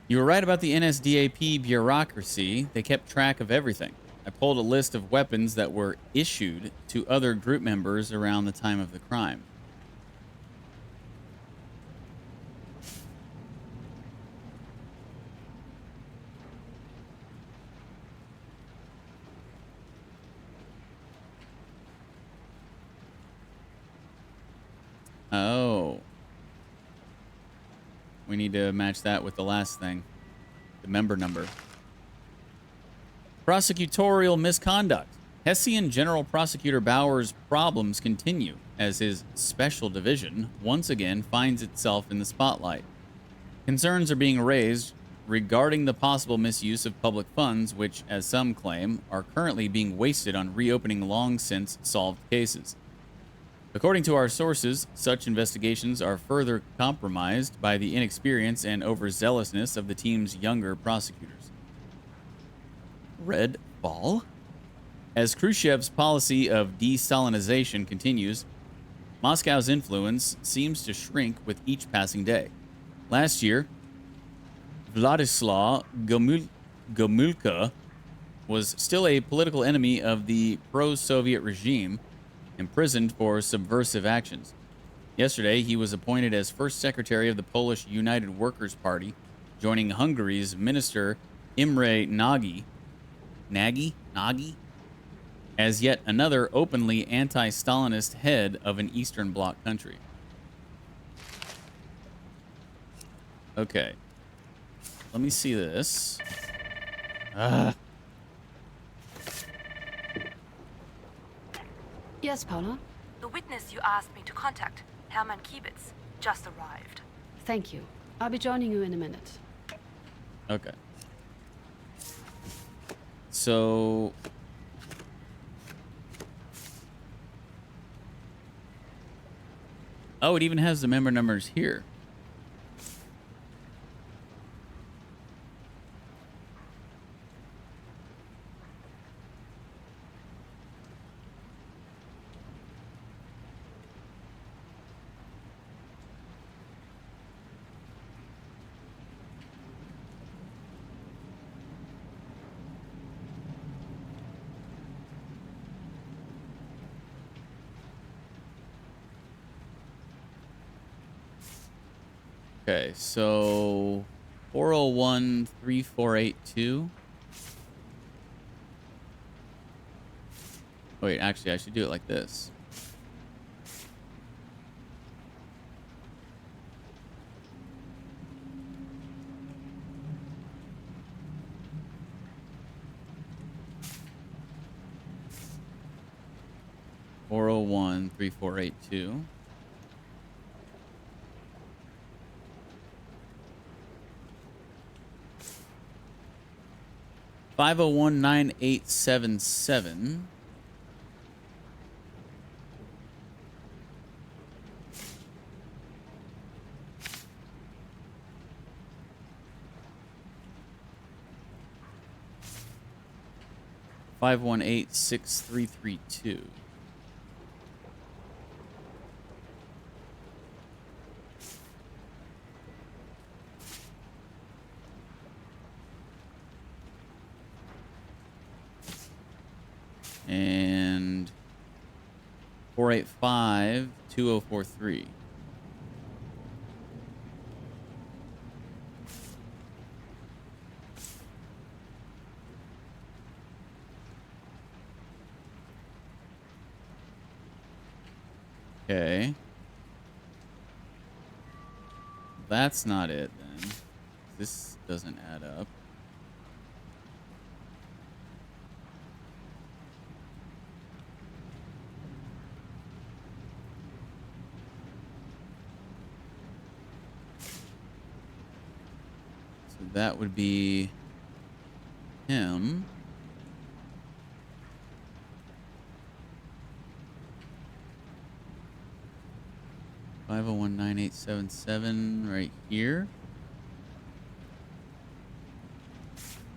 You were right about the NSDAP bureaucracy. They kept track of everything. I pulled a list of weapons that were issued to other group members around the time of the crime. Oh. We need to match that with the last thing. The member number. Prosecutorial misconduct. Hessian General Prosecutor Bauer's problems continue as his special division once again finds itself in the spotlight. Concerns are being raised regarding the possible misuse of public funds, which, as some claim, are currently being wasted on reopening long since solved cases. According to our sources, such investigations are further compromised by the inexperience and overzealousness of the team's younger prosecutors. Red ball? As Khrushchev's policy of desalinization continues, Moscow's influence seems to shrink with each passing day. Last year, Vladislav Gomulka was still a political enemy of the pro-Soviet regime, imprisoned for subversive actions. Yesterday, he was appointed as first secretary of the Polish United Workers' Party, joining Hungary's minister Imre Nagy as yet another openly anti-Stalinist head of an Eastern Bloc country. Okay. Let me see this. Yes, Paula? The witness you asked me to contact, Hermann Kiebitz, just arrived. Thank you. I'll be joining you in a minute. Okay. So... oh, it even has the member numbers here. Okay, so 401-3482. Wait, actually, I should do it like this. Four oh one 3482. 501-9877. Five one eight 6332. And 485-2043. Okay. That's not it then. This doesn't add up. So that would be him. Five oh one 9877 right here.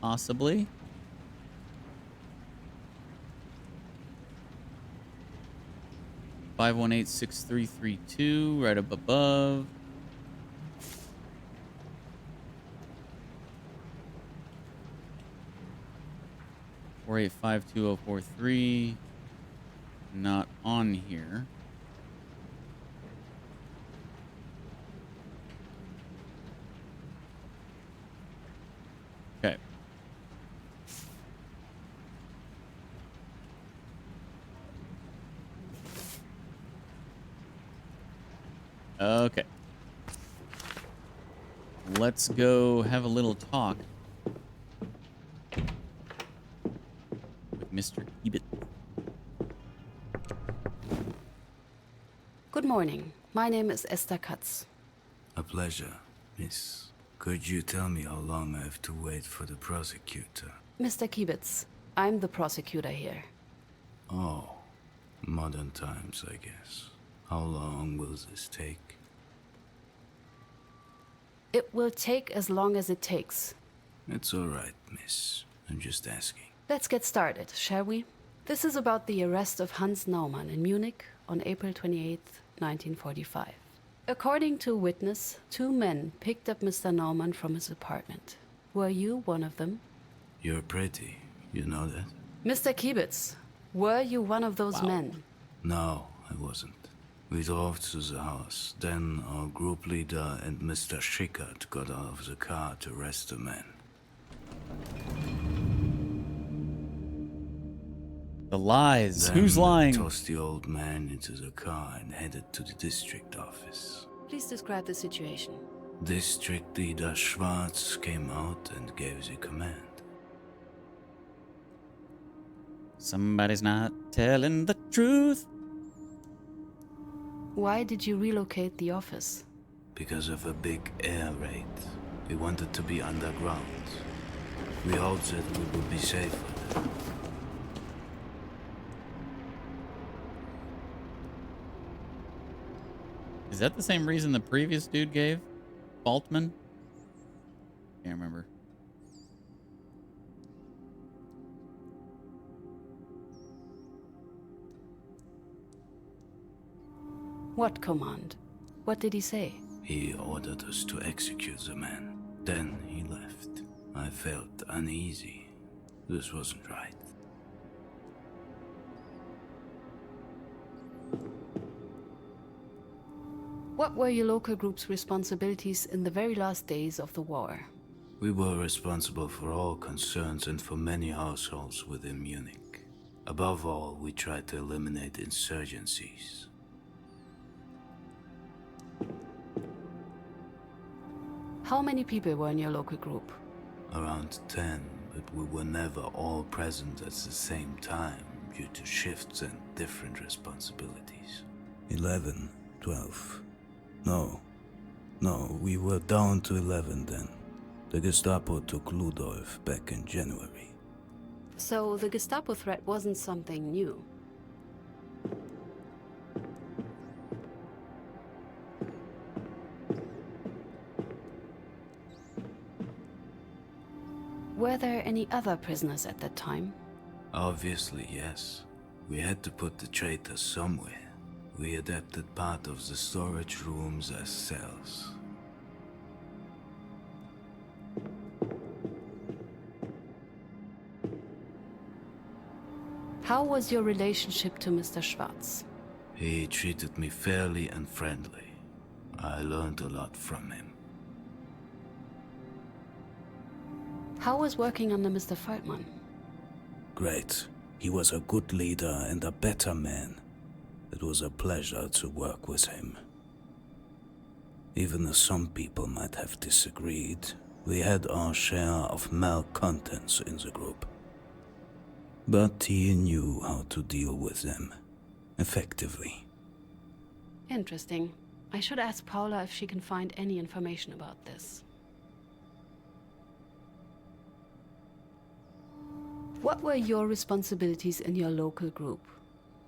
Possibly. Five one eight 6332 right up above. 485-2043. Not on here. Okay. Okay. Let's go have a little talk with Mr. Ebit. Good morning. My name is Esther Katz. A pleasure, miss. Could you tell me how long I have to wait for the prosecutor? Mr. Kiebitz, I'm the prosecutor here. Oh, modern times, I guess. How long will this take? It will take as long as it takes. It's all right, miss. I'm just asking. Let's get started, shall we? This is about the arrest of Hans Naumann in Munich on April 28, 1945. According to a witness, 2 men picked up Mr. Naumann from his apartment. Were you one of them? You're pretty. You know that? Mr. Kiebitz, were you one of those men? No, I wasn't. We drove to the house. Then our group leader and Mr. Schickert got out of the car to arrest the men. The lies. Then Who's lying? they tossed the old man into the car and headed to the district office. Please describe the situation. District leader Schwarz came out and gave the command. Somebody's not telling the truth. Why did you relocate the office? Because of a big air raid. We wanted to be underground. We hoped that we would be safer there. Is that the same reason the previous dude gave? Faltman? Can't remember. What command? What did he say? He ordered us to execute the man. Then he left. I felt uneasy. This wasn't right. What were your local group's responsibilities in the very last days of the war? We were responsible for all concerns and for many households within Munich. Above all, we tried to eliminate insurgencies. How many people were in your local group? Around 10, but we were never all present at the same time due to shifts and different responsibilities. 11, 12. No, we were down to 11 then. The Gestapo took Ludolf back in January. So the Gestapo threat wasn't something new. Were there any other prisoners at that time? Obviously, yes. We had to put the traitors somewhere. We adapted part of the storage rooms as cells. How was your relationship to Mr. Schwarz? He treated me fairly and friendly. I learned a lot from him. How was working under Mr. Faltman? Great. He was a good leader and a better man. It was a pleasure to work with him. Even though some people might have disagreed, we had our share of malcontents in the group. But he knew how to deal with them effectively. Interesting. I should ask Paula if she can find any information about this. What were your responsibilities in your local group?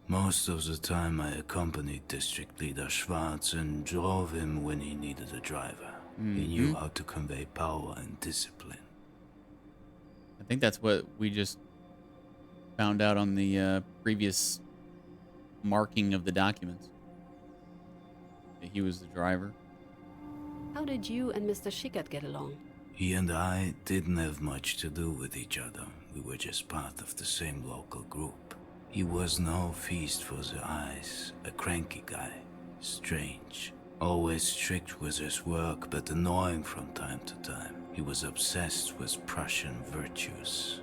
Most of the time I accompanied District Leader Schwarz and drove him when he needed a driver. He knew how to convey power and discipline. I think that's what we just found out on the previous marking of the documents. That he was the driver. How did you and Mr. Schickert get along? He and I didn't have much to do with each other. We were just part of the same local group. He was no feast for the eyes, a cranky guy, strange. Always strict with his work, but annoying from time to time. He was obsessed with Prussian virtues.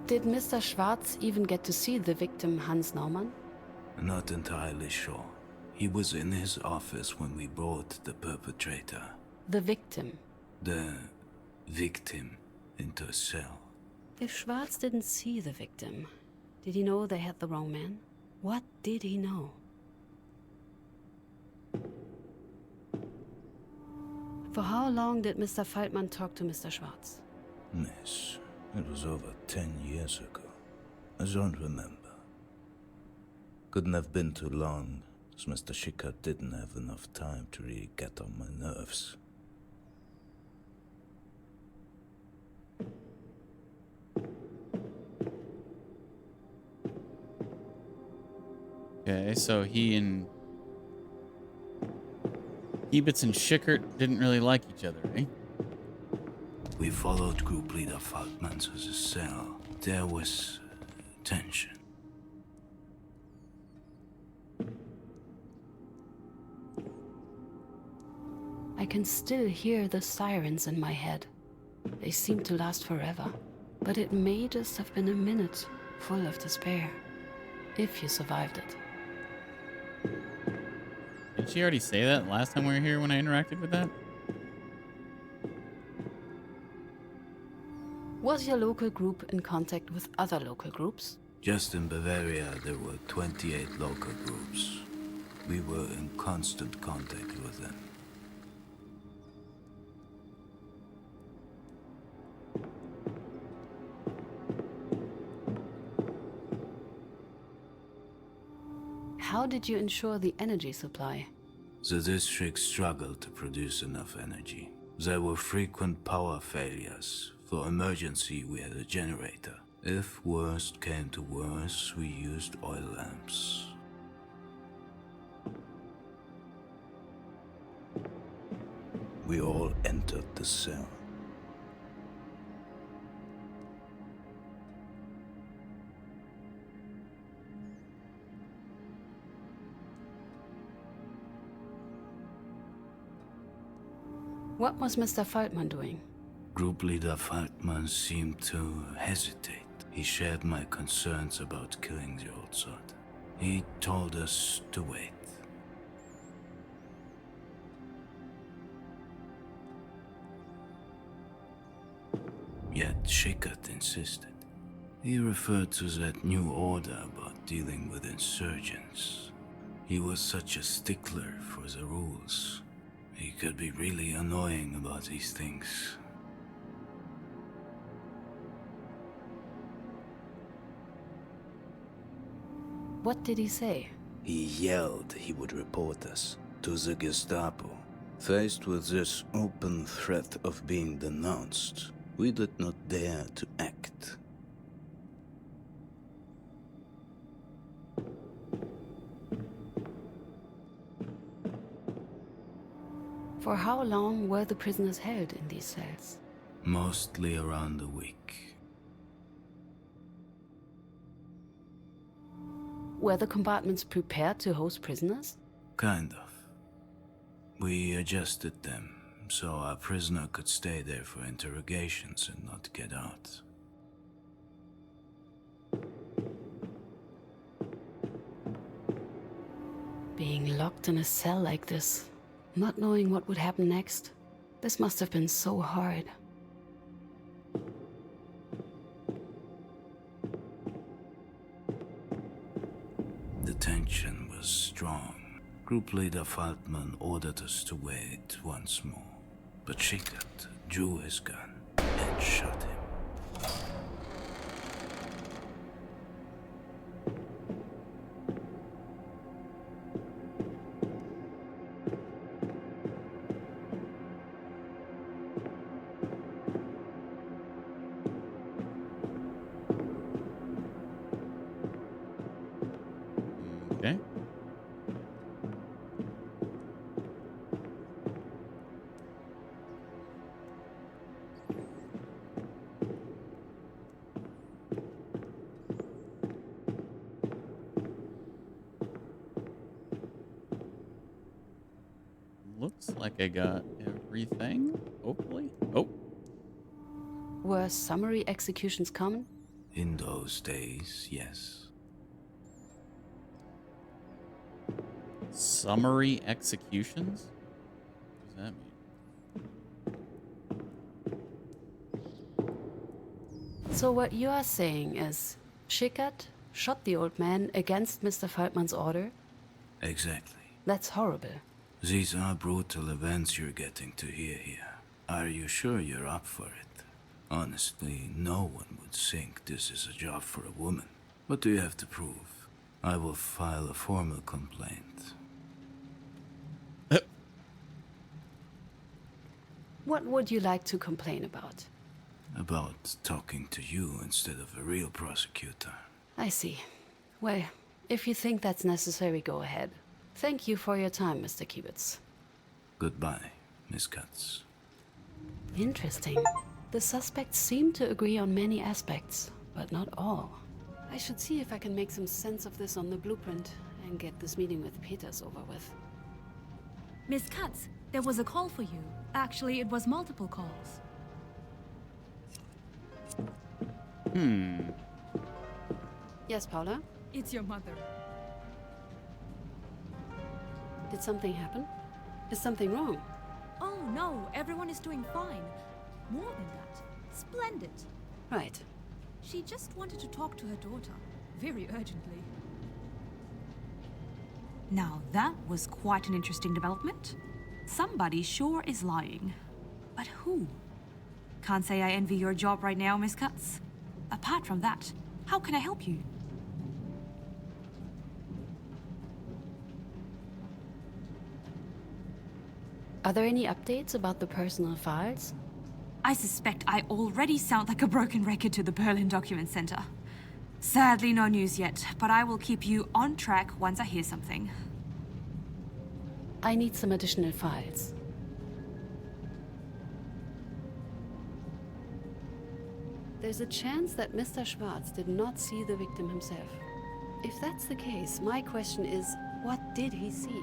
Did Mr. Schwarz even get to see the victim Hans Naumann? Not entirely sure. He was in his office when we brought the perpetrator. The victim? The victim into a cell. If Schwarz didn't see the victim, did he know they had the wrong man? What did he know? For how long did Mr. Faltman talk to Mr. Schwartz? Miss, it was over 10 years ago. I don't remember. Couldn't have been too long, as Mr. Schickert didn't have enough time to really get on my nerves. Okay, so Ebitz and Schickert didn't really like each other, eh? We followed group leader Faltman to the cell. There was tension. I can still hear the sirens in my head. They seem to last forever. But it may just have been a minute full of despair. If you survived it. Did she already say that last time we were here when I interacted with that? Was your local group in contact with other local groups? Just in Bavaria, there were 28 local groups. We were in constant contact with them. How did you ensure the energy supply? The district struggled to produce enough energy. There were frequent power failures. For emergency, we had a generator. If worst came to worst, we used oil lamps. We all entered the cell. What was Mr. Faltman doing? Group leader Faltman seemed to hesitate. He shared my concerns about killing the old sod. He told us to wait. Yet Schickert insisted. He referred to that new order about dealing with insurgents. He was such a stickler for the rules. He could be really annoying about these things. What did he say? He yelled he would report us to the Gestapo. Faced with this open threat of being denounced, we did not dare to act. For how long were the prisoners held in these cells? Mostly around a week. Were the compartments prepared to host prisoners? Kind of. We adjusted them so our prisoner could stay there for interrogations and not get out. Being locked in a cell like this, not knowing what would happen next, this must have been so hard. The tension was strong. Group leader Faltman ordered us to wait once more, but Schickert drew his gun and shot him. Okay. Looks like I got everything, hopefully. Oh, Were summary executions common? In those days, yes. summary executions? What does that mean? So what you are saying is, Schickert shot the old man against Mr. Faltman's order? Exactly. That's horrible. These are brutal events you're getting to hear here. Are you sure you're up for it? Honestly, no one would think this is a job for a woman. What do you have to prove? I will file a formal complaint. What would you like to complain about? About talking to you instead of a real prosecutor. I see. Well, if you think that's necessary, go ahead. Thank you for your time, Mr. Kibitz. Goodbye, Miss Katz. Interesting. The suspects seem to agree on many aspects, but not all. I should see if I can make some sense of this on the blueprint and get this meeting with Peters over with. Miss Katz, there was a call for you. Actually, it was multiple calls. Yes, Paula? It's your mother. Did something happen? Is something wrong? Oh, no, everyone is doing fine. More than that, splendid. Right. She just wanted to talk to her daughter, very urgently. Now that was quite an interesting development. Somebody sure is lying. But who? Can't say I envy your job right now, Miss Katz. Apart from that, how can I help you? Are there any updates about the personal files? I suspect I already sound like a broken record to the Berlin Document Center. Sadly, no news yet, but I will keep you on track once I hear something. I need some additional files. There's a chance that Mr. Schwarz did not see the victim himself. If that's the case, my question is, what did he see?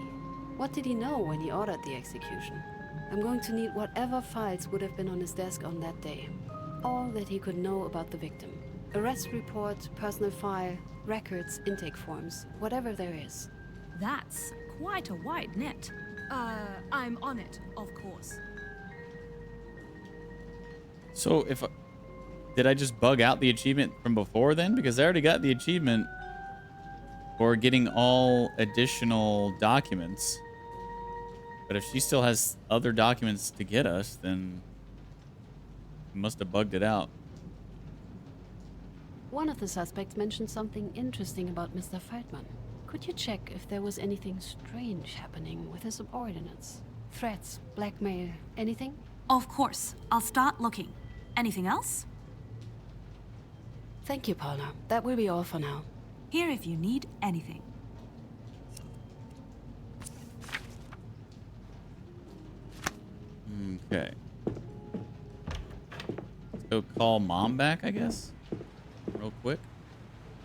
What did he know when he ordered the execution? I'm going to need whatever files would have been on his desk on that day. All that he could know about the victim. Arrest report, personal file, records, intake forms, whatever there is. That's quite a wide net. I'm on it, of course. So did I just bug out the achievement from before then? Because I already got the achievement for getting all additional documents. But if she still has other documents to get us, then I must have bugged it out. One of the suspects mentioned something interesting about Mr. Feldman. Could you check if there was anything strange happening with his subordinates? Threats, blackmail, anything? Of course. I'll start looking. Anything else? Thank you, Paula. That will be all for now. Here if you need anything. Okay. Let's go call Mom back, I guess. Real quick.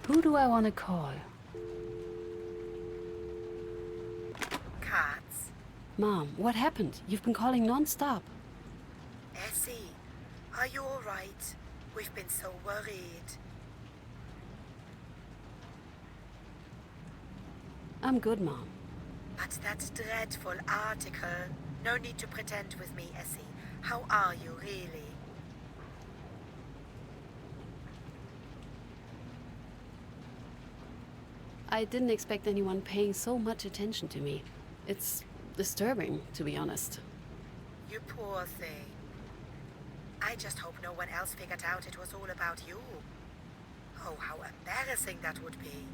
Who do I want to call? Katz. Mom, what happened? You've been calling non-stop. Essie, are you all right? We've been so worried. I'm good, Mom. But that dreadful article. No need to pretend with me, Essie. How are you, really? I didn't expect anyone paying so much attention to me. It's disturbing, to be honest. You poor thing. I just hope no one else figured out it was all about you. Oh, how embarrassing that would be.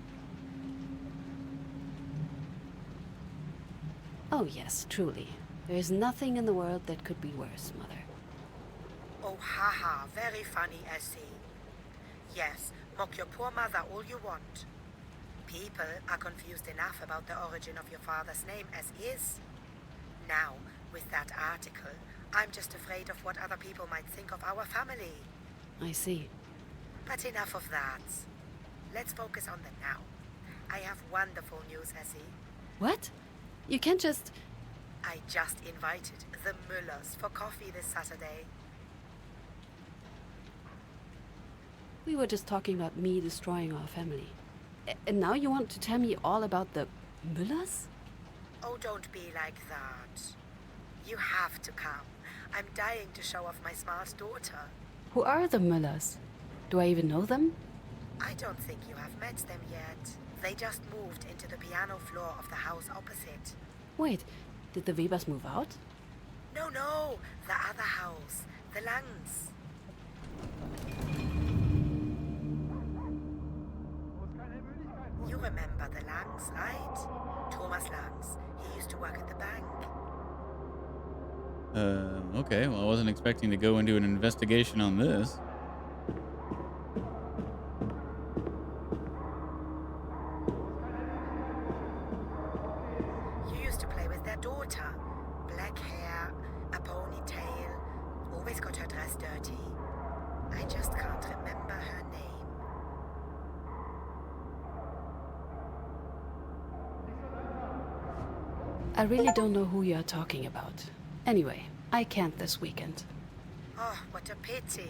Oh yes, truly. There is nothing in the world that could be worse, Mother. Oh, haha, very funny, Essie. Yes, mock your poor mother all you want. People are confused enough about the origin of your father's name as is. Now, with that article, I'm just afraid of what other people might think of our family. I see. But enough of that. Let's focus on the now. I have wonderful news, Essie. What? You can't just... I just invited the Müllers for coffee this Saturday. We were just talking about me destroying our family. And now you want to tell me all about the Müllers? Oh, don't be like that. You have to come. I'm dying to show off my smart daughter. Who are the Müllers? Do I even know them? I don't think you have met them yet. They just moved into the piano floor of the house opposite. Wait, Did the Webers move out? No, no, the other house, the Langs. You remember the Langs, right? Thomas Langs. He used to work at the bank. Okay. Well, I wasn't expecting to go into an investigation on this. You used to play with their daughter. Black hair, a ponytail, always got her dress dirty. I just can't remember her name. I really don't know who you're talking about. Anyway, I can't this weekend. Oh, what a pity.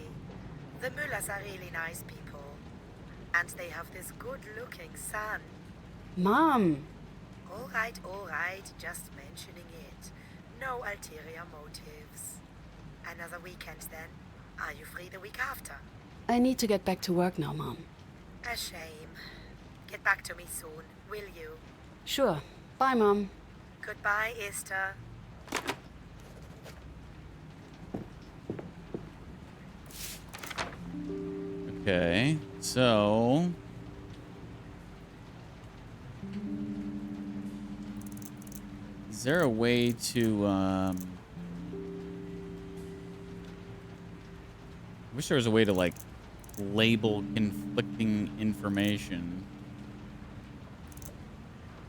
The Müllers are really nice people. And they have this good-looking son. Mom! All right, just mentioning it. No ulterior motives. Another weekend then. Are you free the week after? I need to get back to work now, Mom. A shame. Get back to me soon, will you? Sure. Bye, Mom. Goodbye, Esther. Okay, so is there a way to I wish there was a way to like label conflicting information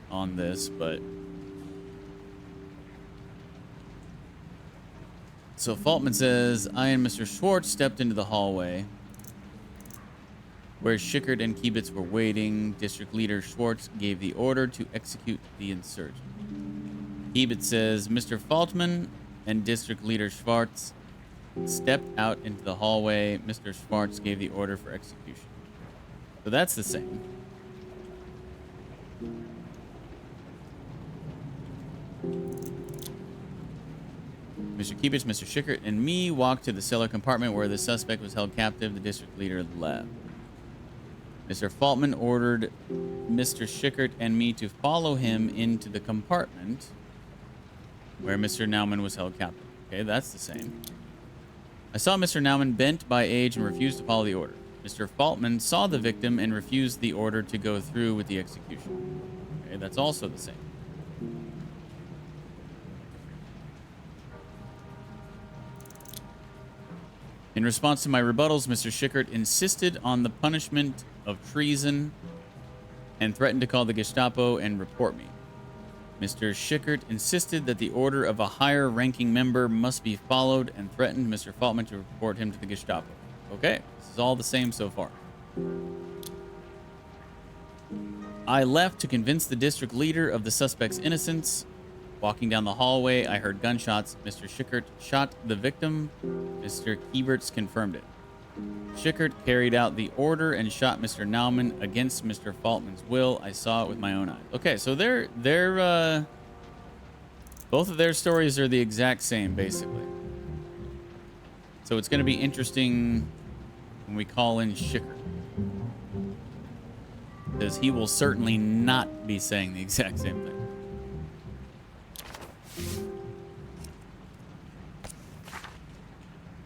on this, but so Faltman says, I and Mr. Schwartz stepped into the hallway where Schickert and Kiebitz were waiting. District Leader Schwartz gave the order to execute the insurgent. Kiebitz says, Mr. Faltman and District Leader Schwartz stepped out into the hallway. Mr. Schwartz gave the order for execution. So that's the same. Mr. Kiebitz, Mr. Schickert, and me walked to the cellar compartment where the suspect was held captive. The district leader left. Mr. Faltman ordered Mr. Schickert and me to follow him into the compartment where Mr. Naumann was held captive. Okay, that's the same. I saw Mr. Naumann bent by age and refused to follow the order. Mr. Faltman saw the victim and refused the order to go through with the execution. Okay, that's also the same. In response to my rebuttals, Mr. Schickert insisted on the punishment of treason and threatened to call the Gestapo and report me. Mr. Schickert insisted that the order of a higher-ranking member must be followed and threatened Mr. Faltman to report him to the Gestapo. Okay, this is all the same so far. I left to convince the district leader of the suspect's innocence. Walking down the hallway, I heard gunshots. Mr. Schickert shot the victim. Mr. Kiebitz confirmed it. Schickert carried out the order and shot Mr. Naumann against Mr. Faltman's will. I saw it with my own eyes. Okay, so both of their stories are the exact same, basically. So it's going to be interesting when we call in Schickert, because he will certainly not be saying the exact same thing.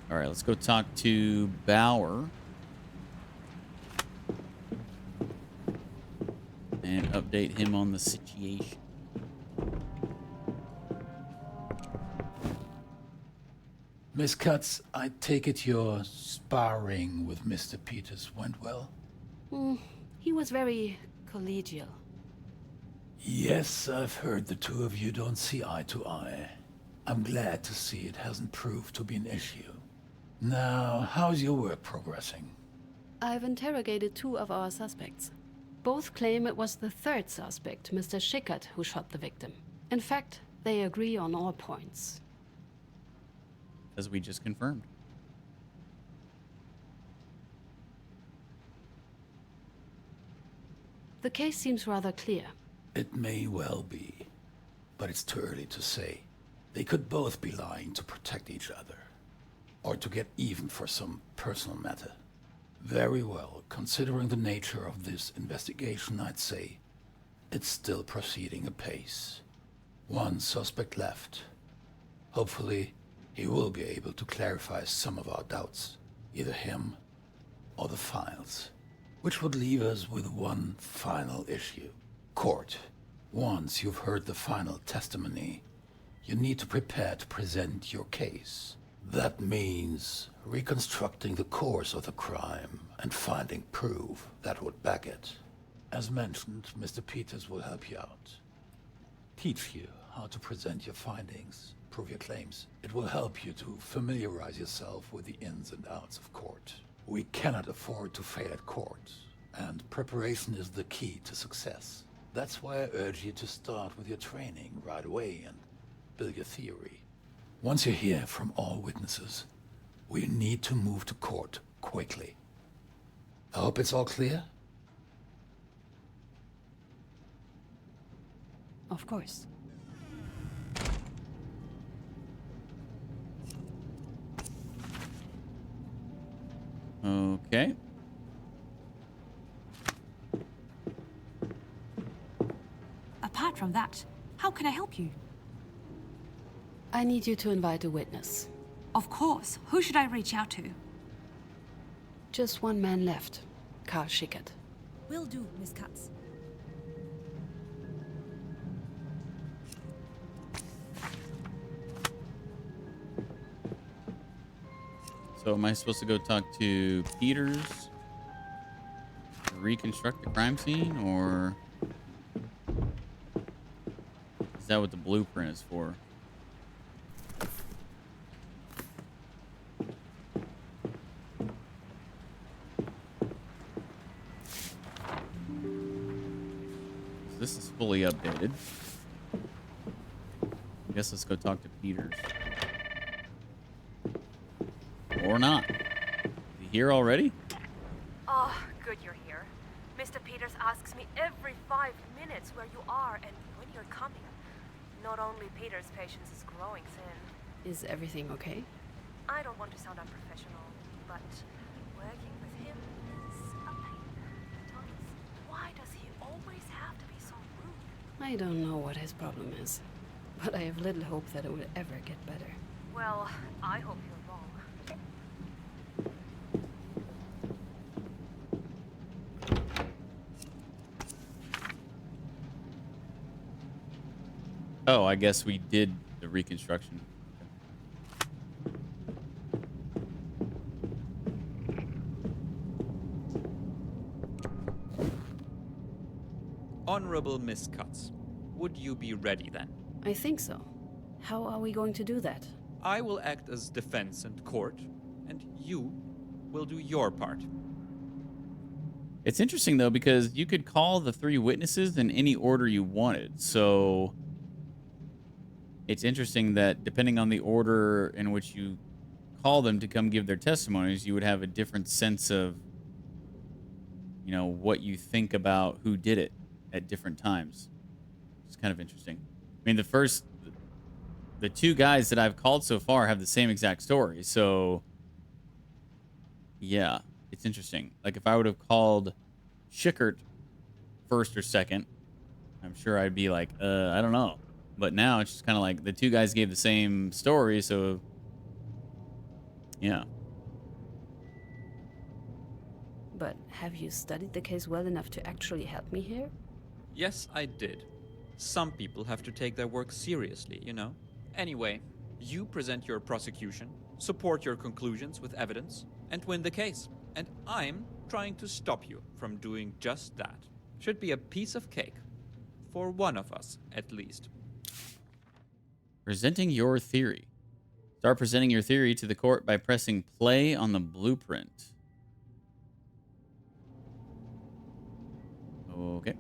All right, let's go talk to Bauer and update him on the situation. Miss Katz, I take it your sparring with Mr. Peters went well? He was very collegial. Yes, I've heard the two of you don't see eye to eye. I'm glad to see it hasn't proved to be an issue. Now, how's your work progressing? I've interrogated 2 of our suspects. Both claim it was the 3rd suspect, Mr. Schickert, who shot the victim. In fact, they agree on all points. As we just confirmed. The case seems rather clear. It may well be, but it's too early to say. They could both be lying to protect each other, or to get even for some personal matter. Very well, considering the nature of this investigation, I'd say it's still proceeding apace. One suspect left. Hopefully, he will be able to clarify some of our doubts. Either him or the files. Which would leave us with one final issue. Court. Once you've heard the final testimony, you need to prepare to present your case. That means reconstructing the course of the crime and finding proof that would back it. As mentioned, Mr. Peters will help you out. Teach you how to present your findings, prove your claims. It will help you to familiarize yourself with the ins and outs of court. We cannot afford to fail at court, and preparation is the key to success. That's why I urge you to start with your training right away and build your theory. Once you hear from all witnesses, we need to move to court quickly. I hope it's all clear? Of course. Okay. Apart from that, how can I help you? I need you to invite a witness. Of course. Who should I reach out to? Just one man left. Karl Schickert. Will do, Miss Katz. So am I supposed to go talk to Peters? Reconstruct the crime scene, or is that what the blueprint is for? So this is fully updated. I guess let's go talk to Peters. Or not. Is he here already? Oh, good you're here. Mr. Peters asks me every 5 minutes where you are and when you're coming. Not only Peter's patience is growing thin. Is everything okay? I don't want to sound unprofessional, but working with him is a pain. Thomas, why does he always have to be so rude? I don't know what his problem is, but I have little hope that it will ever get better. Well, I hope you're wrong. Oh, I guess we did the reconstruction. Honorable Miss Katz, would you be ready then? I think so. How are we going to do that? I will act as defense and court, and you will do your part. It's interesting, though, because you could call the 3 witnesses in any order you wanted. So it's interesting that depending on the order in which you call them to come give their testimonies, you would have a different sense of, you know, what you think about who did it at different times. It's kind of interesting. I mean, the 2 guys that I've called so far have the same exact story. So yeah, it's interesting. Like if I would have called Schickert first or second, I'm sure I'd be like, I don't know. But now it's just kind of like the 2 guys gave the same story, so yeah. But have you studied the case well enough to actually help me here? Yes, I did. Some people have to take their work seriously, you know. Anyway, you present your prosecution, support your conclusions with evidence, and win the case. And I'm trying to stop you from doing just that. Should be a piece of cake. For one of us, at least. Presenting your theory. Start presenting your theory to the court by pressing play on the blueprint. Okay.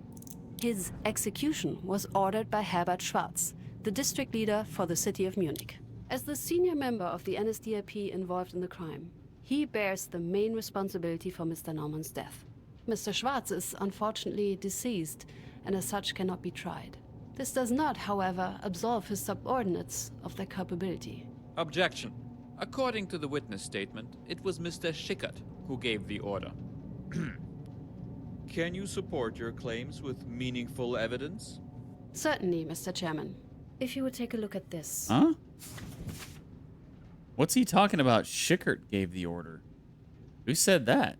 His execution was ordered by Herbert Schwarz, the district leader for the city of Munich. As the senior member of the NSDAP involved in the crime, he bears the main responsibility for Mr. Naumann's death. Mr. Schwarz is unfortunately deceased and as such cannot be tried. This does not, however, absolve his subordinates of their culpability. Objection. According to the witness statement, it was Mr. Schickert who gave the order. Can you support your claims with meaningful evidence? Certainly, Mr. Chairman. If you would take a look at this. Huh? What's he talking about? Schickert gave the order. Who said that?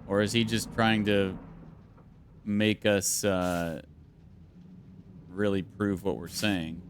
Or is he just trying to make us really prove what we're saying?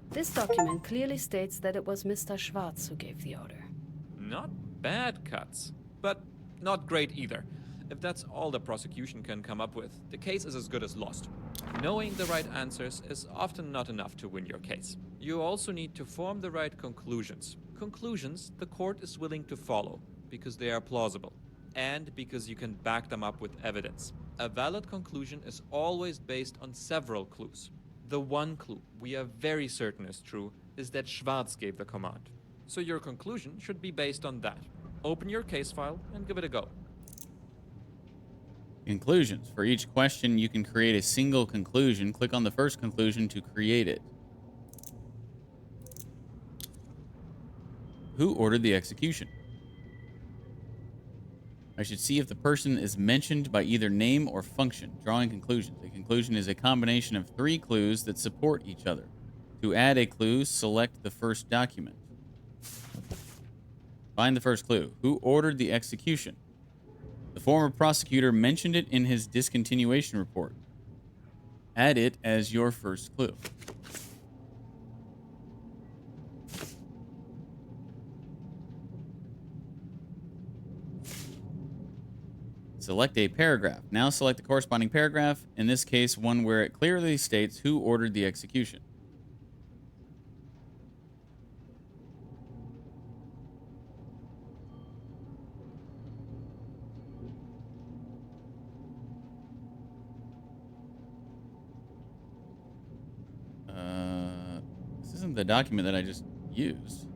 This document clearly states that it was Mr. Schwarz who gave the order. Not bad cuts, but not great either. If that's all the prosecution can come up with, the case is as good as lost. Knowing the right answers is often not enough to win your case. You also need to form the right conclusions. Conclusions the court is willing to follow, because they are plausible, and because you can back them up with evidence. A valid conclusion is always based on several clues. The one clue we are very certain is true is that Schwarz gave the command. So your conclusion should be based on that. Open your case file and give it a go. Conclusions. For each question, you can create a single conclusion. Click on the first conclusion to create it. Who ordered the execution? I should see if the person is mentioned by either name or function. Drawing conclusions. A conclusion is a combination of 3 clues that support each other. To add a clue, select the first document. Find the first clue. Who ordered the execution? The former prosecutor mentioned it in his discontinuation report. Add it as your first clue. Select a paragraph. Now select the corresponding paragraph, in this case, one where it clearly states who ordered the execution. This isn't the document that I just used.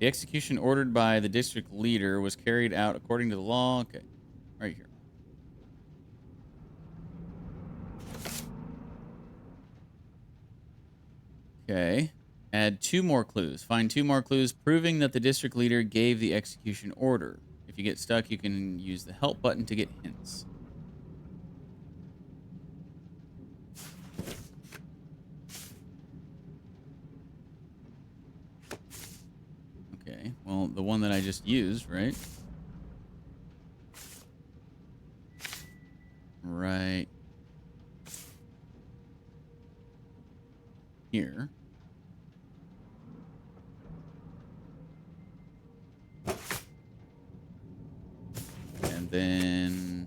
The execution ordered by the district leader was carried out according to the law. Okay, right here. Okay, add 2 more clues. Find 2 more clues proving that the district leader gave the execution order. If you get stuck, you can use the help button to get hints. Okay, well, the one that I just used, right? Right here. And then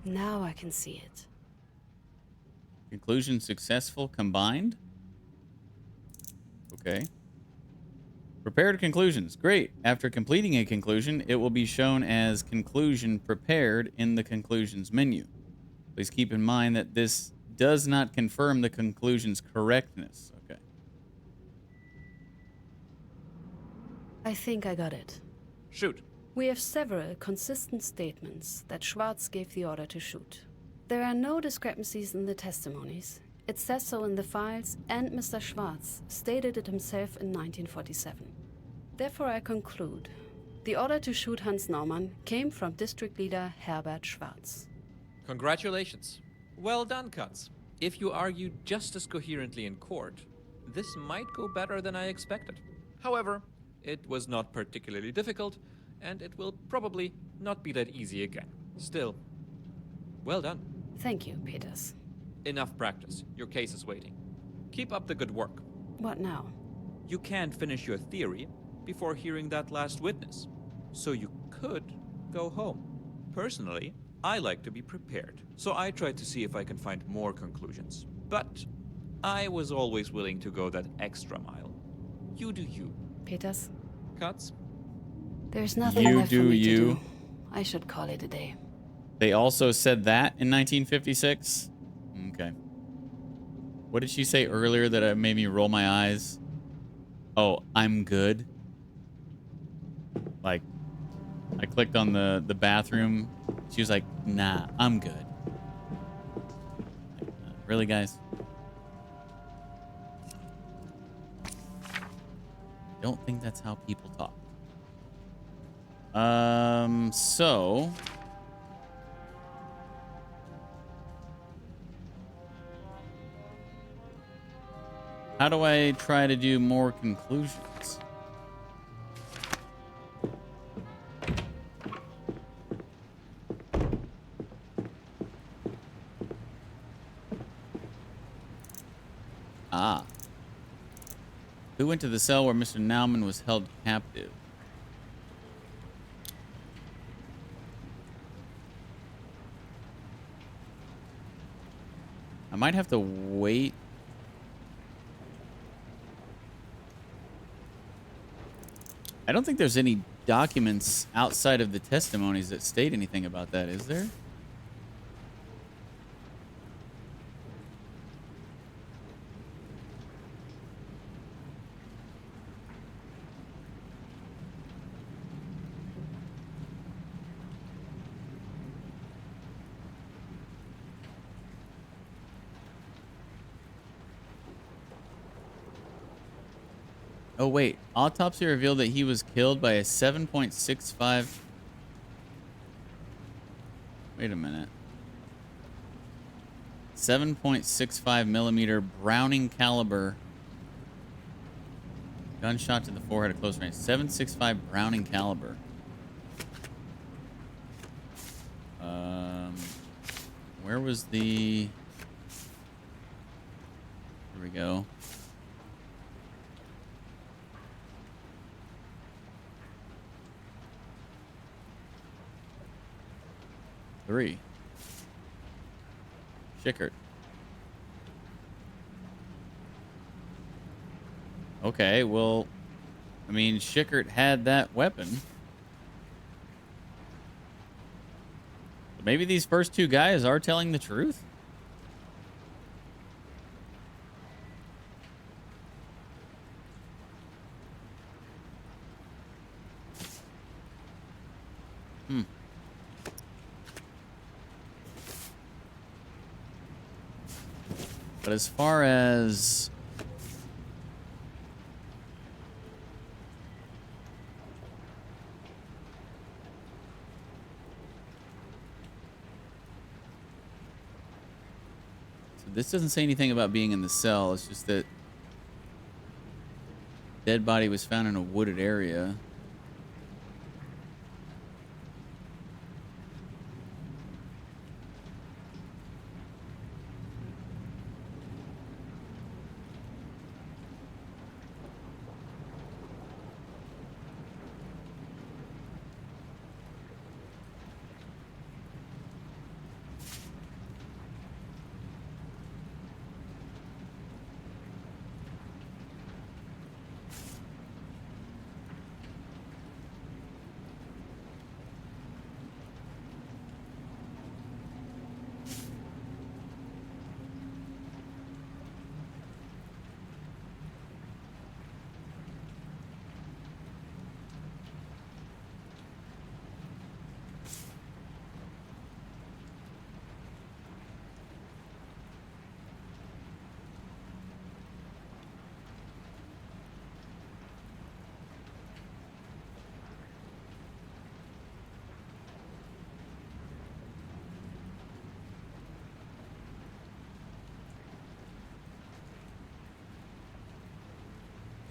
Now I can see it. Conclusion successful combined? Okay. Prepared conclusions. Great. After completing a conclusion, it will be shown as conclusion prepared in the conclusions menu. Please keep in mind that this does not confirm the conclusion's correctness. Okay. I think I got it. Shoot. We have several consistent statements that Schwartz gave the order to shoot. There are no discrepancies in the testimonies. It says so in the files, and Mr. Schwartz stated it himself in 1947. Therefore, I conclude the order to shoot Hans Naumann came from District Leader Herbert Schwartz. Congratulations. Well done, Katz. If you argue just as coherently in court, this might go better than I expected. However, it was not particularly difficult, and it will probably not be that easy again. Still, well done. Thank you, Peters. Enough practice. Your case is waiting. Keep up the good work. What now? You can't finish your theory before hearing that last witness, so you could go home. Personally, I like to be prepared, so I tried to see if I can find more conclusions. But I was always willing to go that extra mile. You do you. Peters? Katz? There's nothing You left for do me you. to do. I should call it a day. They also said that in 1956? Okay. What did she say earlier that made me roll my eyes? Oh, I'm good. Like, I clicked on the bathroom. She was like, nah, I'm good. Like, really, guys? Don't think that's how people talk. So... how do I try to do more conclusions? Ah. Who went to the cell where Mr. Naumann was held captive? I might have to wait. I don't think there's any documents outside of the testimonies that state anything about that, is there? Oh, wait. Autopsy revealed that he was killed by a 7.65... Wait a minute. 7.65 millimeter Browning caliber gunshot to the forehead at close range. 7.65 Browning caliber. Where was the... Here we go. Three. Schickert. Okay, well, I mean, Schickert had that weapon. Maybe these first two guys are telling the truth? But as far as... so this doesn't say anything about being in the cell. It's just that dead body was found in a wooded area.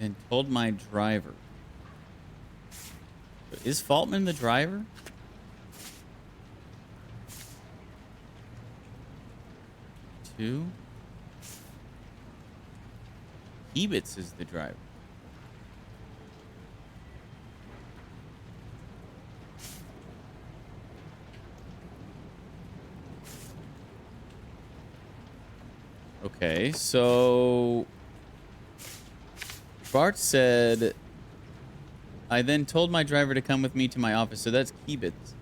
And told my driver. Is Faltman the driver? Two. Ebitz is the driver. Okay, so Bart said, I then told my driver to come with me to my office. So that's Kibitz.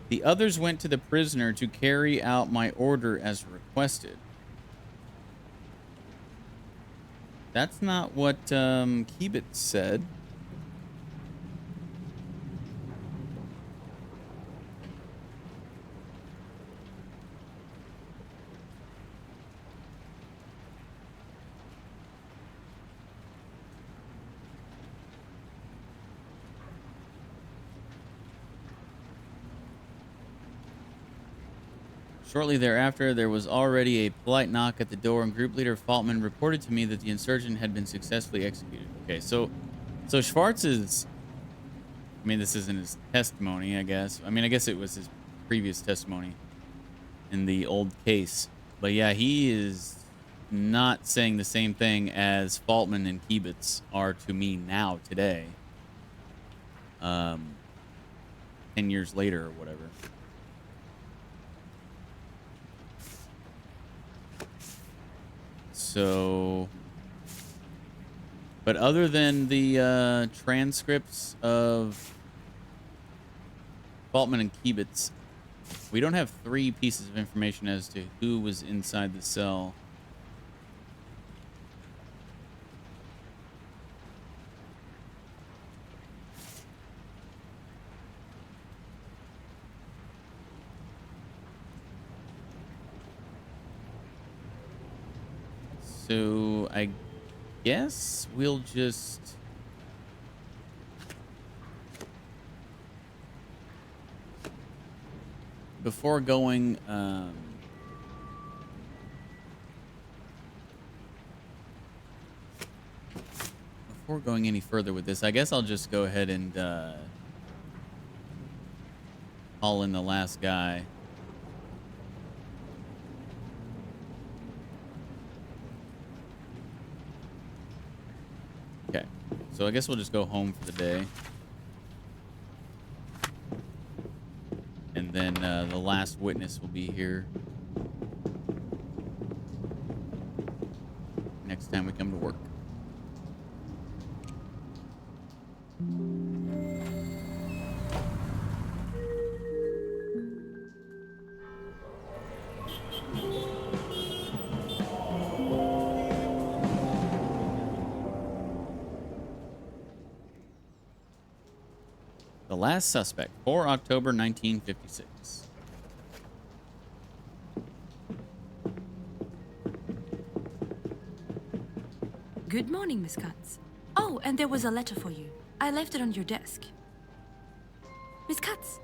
The others went to the prisoner to carry out my order as requested. That's not what Kibitz said. Shortly thereafter, there was already a polite knock at the door, and group leader Faltman reported to me that the insurgent had been successfully executed. Okay, so Schwartz is... I mean, this isn't his testimony, I guess. I mean, I guess it was his previous testimony in the old case. But yeah, he is not saying the same thing as Faltman and Kibitz are to me now, today. 10 years later or whatever. So, but other than the transcripts of Faltman and Kibitz, we don't have 3 pieces of information as to who was inside the cell. So I guess we'll just before going any further with this, I guess I'll just go ahead and call in the last guy. Okay, so I guess we'll just go home for the day. And then the last witness will be here next time we come to work. The last suspect, 4 October 1956. Good morning, Miss Katz. Oh, and there was a letter for you. I left it on your desk. Miss Katz.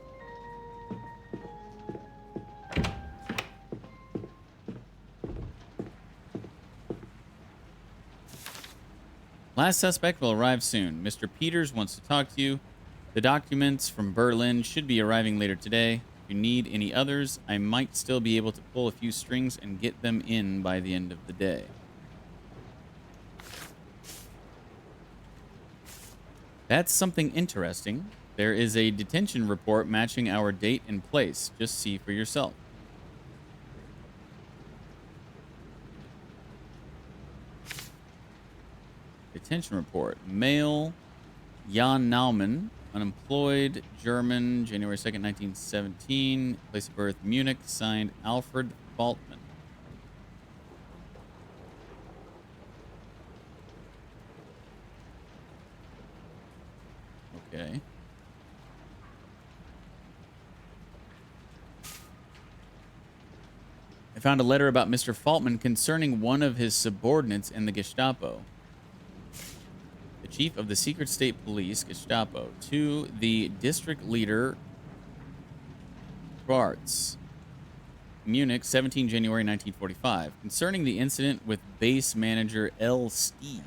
Last suspect will arrive soon. Mr. Peters wants to talk to you. The documents from Berlin should be arriving later today. If you need any others, I might still be able to pull a few strings and get them in by the end of the day. That's something interesting. There is a detention report matching our date and place. Just see for yourself. Detention report. Male, Jan Naumann. Unemployed, German, January 2nd, 1917. Place of birth, Munich. Signed, Alfred Faltman. Okay. I found a letter about Mr. Faltman concerning one of his subordinates in the Gestapo. The chief of the Secret State Police, Gestapo, to the district leader, Schwartz, Munich, 17 January 1945, concerning the incident with base manager L. Stieg.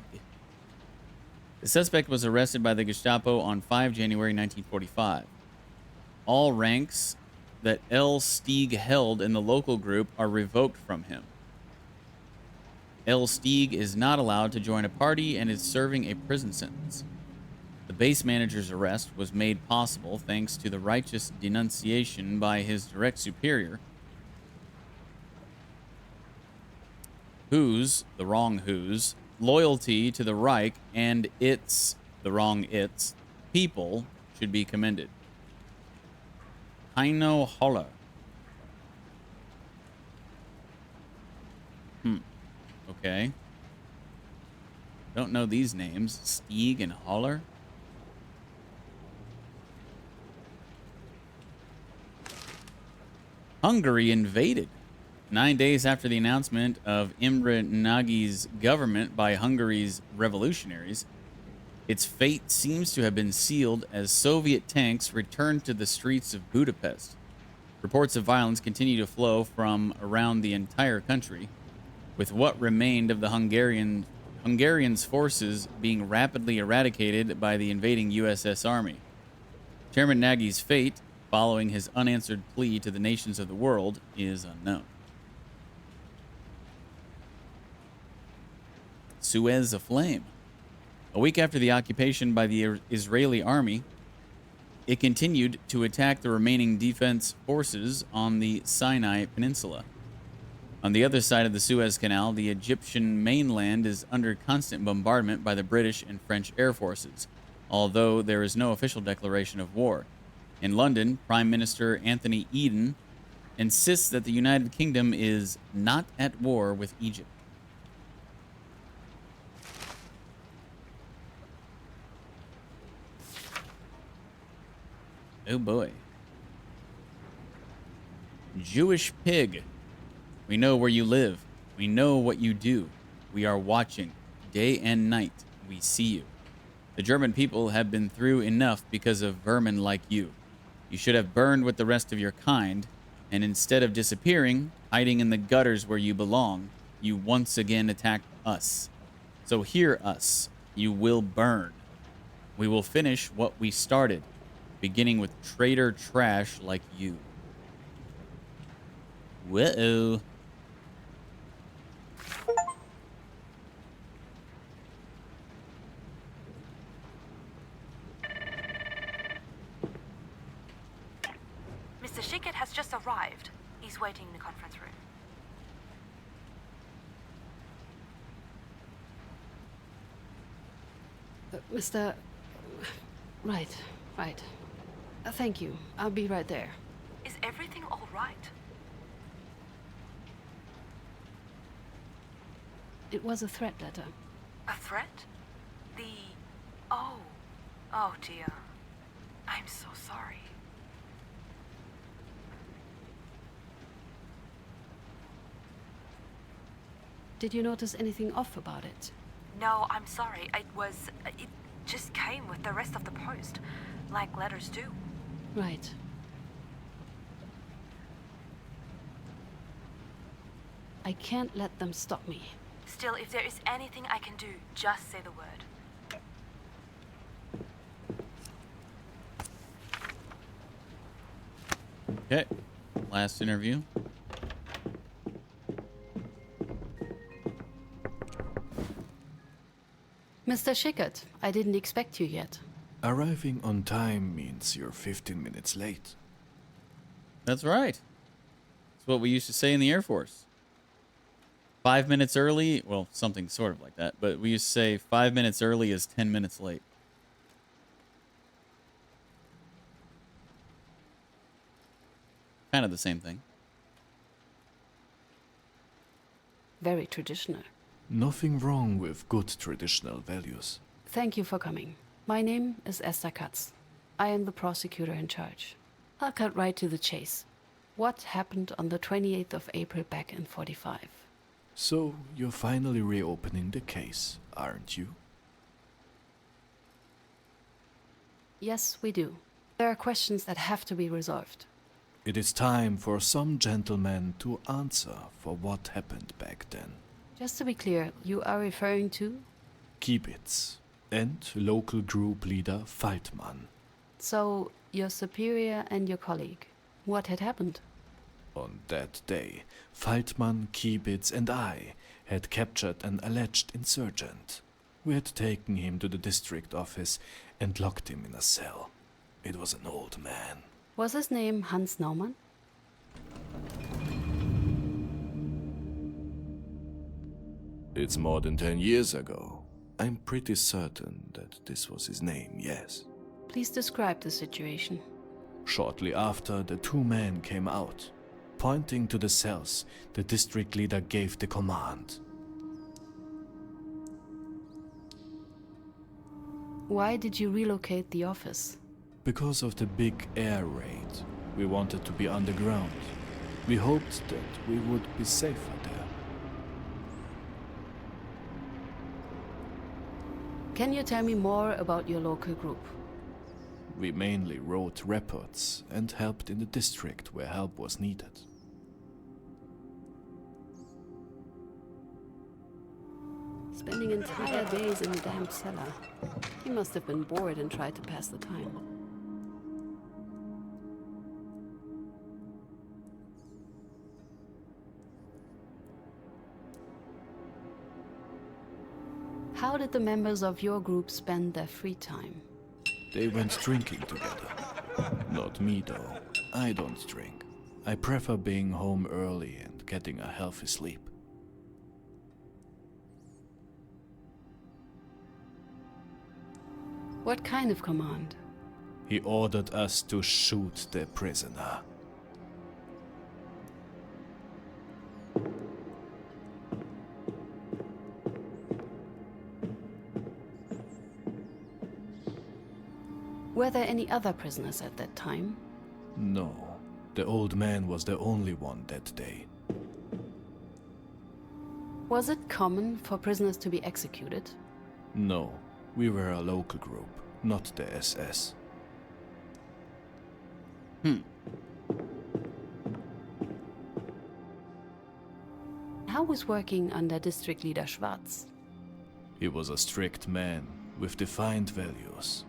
The suspect was arrested by the Gestapo on 5 January 1945. All ranks that L. Stieg held in the local group are revoked from him. L. Stieg is not allowed to join a party and is serving a prison sentence. The base manager's arrest was made possible thanks to the righteous denunciation by his direct superior, whose loyalty to the Reich and its people should be commended. Heino Holler. Okay. Don't know these names. Stieg and Holler. Hungary invaded. 9 days after the announcement of Imre Nagy's government by Hungary's revolutionaries, its fate seems to have been sealed as Soviet tanks returned to the streets of Budapest. Reports of violence continue to flow from around the entire country, with what remained of the Hungarians' forces being rapidly eradicated by the invading USS Army. Chairman Nagy's fate, following his unanswered plea to the nations of the world, is unknown. Suez aflame. A week after the occupation by the Israeli army, it continued to attack the remaining defense forces on the Sinai Peninsula. On the other side of the Suez Canal, the Egyptian mainland is under constant bombardment by the British and French air forces, although there is no official declaration of war. In London, Prime Minister Anthony Eden insists that the United Kingdom is not at war with Egypt. Oh boy. Jewish pig. We know where you live. We know what you do. We are watching. Day and night, we see you. The German people have been through enough because of vermin like you. You should have burned with the rest of your kind, and instead of disappearing, hiding in the gutters where you belong, you once again attacked us. So hear us. You will burn. We will finish what we started, beginning with traitor trash like you. Whoa. Mr. Schickett has just arrived. He's waiting in the conference room. Mr. Right. Thank you. I'll be right there. Is everything all right? It was a threat letter. A threat? Oh dear. I'm so sorry. Did you notice anything off about it? No, I'm sorry. It just came with the rest of the post, like letters do. Right. I can't let them stop me. Still, if there is anything I can do, just say the word. Okay. Last interview. Mr. Schickett, I didn't expect you yet. Arriving on time means you're 15 minutes late. That's right. That's what we used to say in the Air Force. 5 minutes early, well, something sort of like that, but we used to say 5 minutes early is 10 minutes late. Kind of the same thing. Very traditional. Nothing wrong with good traditional values. Thank you for coming. My name is Esther Katz. I am the prosecutor in charge. I'll cut right to the chase. What happened on the 28th of April back in 45? So, you're finally reopening the case, aren't you? Yes, we do. There are questions that have to be resolved. It is time for some gentlemen to answer for what happened back then. Just to be clear, you are referring to? Kiebitz. and local group leader Faltmann. So, your superior and your colleague. What had happened? On that day, Faltmann, Kiebitz, and I had captured an alleged insurgent. We had taken him to the district office and locked him in a cell. It was an old man. Was his name Hans Naumann? It's more than 10 years ago. I'm pretty certain that this was his name, yes. Please describe the situation. Shortly after, the two men came out. Pointing to the cells, the district leader gave the command. Why did you relocate the office? Because of the big air raid, we wanted to be underground. We hoped that we would be safer there. Can you tell me more about your local group? We mainly wrote reports and helped in the district where help was needed. Spending entire days in the damn cellar. You must have been bored and tried to pass the time. How did the members of your group spend their free time? They went drinking together. Not me though. I don't drink. I prefer being home early and getting a healthy sleep. What kind of command? He ordered us to shoot the prisoner. Were there any other prisoners at that time? No. The old man was the only one that day. Was it common for prisoners to be executed? No. We were a local group, not the SS. How was working under District Leader Schwarz? He was a strict man with defined values.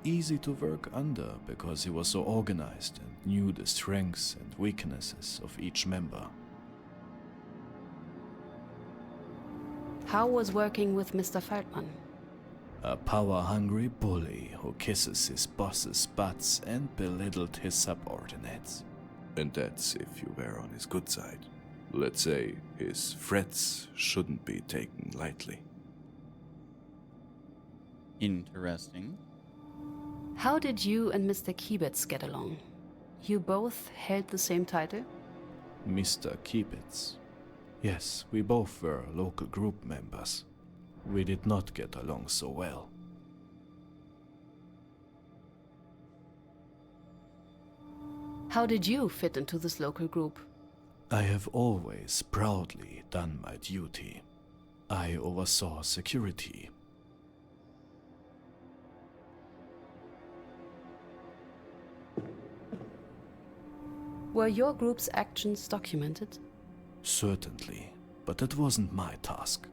Easy to work under because he was so organized and knew the strengths and weaknesses of each member. How was working with Mr. Faltmann? A power-hungry bully who kisses his boss's butts and belittled his subordinates. And that's if you were on his good side. Let's say his threats shouldn't be taken lightly. Interesting. How did you and Mr. Kiebitz get along? You both held the same title? Mr. Kiebitz. Yes, we both were local group members. We did not get along so well. How did you fit into this local group? I have always proudly done my duty. I oversaw security. Were your group's actions documented? Certainly, but that wasn't my task.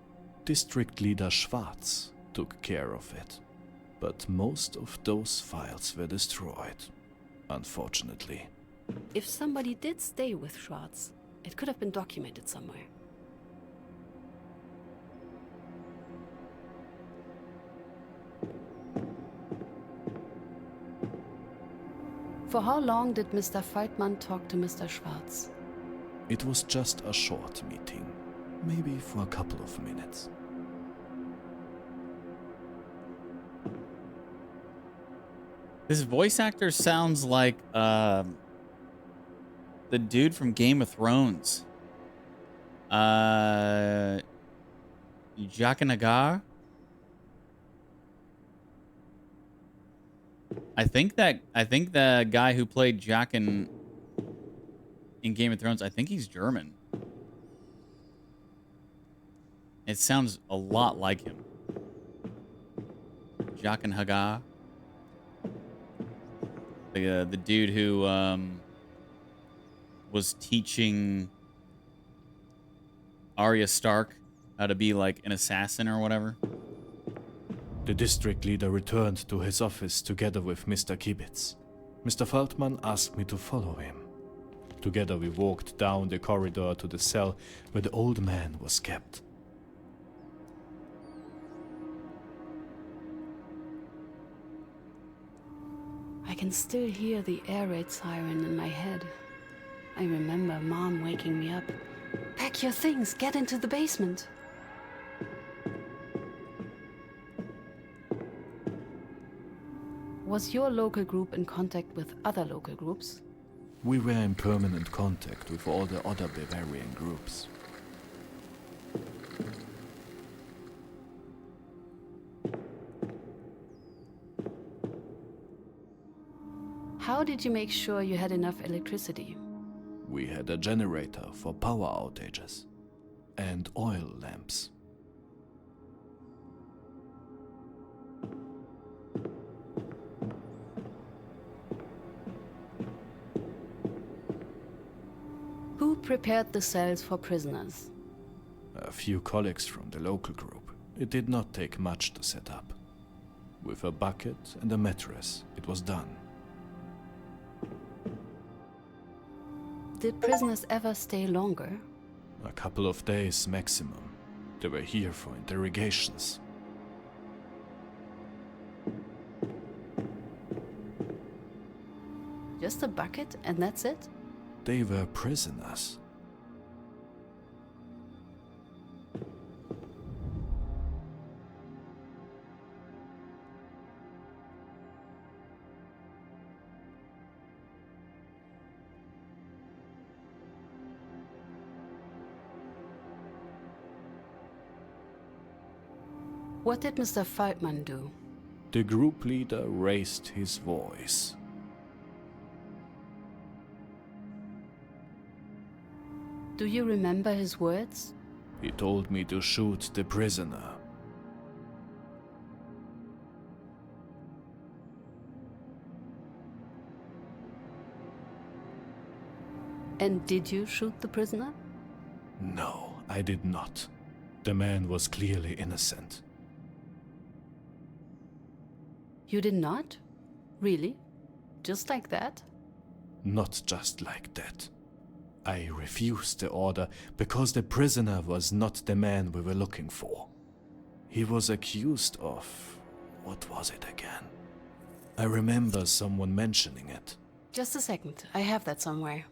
District Leader Schwarz took care of it. But most of those files were destroyed, unfortunately. If somebody did stay with Schwarz, it could have been documented somewhere. For how long did Mr. Faltmann talk to Mr. Schwarz? It was just a short meeting, maybe for a couple of minutes. This voice actor sounds like the dude from Game of Thrones. Jaqen H'ghar? I think the guy who played Jaqen in Game of Thrones, I think he's German. It sounds a lot like him. Jaqen H'ghar. The dude who was teaching Arya Stark how to be like an assassin or whatever. The district leader returned to his office together with Mr. Kibitz. Mr. Feldman asked me to follow him. Together we walked down the corridor to the cell where the old man was kept. I can still hear the air raid siren in my head. I remember Mom waking me up. Pack your things, get into the basement. Was your local group in contact with other local groups? We were in permanent contact with all the other Bavarian groups. How did you make sure you had enough electricity? We had a generator for power outages and oil lamps. Who prepared the cells for prisoners? A few colleagues from the local group. It did not take much to set up. With a bucket and a mattress, it was done. Did prisoners ever stay longer? A couple of days maximum. They were here for interrogations. Just a bucket and that's it? They were prisoners. What did Mr. Feldman do? The group leader raised his voice. Do you remember his words? He told me to shoot the prisoner. And did you shoot the prisoner? No, I did not. The man was clearly innocent. You did not? Really? Just like that? Not just like that. I refused the order because the prisoner was not the man we were looking for. He was accused of... what was it again? I remember someone mentioning it. Just a second, I have that somewhere.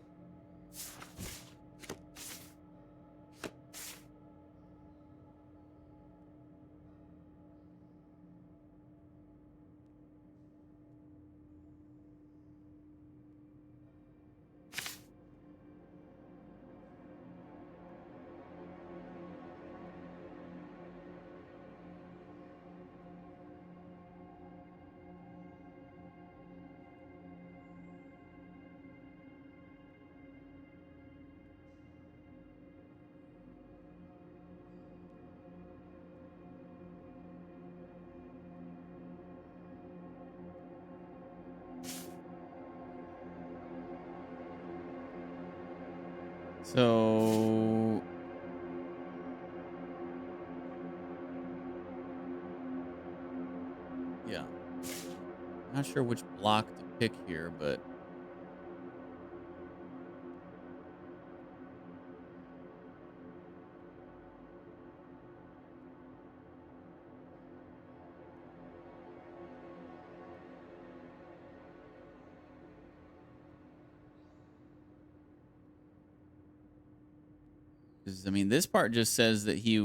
So... yeah. I'm not sure which block to pick here, but... I mean, this part just says that he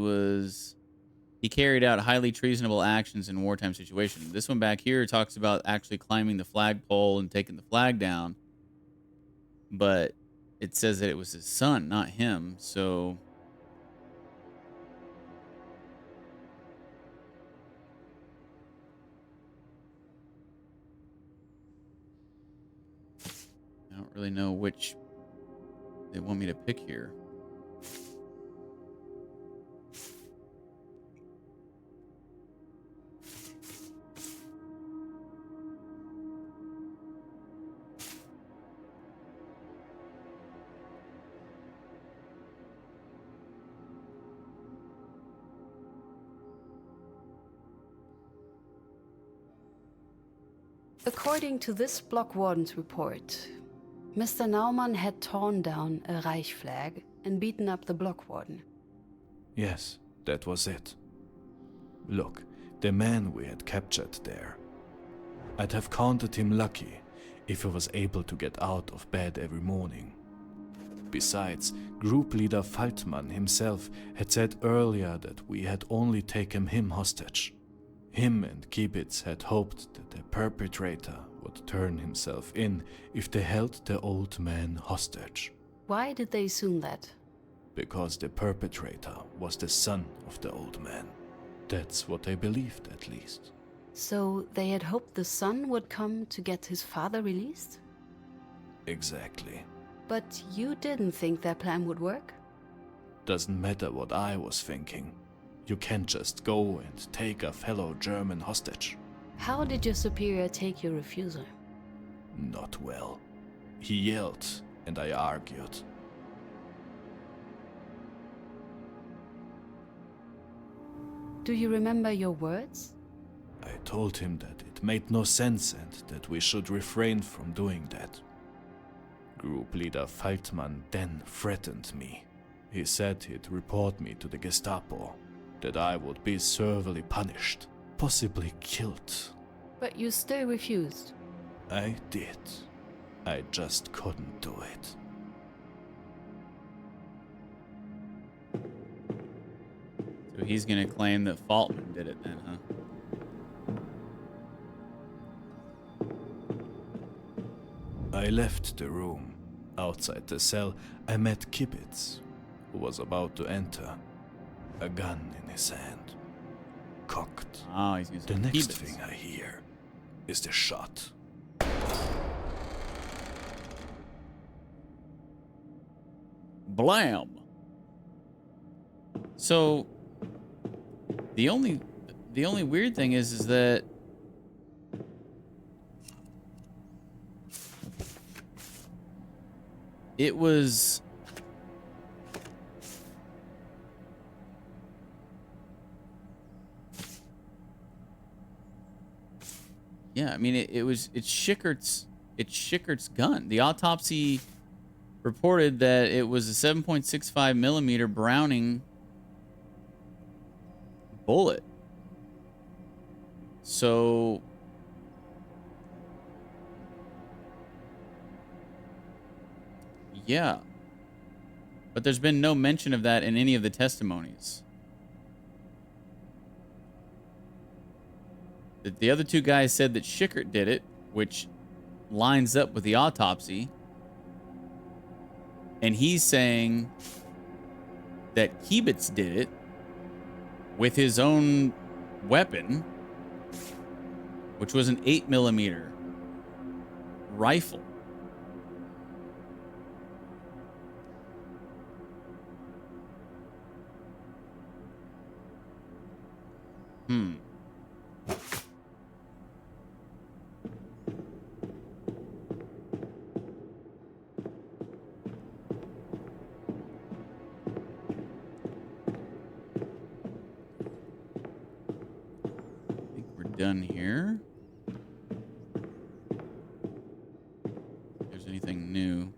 carried out highly treasonable actions in wartime situations. This one back here talks about actually climbing the flagpole and taking the flag down. But it says that it was his son, not him. So I don't really know which they want me to pick here. According to this block warden's report, Mr. Naumann had torn down a Reich flag and beaten up the block warden. Yes, that was it. Look, the man we had captured there. I'd have counted him lucky if he was able to get out of bed every morning. Besides, group leader Faltmann himself had said earlier that we had only taken him hostage. Him and Kibitz had hoped that the perpetrator would turn himself in if they held the old man hostage. Why did they assume that? Because the perpetrator was the son of the old man. That's what they believed, at least. So they had hoped the son would come to get his father released? Exactly. But you didn't think their plan would work? Doesn't matter what I was thinking. You can't just go and take a fellow German hostage. How did your superior take your refusal? Not well. He yelled, and I argued. Do you remember your words? I told him that it made no sense and that we should refrain from doing that. Group leader Faltmann then threatened me. He said he'd report me to the Gestapo, that I would be severely punished, possibly killed. But you still refused. I did. I just couldn't do it. So he's gonna claim that Faltman did it then, huh? I left the room. Outside the cell, I met Kibitz, who was about to enter, a gun in his hand, cocked. Oh, he's the next thing I hear is the shot. Blam! So the only weird thing is that it was yeah, I mean it's Schickert's gun. The autopsy reported that it was a 7.65 millimeter Browning bullet. So yeah. But there's been no mention of that in any of the testimonies. The other two guys said that Schickert did it, which lines up with the autopsy. And he's saying that Kibitz did it with his own weapon, which was an 8 millimeter rifle. I think we're done here. If there's anything new.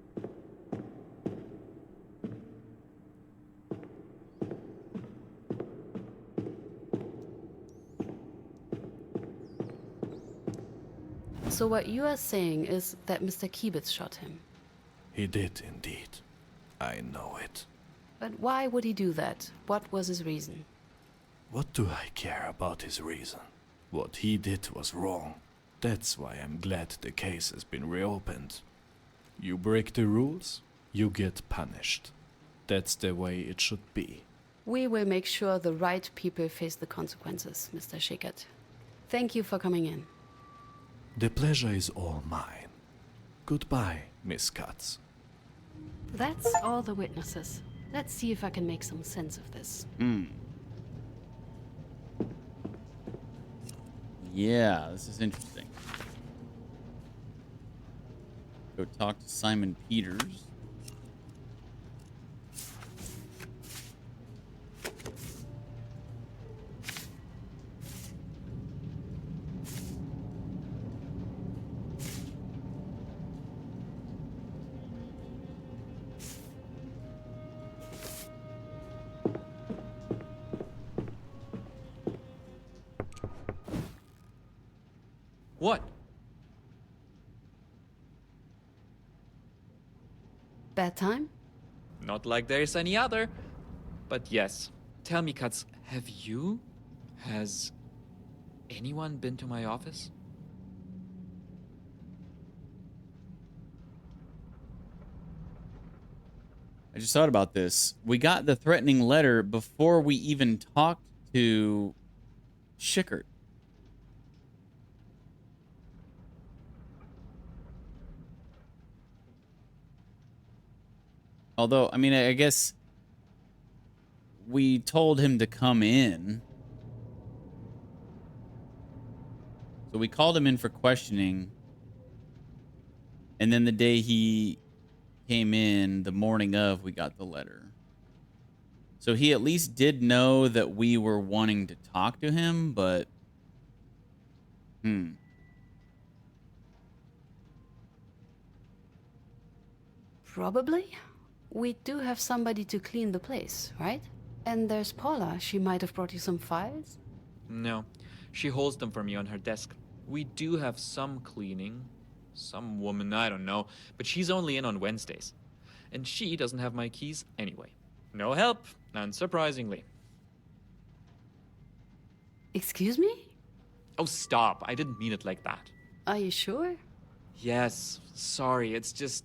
So what you are saying is that Mr. Kibitz shot him. He did indeed. I know it. But why would he do that? What was his reason? What do I care about his reason? What he did was wrong. That's why I'm glad the case has been reopened. You break the rules, you get punished. That's the way it should be. We will make sure the right people face the consequences, Mr. Schickert. Thank you for coming in. The pleasure is all mine. Goodbye, Miss Katz. That's all the witnesses. Let's see if I can make some sense of this. Yeah, this is interesting. Go talk to Simon Peters. What? Bad time? Not like there's any other. But yes, tell me, Katz, has anyone been to my office? I just thought about this. We got the threatening letter before we even talked to Schickert. Although, I mean, I guess we told him to come in. So we called him in for questioning. And then the day he came in, the morning of, we got the letter. So he at least did know that we were wanting to talk to him, but... Probably. We do have somebody to clean the place, right? And there's Paula. She might have brought you some files? No, she holds them for me on her desk. We do have some cleaning. Some woman, I don't know, but she's only in on Wednesdays. And she doesn't have my keys anyway. No help, unsurprisingly. Excuse me? Oh, stop. I didn't mean it like that. Are you sure? Yes, sorry, it's just...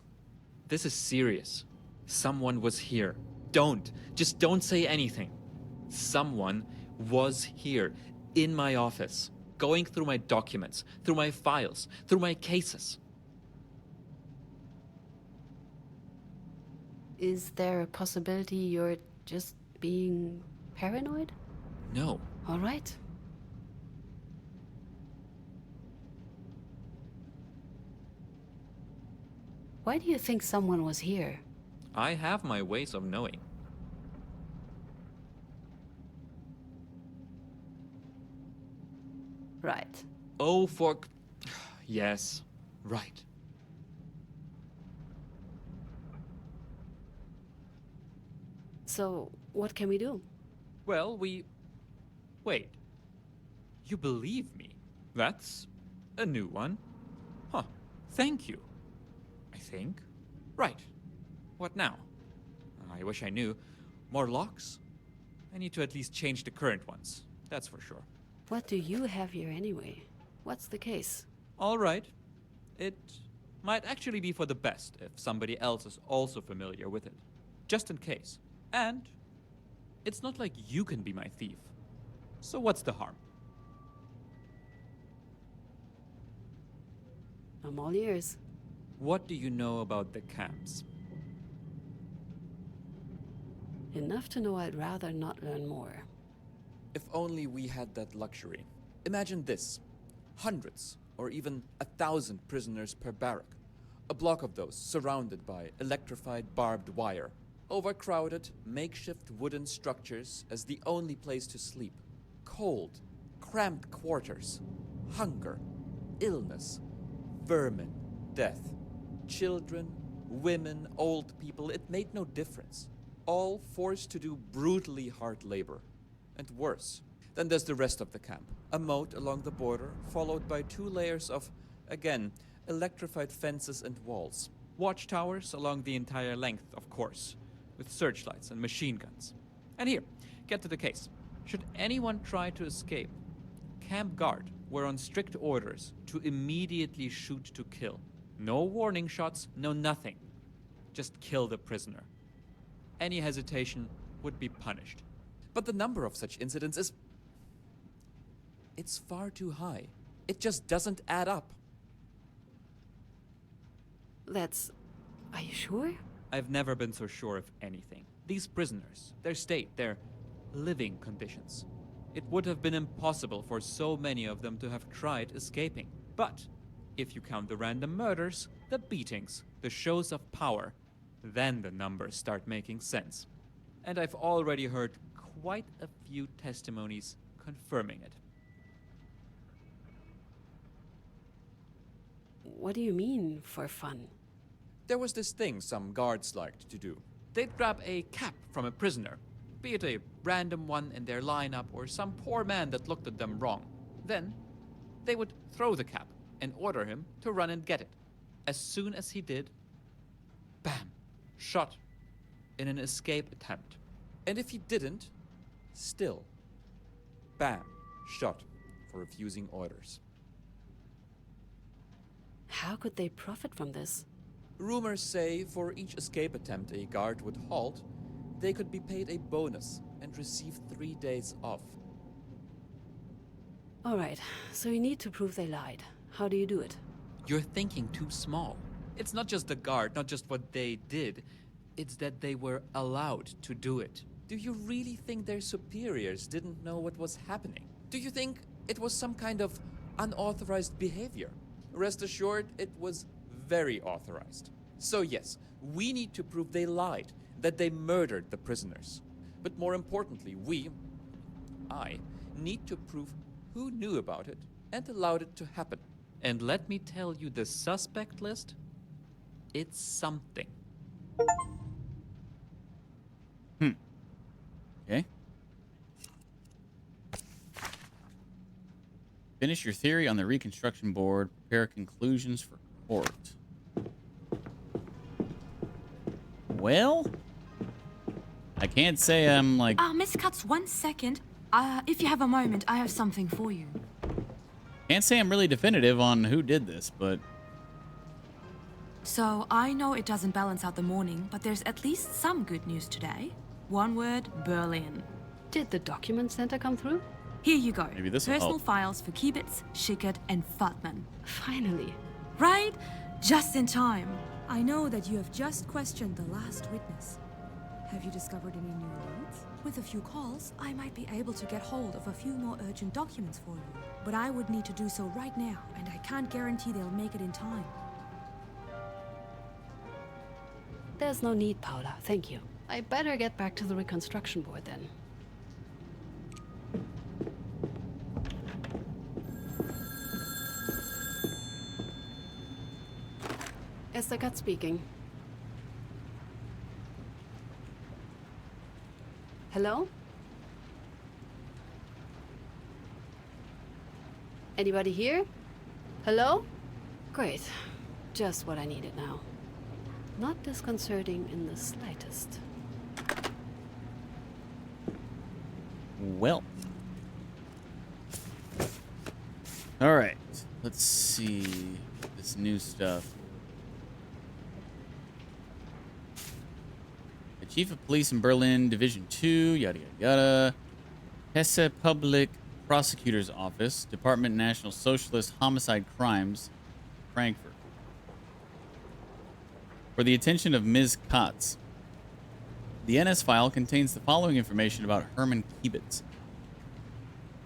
This is serious. Someone was here. Just don't say anything. Someone was here, in my office, going through my documents, through my files, through my cases. Is there a possibility you're just being paranoid? No. All right. Why do you think someone was here? I have my ways of knowing. Right. Oh, yes, right. So, what can we do? Well, Wait. You believe me? That's a new one. Huh. Thank you. I think. Right. What now? I wish I knew. More locks? I need to at least change the current ones. That's for sure. What do you have here anyway? What's the case? All right. It might actually be for the best if somebody else is also familiar with it. Just in case. And it's not like you can be my thief. So what's the harm? I'm all ears. What do you know about the camps? Enough to know I'd rather not learn more. If only we had that luxury. Imagine this. Hundreds, or even 1,000 prisoners per barrack. A block of those surrounded by electrified barbed wire. Overcrowded, makeshift wooden structures as the only place to sleep. Cold, cramped quarters. Hunger, illness, vermin, death. Children, women, old people, it made no difference. All forced to do brutally hard labor. And worse. Then there's the rest of the camp. A moat along the border, followed by 2 layers of, again, electrified fences and walls. Watchtowers along the entire length, of course, with searchlights and machine guns. And here, get to the case. Should anyone try to escape, camp guard were on strict orders to immediately shoot to kill. No warning shots, no nothing. Just kill the prisoner. Any hesitation would be punished. But the number of such incidents is... It's far too high. It just doesn't add up. Are you sure? I've never been so sure of anything. These prisoners, their state, their living conditions. It would have been impossible for so many of them to have tried escaping. But if you count the random murders, the beatings, the shows of power, then the numbers start making sense. And I've already heard quite a few testimonies confirming it. What do you mean, for fun? There was this thing some guards liked to do. They'd grab a cap from a prisoner, be it a random one in their lineup or some poor man that looked at them wrong. Then, they would throw the cap and order him to run and get it. As soon as he did, bam, shot in an escape attempt. And if he didn't, still, bam, shot for refusing orders. How could they profit from this? Rumors say for each escape attempt a guard would halt, they could be paid a bonus and receive 3 days off. All right, so you need to prove they lied. How do you do it? You're thinking too small. It's not just the guard, not just what they did. It's that they were allowed to do it. Do you really think their superiors didn't know what was happening? Do you think it was some kind of unauthorized behavior? Rest assured, it was very authorized. So yes, we need to prove they lied, that they murdered the prisoners. But more importantly, I, need to prove who knew about it and allowed it to happen. And let me tell you, the suspect list, it's something. Okay. Finish your theory on the reconstruction board. Prepare conclusions for court. Well, I can't say I'm like... Miss Cutts, 1 second. If you have a moment, I have something for you. Can't say I'm really definitive on who did this, but... So, I know it doesn't balance out the morning, but there's at least some good news today. One word, Berlin. Did the document center come through? Here you go. Maybe this will Personal help. files for Kiebitz, Schickert, and Feldman. Finally. Right? Just in time. I know that you have just questioned the last witness. Have you discovered any new leads? With a few calls, I might be able to get hold of a few more urgent documents for you. But I would need to do so right now, and I can't guarantee they'll make it in time. There's no need, Paula. Thank you. I better get back to the reconstruction board then. Esther Cut speaking. Hello? Anybody here? Hello? Great. Just what I needed now. Not disconcerting in the slightest. Well. All right. Let's see this new stuff. The Chief of Police in Berlin, Division 2, yada, yada, yada. Hesse Public Prosecutor's Office, Department National Socialist Homicide Crimes, Frankfurt. For the attention of Ms. Kotz, the NS file contains the following information about Hermann Kiebitz.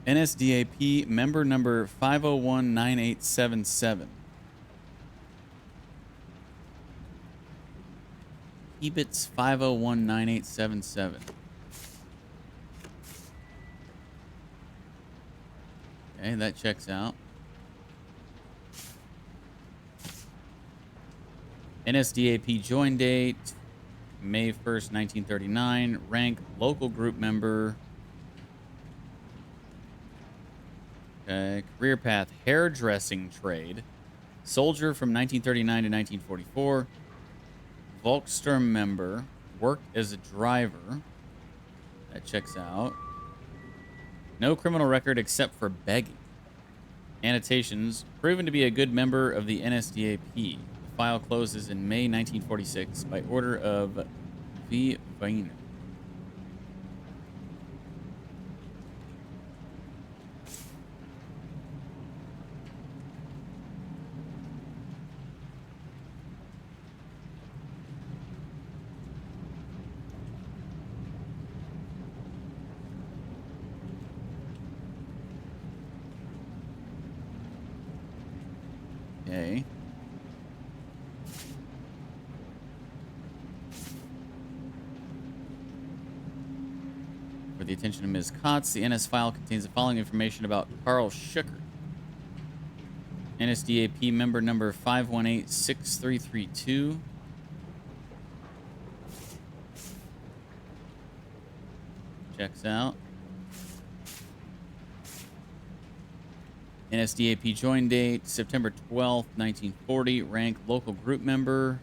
NSDAP member number 5019877. Kiebitz 5019877. Okay, that checks out. NSDAP join date, May 1st, 1939. Rank, local group member. Career path, hairdressing trade. Soldier from 1939 to 1944. Volkssturm member. Worked as a driver. That checks out. No criminal record except for begging. Annotations. Proven to be a good member of the NSDAP. The file closes in May 1946 by order of V. Weiner. Okay. For the attention of Ms. Kotz, the NS file contains the following information about Carl Schickert. NSDAP member number 5186332. Checks out. NSDAP join date, September 12th, 1940. Rank, local group member.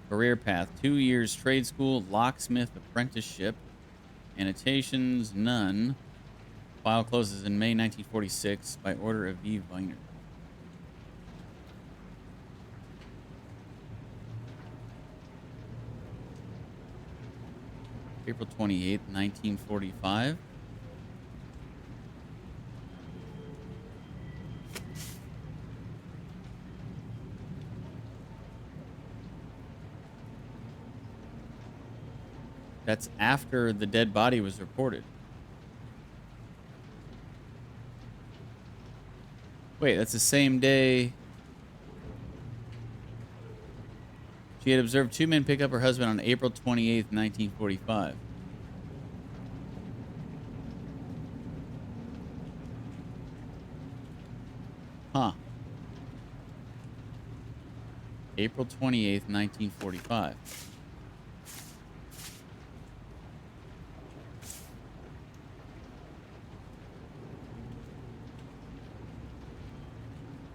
Career path, 2 years trade school, locksmith apprenticeship. Annotations, none. File closes in May 1946 by order of V. Viner. April 28th, 1945. That's after the dead body was reported. Wait, that's the same day. She had observed 2 men pick up her husband on April 28th, 1945. Huh. April 28th, 1945.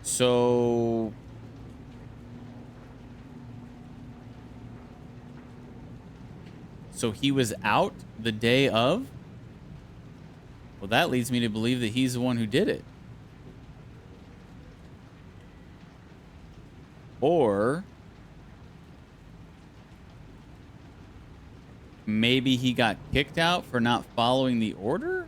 So he was out the day of? Well, that leads me to believe that he's the one who did it. Or maybe he got kicked out for not following the order?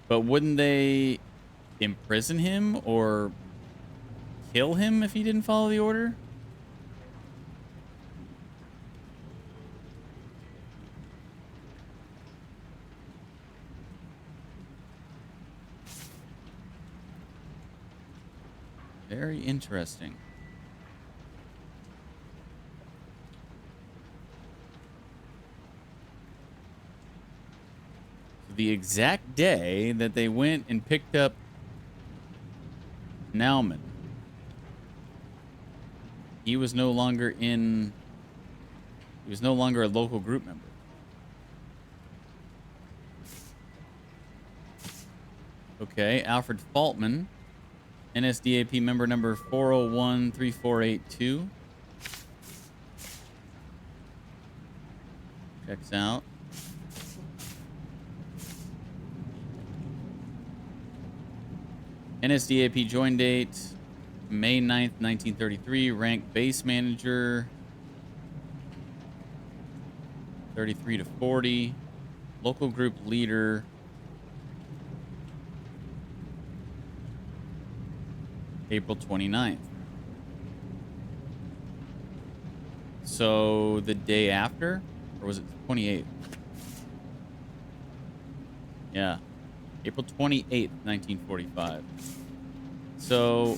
But wouldn't they imprison him or kill him if he didn't follow the order? Very interesting. The exact day that they went and picked up Nauman, he was no longer a local group member. Okay, Alfred Faltman, NSDAP member number 4013482. Checks out. NSDAP join date, May 9th, 1933. Rank, base manager, 33 to 40. Local group leader, April 29th. So the day after, or was it 28th? Yeah. April 28th, 1945. So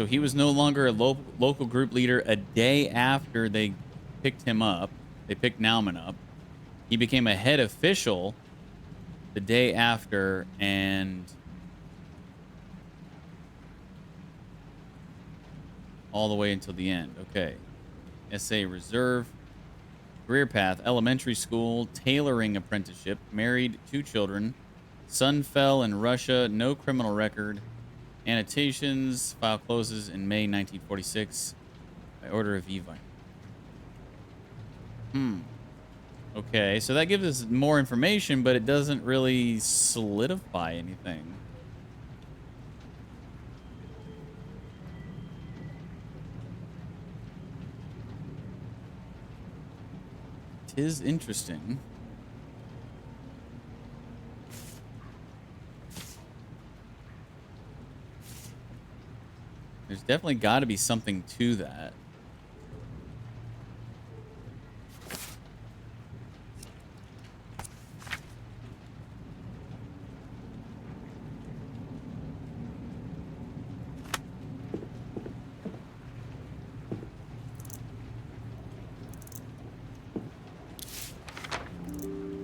he was no longer a local group leader a day after they picked him up. They picked Nauman up. He became a head official the day after, and all the way until the end. Okay. SA Reserve. Career path, elementary school, tailoring apprenticeship, married, 2 children, son fell in Russia, no criminal record. Annotations, file closes in May 1946 by order of Evine. Okay, so that gives us more information, but it doesn't really solidify anything. It is interesting. There's definitely got to be something to that.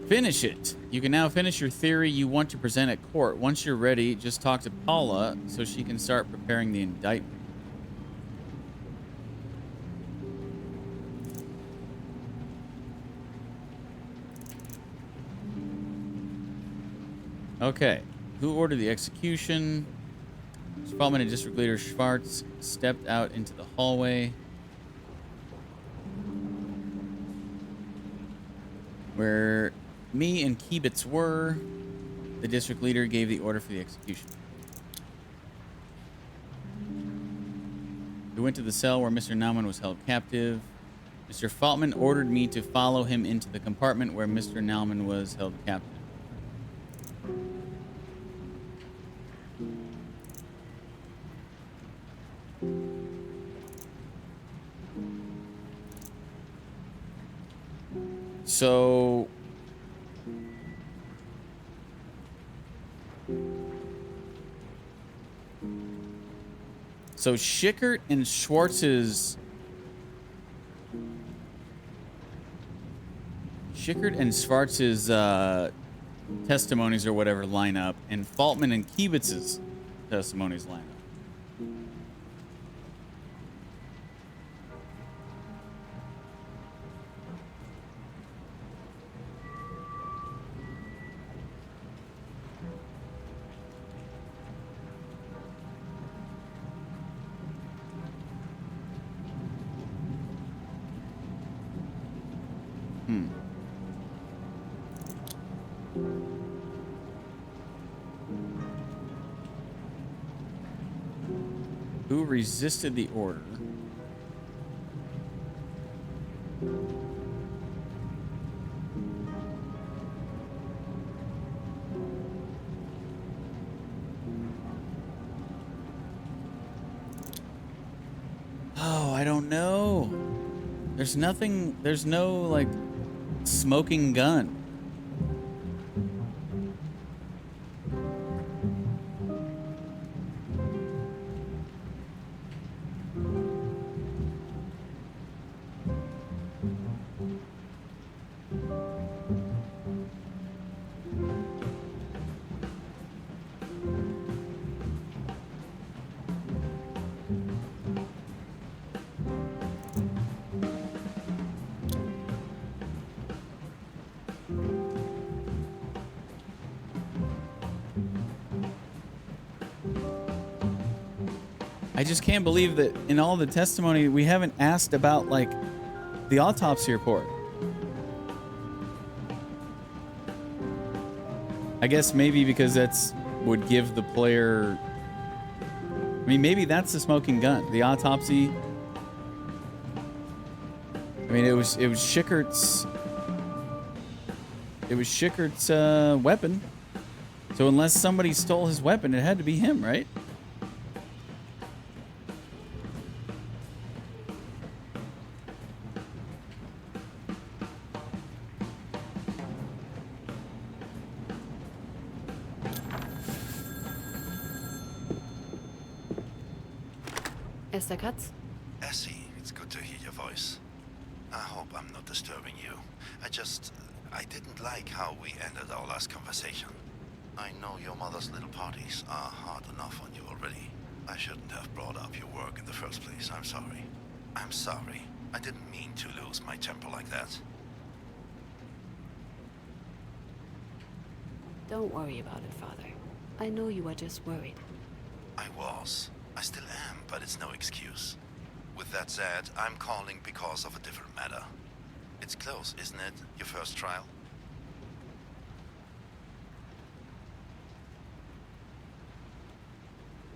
Finish it. You can now finish your theory you want to present at court. Once you're ready, just talk to Paula so she can start preparing the indictment. Okay. Who ordered the execution? Spalman and District Leader Schwartz stepped out into the hallway where me and Kiebitz were. The District Leader gave the order for the execution. We went to the cell where Mr. Naumann was held captive. Mr. Faltman ordered me to follow him into the compartment where Mr. Naumann was held captive. So Schickert and Schwartz's testimonies or whatever line up, and Faltman and Kiebitz's testimonies line up. Who resisted the order? Oh, I don't know. There's nothing, there's no, like, smoking gun. I just can't believe that in all the testimony we haven't asked about, like, the autopsy report. I guess maybe because that's would give the player, I mean, maybe that's the smoking gun, the autopsy. I mean, it was Schickert's weapon. So unless somebody stole his weapon, it had to be him, right? Esther Katz? Essie, it's good to hear your voice. I hope I'm not disturbing you. I didn't like how we ended our last conversation. I know your mother's little parties are hard enough on you already. I shouldn't have brought up your work in the first place. I'm sorry. I'm sorry. I didn't mean to lose my temper like that. Don't worry about it, Father. I know you are just worried. I was. I still am, but it's no excuse. With that said, I'm calling because of a different matter. It's close, isn't it? Your first trial?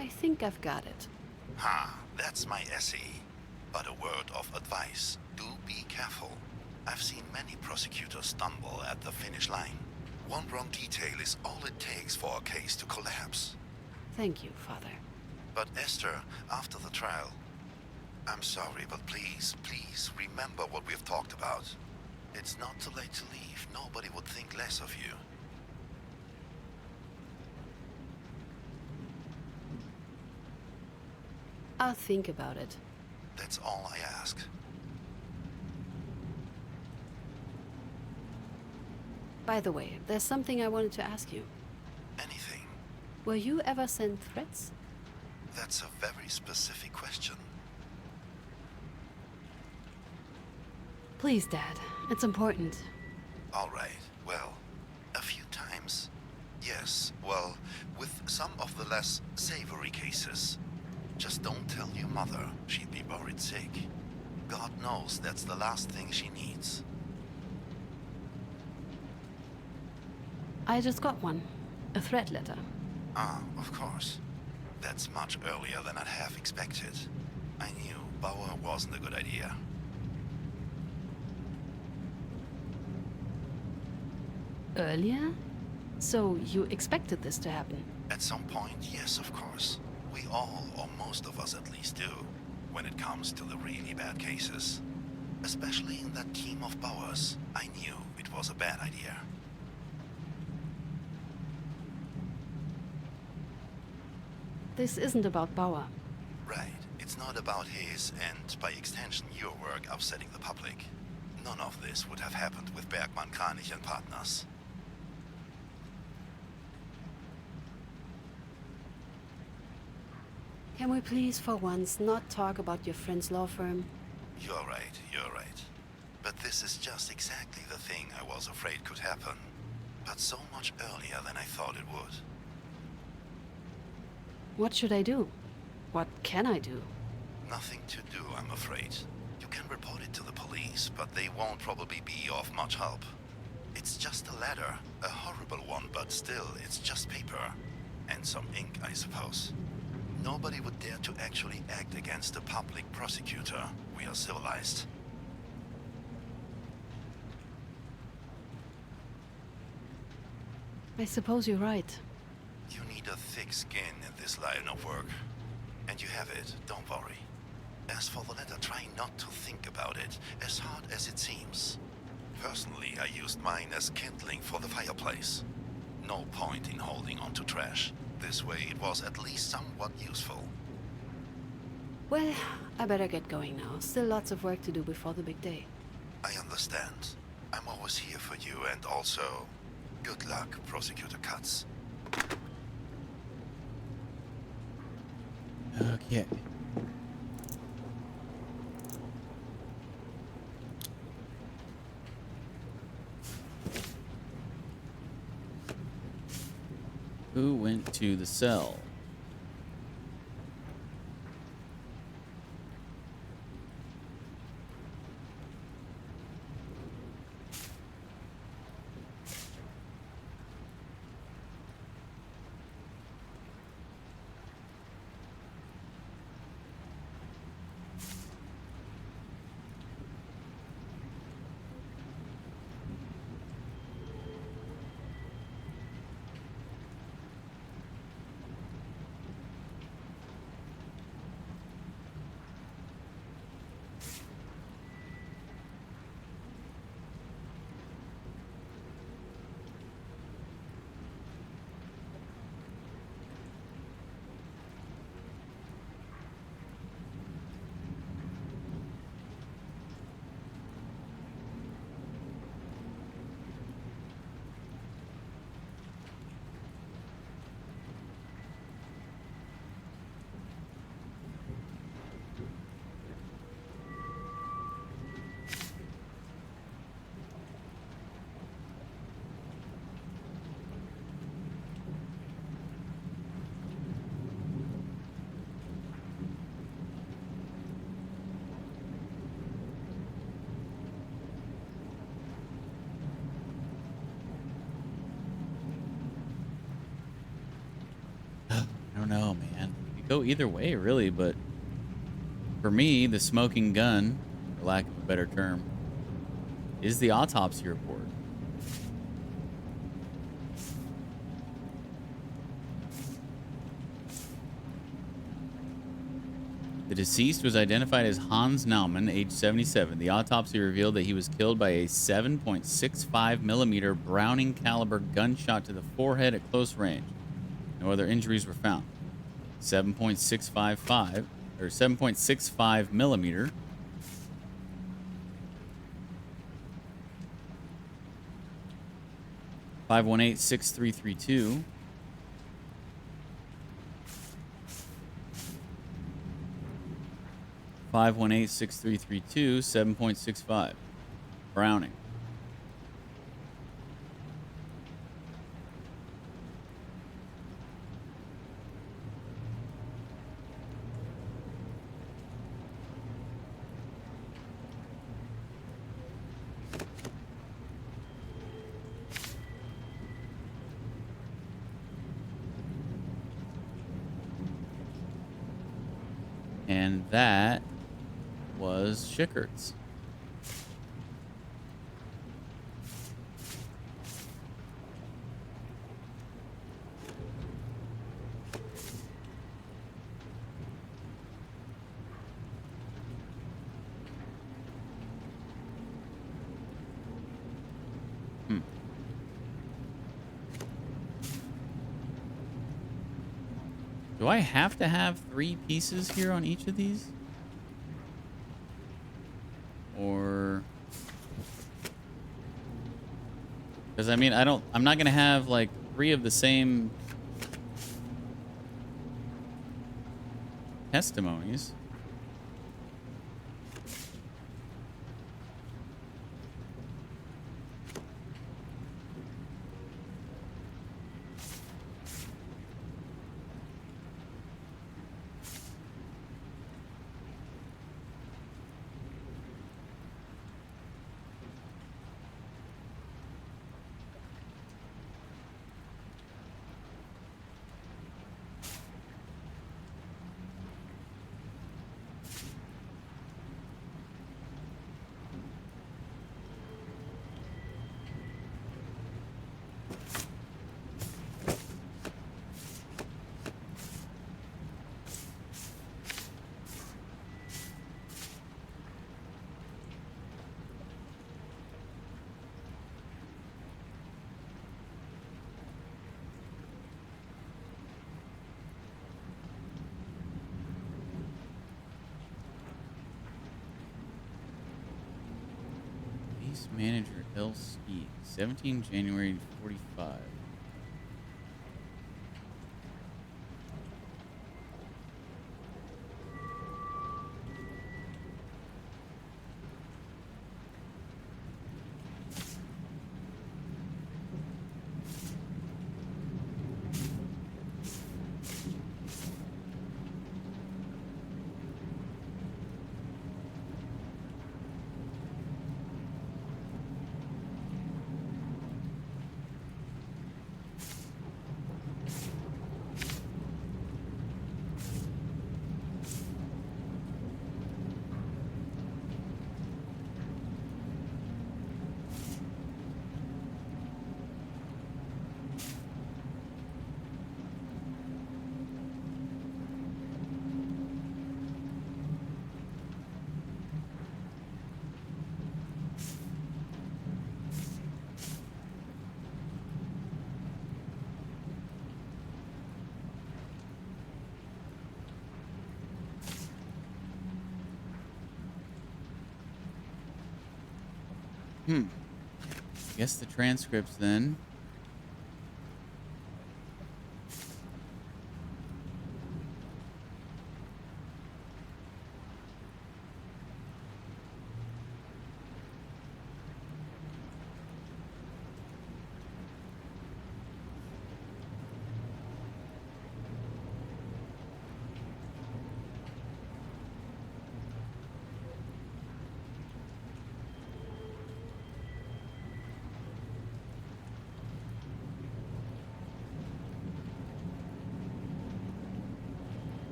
I think I've got it. Ha, that's my essay. But a word of advice. Do be careful. I've seen many prosecutors stumble at the finish line. One wrong detail is all it takes for a case to collapse. Thank you, Father. But Esther, after the trial, I'm sorry, but please, please remember what we've talked about. It's not too late to leave. Nobody would think less of you. I'll think about it. That's all I ask. By the way, there's something I wanted to ask you. Anything? Were you ever sent threats? That's a very specific question. Please, Dad. It's important. All right. Well, a few times. Yes, Well, with some of the less savory cases. Just don't tell your mother. She'd be worried sick. God knows that's the last thing she needs. I just got one. A threat letter. Ah, of course. That's much earlier than I'd have expected. I knew Bauer wasn't a good idea. Earlier? So you expected this to happen? At some point, yes, of course. We all, or most of us at least, do, when it comes to the really bad cases. Especially in that team of Bauers, I knew it was a bad idea. This isn't about Bauer. Right. It's not about his, and by extension your work, upsetting the public. None of this would have happened with Bergmann, Kranich and partners. Can we please, for once, not talk about your friend's law firm? You're right, you're right. But this is just exactly the thing I was afraid could happen. But so much earlier than I thought it would. What should I do? What can I do? Nothing to do, I'm afraid. You can report it to the police, but they won't probably be of much help. It's just a letter. A horrible one, but still, it's just paper. And some ink, I suppose. Nobody would dare to actually act against a public prosecutor. We are civilized. I suppose you're right. You need a thick skin in this line of work. And you have it, don't worry. As for the letter, try not to think about it, as hard as it seems. Personally, I used mine as kindling for the fireplace. No point in holding on to trash. This way it was at least somewhat useful. Well, I better get going now. Still lots of work to do before the big day. I understand. I'm always here for you, and also, good luck, Prosecutor Katz. Okay. Who went to the cell? I don't know, man. You go either way, really, but for me, the smoking gun, for lack of a better term, is the autopsy report. The deceased was identified as Hans Naumann, age 77. The autopsy revealed that he was killed by a 7.65 millimeter Browning caliber gunshot to the forehead at close range. No other injuries were found. 7.65 millimeter. (518-6332). (518-6332). 7.65 Browning. And that was Schickert's. Do I have to have 3 pieces here on each of these? Or... Because, I mean, I'm not going to have, like, 3 of the same testimonies. Manager LC, 17 January 45. Guess the transcripts then.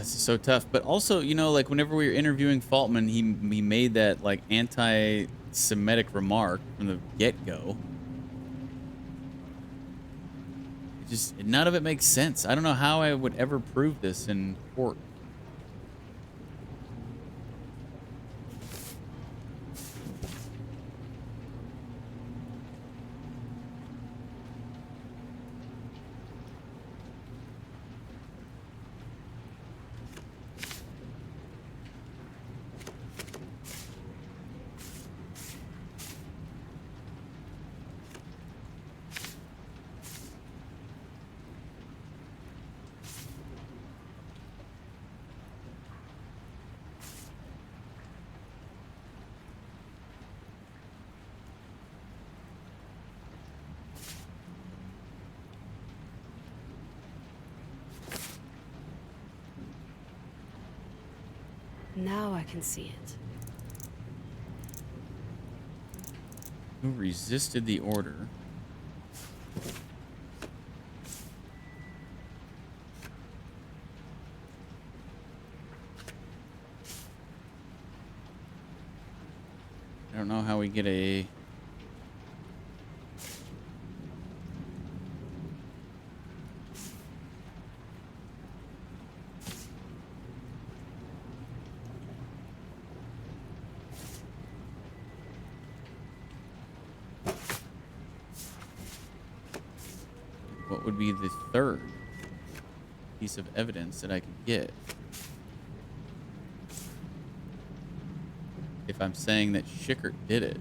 This is so tough. But also, you know, like whenever we were interviewing Faltman, he made that like anti-Semitic remark from the get-go. It just, none of it makes sense. I don't know how I would ever prove this in court. Now I can see it. Who resisted the order? I don't know how we get a... What would be the third piece of evidence that I could get? If I'm saying that Schickert did it.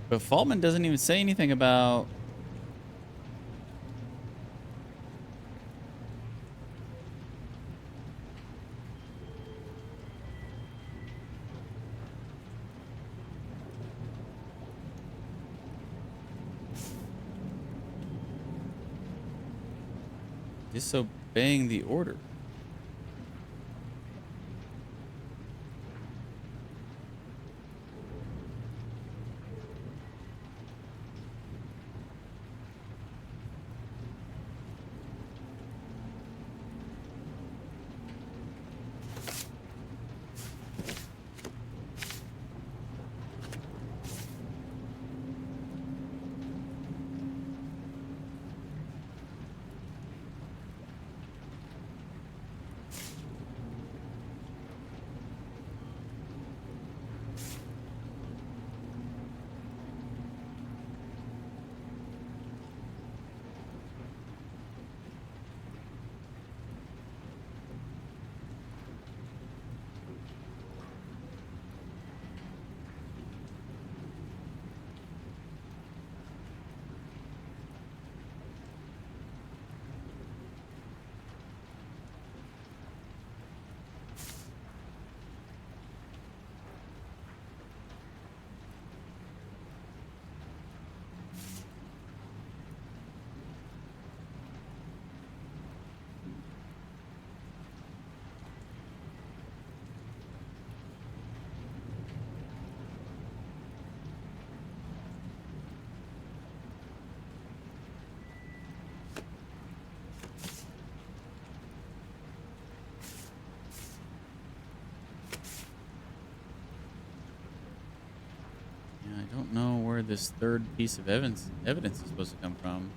But Faltman doesn't even say anything about... disobeying the order. I don't know where this third piece of evidence is supposed to come from.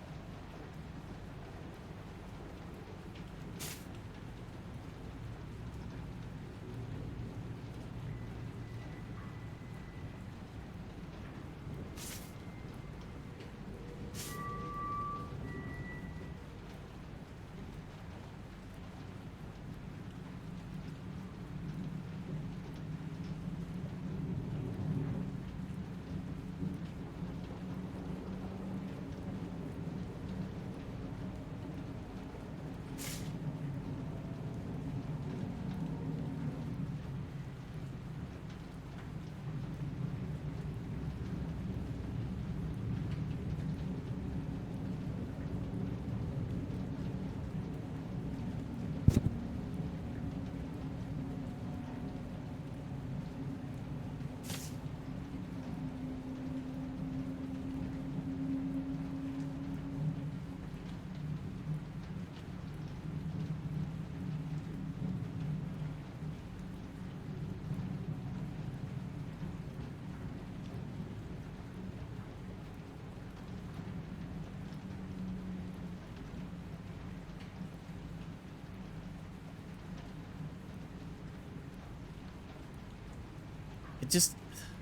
just,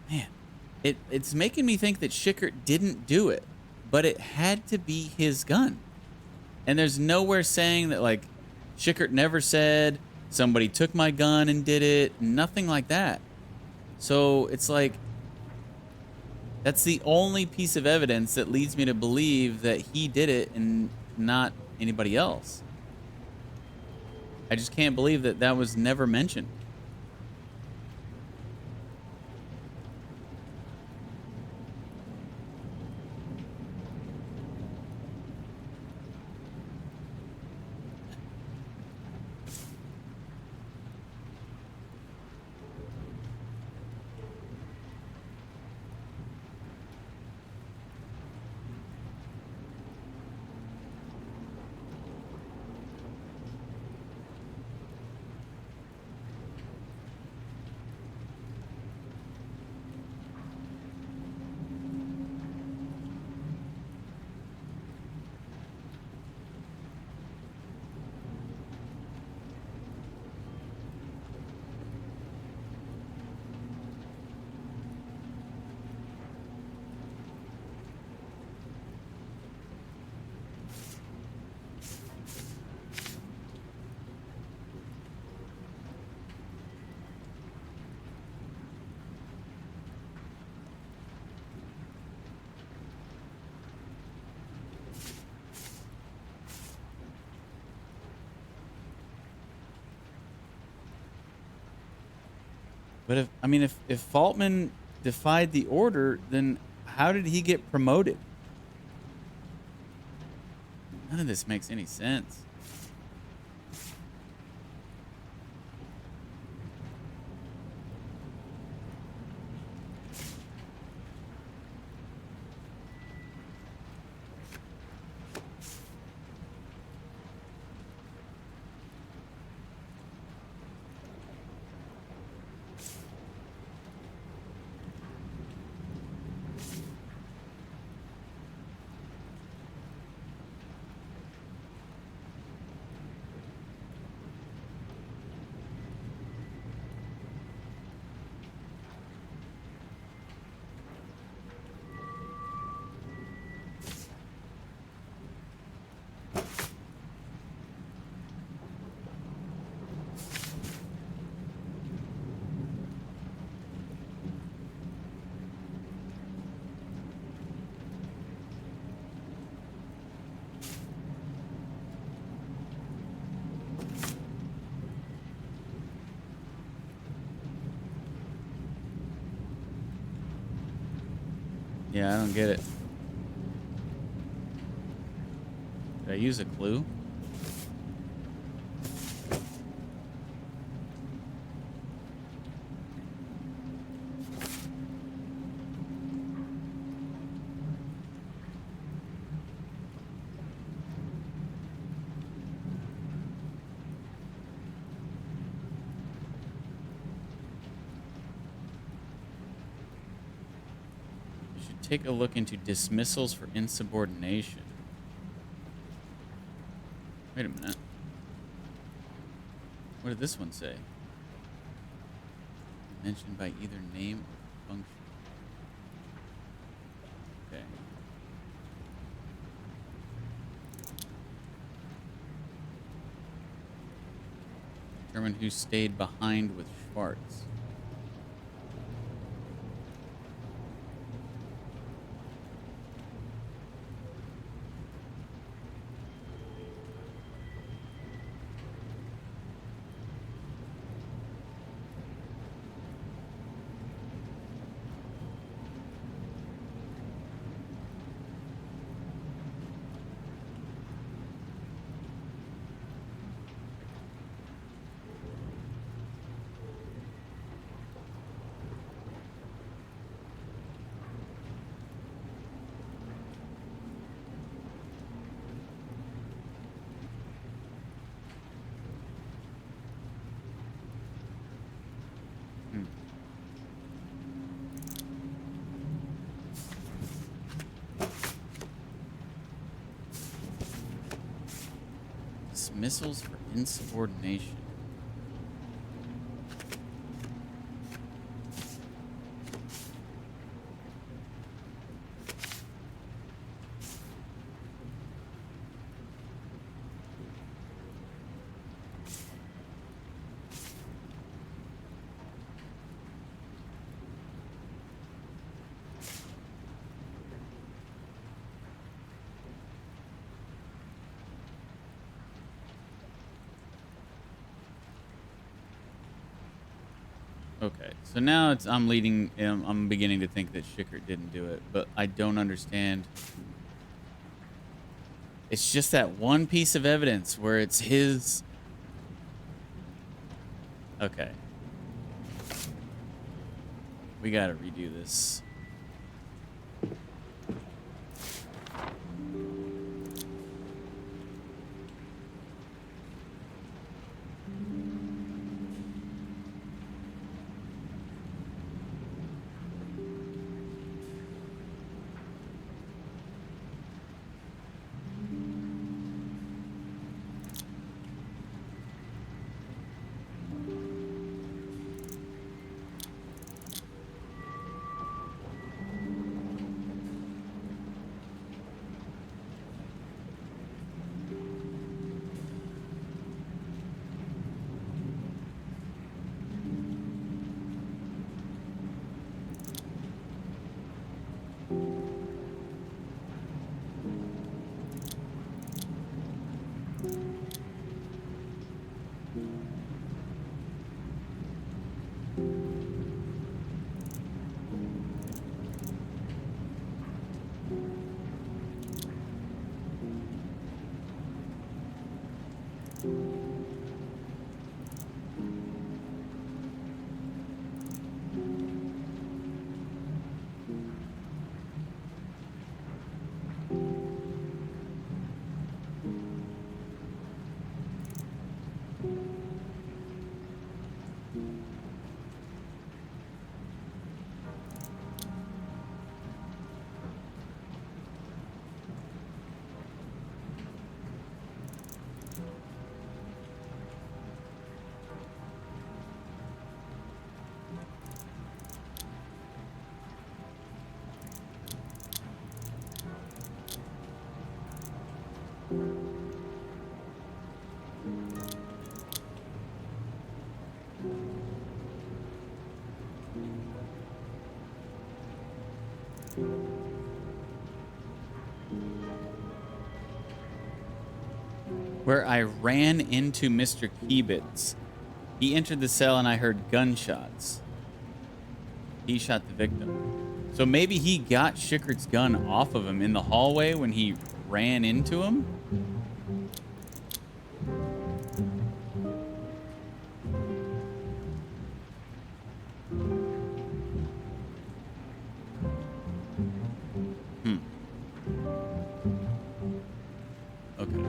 man, it's making me think that Schickert didn't do it, but it had to be his gun. And there's nowhere saying that, like, Schickert never said somebody took my gun and did it. Nothing like that. So it's like, that's the only piece of evidence that leads me to believe that he did it and not anybody else. I just can't believe that that was never mentioned. But if Faltman defied the order, then how did he get promoted? None of this makes any sense. Yeah, I don't get it. Did I use a clue? Take a look into dismissals for insubordination. Wait a minute. What did this one say? Mentioned by either name or function. Okay. Determine who stayed behind with Schwartz. Dismissals for insubordination. Okay, so now I'm leading. I'm beginning to think that Schickert didn't do it, but I don't understand. It's just that one piece of evidence where it's his. Okay, we gotta redo this. Where I ran into Mr. Kiebitz. He entered the cell and I heard gunshots. He shot the victim. So maybe he got Schickert's gun off of him in the hallway when he ran into him? Okay.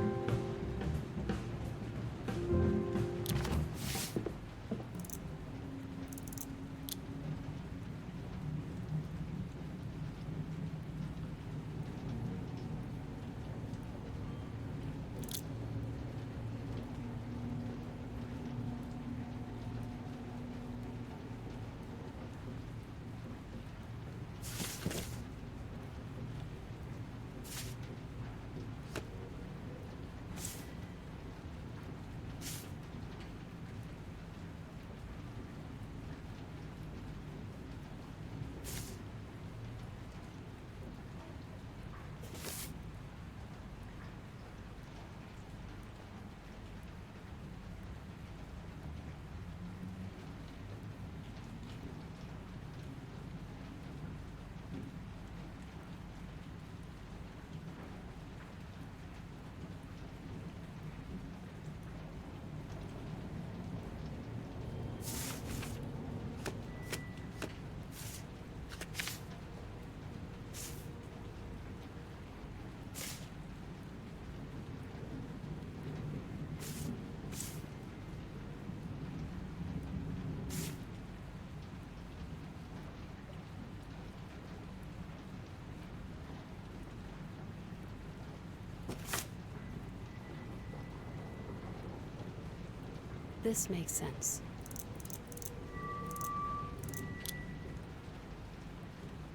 This makes sense.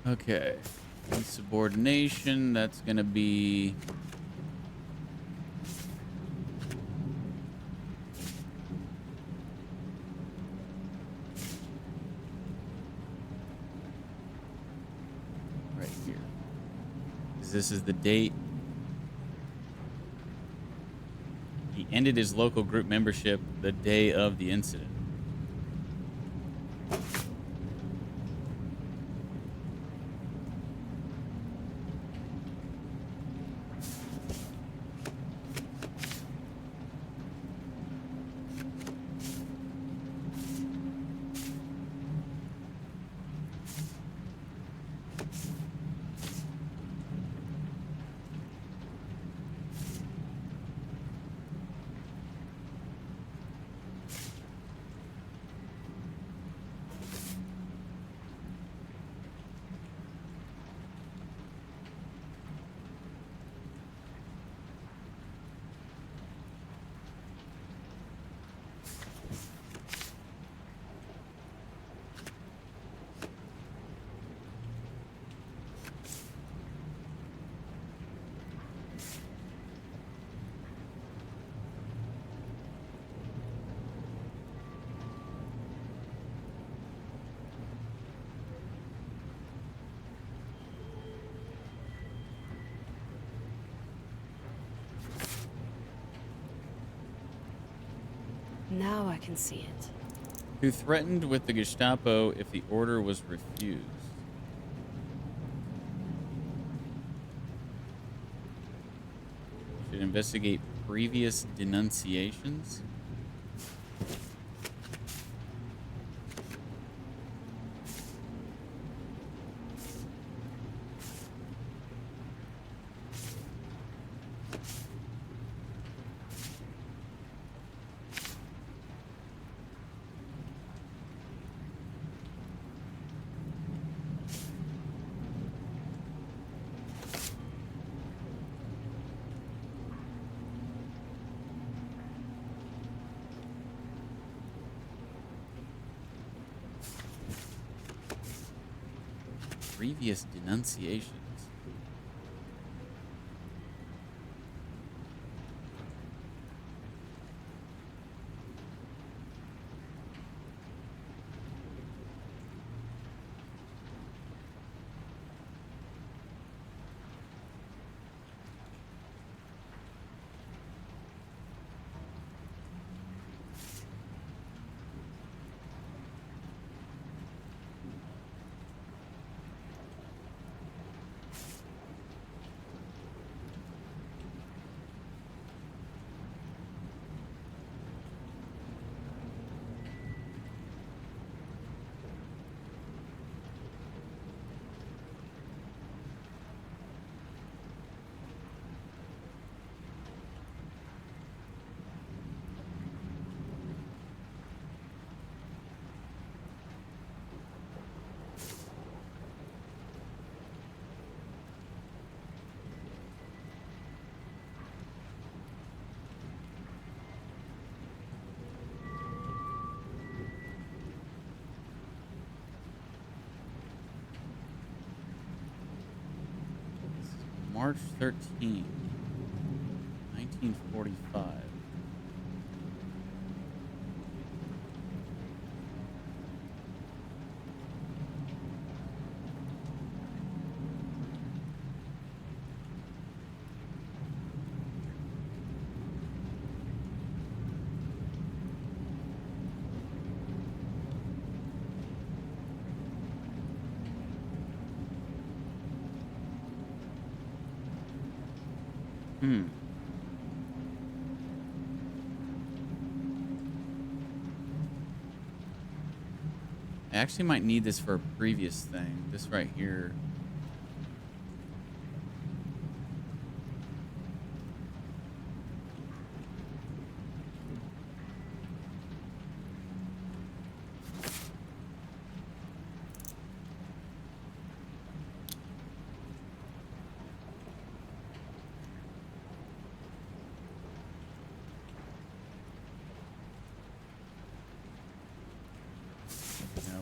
Okay. Insubordination, that's gonna be... right here. 'Cause this is the date. He ended his local group membership the day of the incident. Now I can see it. Who threatened with the Gestapo if the order was refused? Should investigate previous denunciations. Previous denunciations. March 13, 1945. I actually might need this for a previous thing. This right here.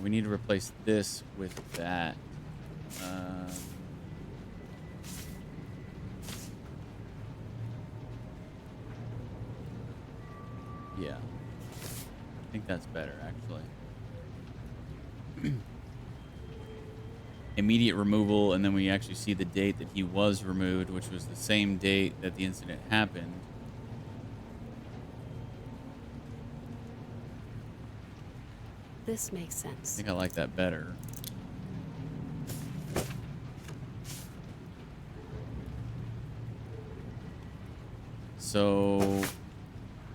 We need to replace this with that. Yeah. I think that's better, actually. Immediate removal, and then we actually see the date that he was removed, which was the same date that the incident happened. This makes sense. I think I like that better. So,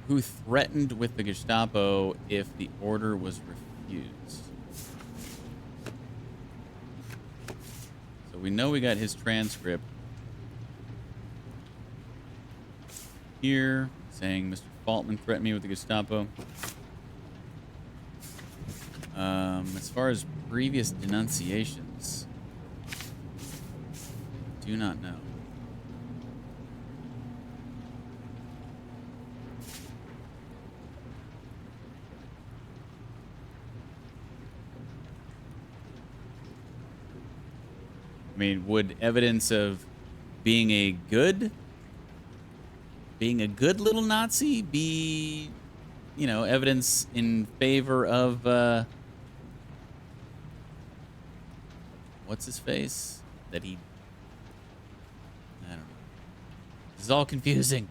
who threatened with the Gestapo if the order was refused? So we know we got his transcript here saying Mr. Faltman threatened me with the Gestapo. As far as previous denunciations, do not know. I mean, would evidence of being a good little Nazi be, you know, evidence in favor of, what's his face? That he, I don't know. This is all confusing.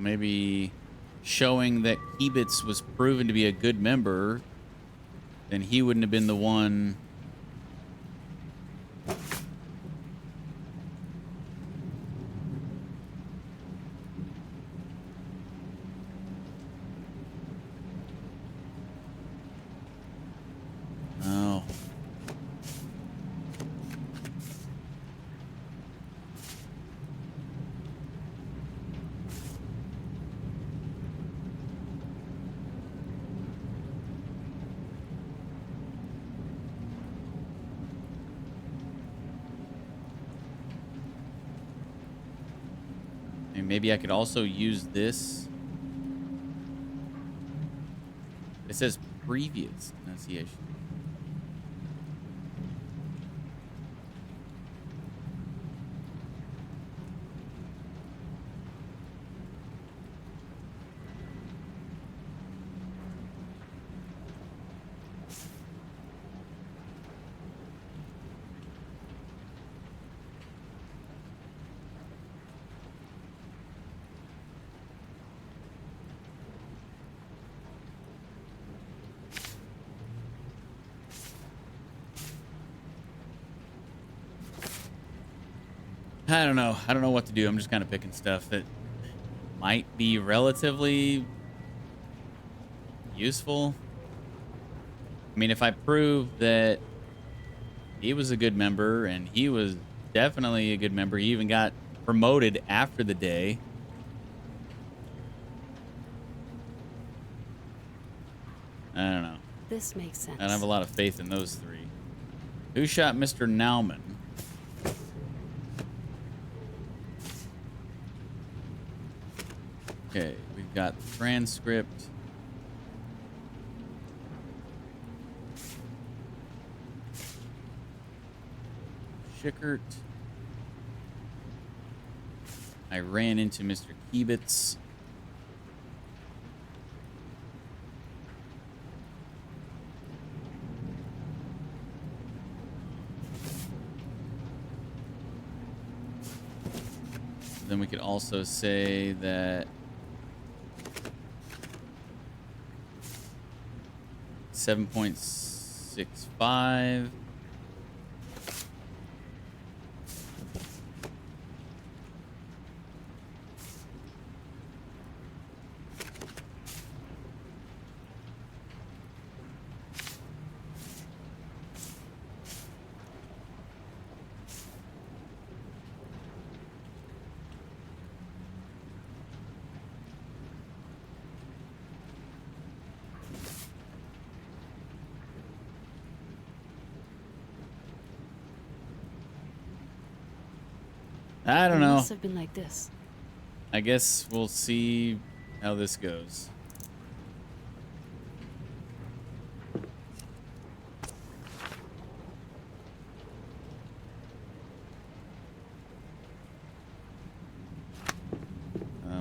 Maybe showing that Kibitz was proven to be a good member, then he wouldn't have been the one. Oh. And maybe I could also use this. It says previous pronunciation. I don't know. I don't know what to do. I'm just kind of picking stuff that might be relatively useful. I mean, if I prove that he was a good member and he was definitely a good member, he even got promoted after the day. I don't know. This makes sense. I don't have a lot of faith in those three. Who shot Mr. Nauman? Okay, we've got the transcript. Schickert. I ran into Mr. Kibitz. Then we could also say that 7.65. I don't know. It must have been like this. I guess we'll see how this goes.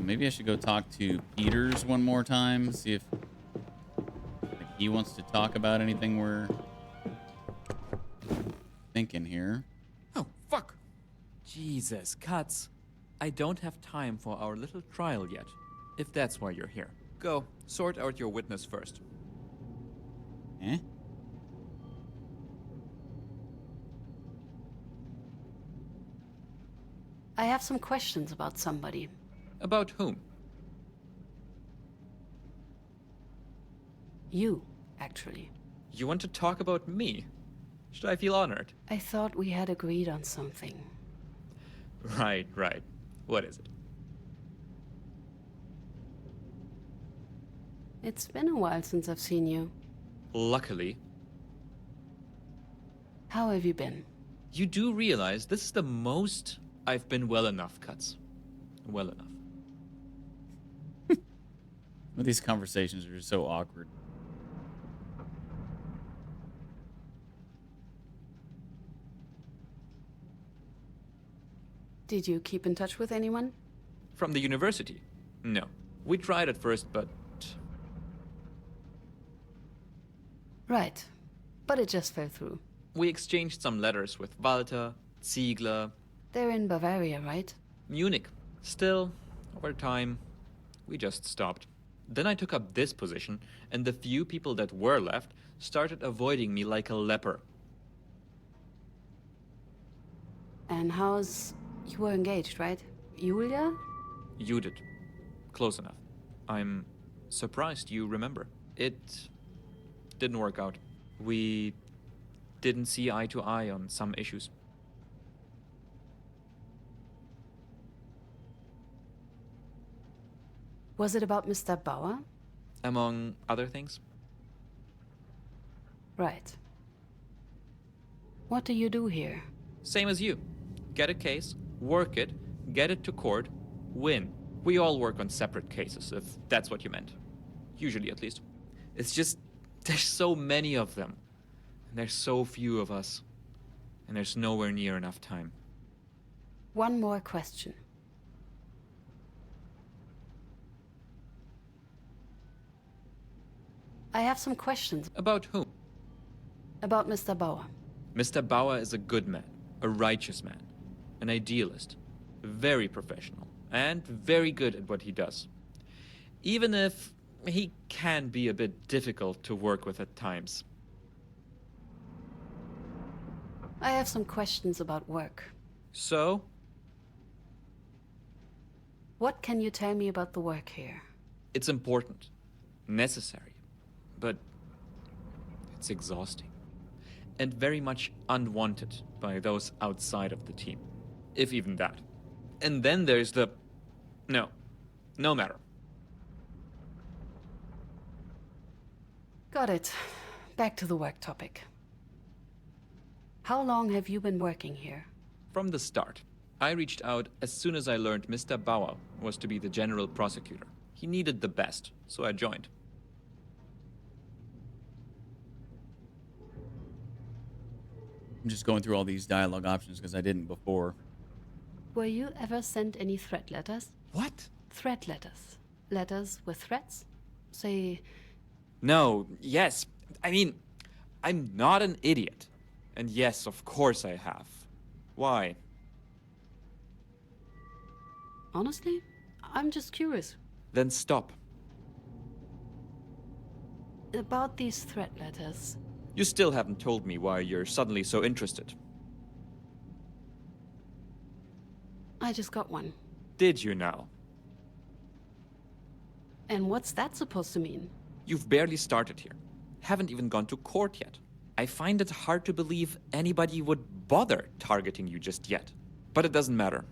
Maybe I should go talk to Peters one more time, see if he wants to talk about anything we're thinking here. Oh, fuck. Jesus, Cuts. I don't have time for our little trial yet, if that's why you're here. Go, sort out your witness first. Eh? I have some questions about somebody. About whom? You, actually. You want to talk about me? Should I feel honored? I thought we had agreed on something. Right. What is it? It's been a while since I've seen you. Luckily. How have you been? You do realize this is the most I've been well enough, Cuts. Well enough. These conversations are just so awkward. Did you keep in touch with anyone? From the university? No. We tried at first, but... Right. But it just fell through. We exchanged some letters with Walter, Ziegler... They're in Bavaria, right? Munich. Still, over time, We just stopped. Then I took up this position, and the few people that were left started avoiding me like a leper. And you were engaged, right? Julia? Judith. Close enough. I'm surprised you remember. It didn't work out. We didn't see eye to eye on some issues. Was it about Mr. Bauer? Among other things. Right. What do you do here? Same as you. Get a case, work it, get it to court, win. We all work on separate cases, if that's what you meant. Usually, at least. It's just, there's so many of them. And there's so few of us. And there's nowhere near enough time. One more question. I have some questions. About whom? About Mr. Bauer. Mr. Bauer is a good man, a righteous man, an idealist, very professional, and very good at what he does. Even if he can be a bit difficult to work with at times. I have some questions about work. So? What can you tell me about the work here? It's important, necessary, but it's exhausting. And very much unwanted by those outside of the team, if even that. And then there's the... No matter. Got it. Back to the work topic. How long have you been working here? From the start. I reached out as soon as I learned Mr. Bauer was to be the general prosecutor. He needed the best, so I joined. I'm just going through all these dialogue options because I didn't before. Were you ever sent any threat letters? What? Threat letters. Letters with threats? Say... No, yes. I mean, I'm not an idiot. And yes, of course I have. Why? Honestly, I'm just curious. Then stop. About these threat letters. You still haven't told me why you're suddenly so interested. I just got one. Did you now? And what's that supposed to mean? You've barely started here. Haven't even gone to court yet. I find it hard to believe anybody would bother targeting you just yet. But it doesn't matter.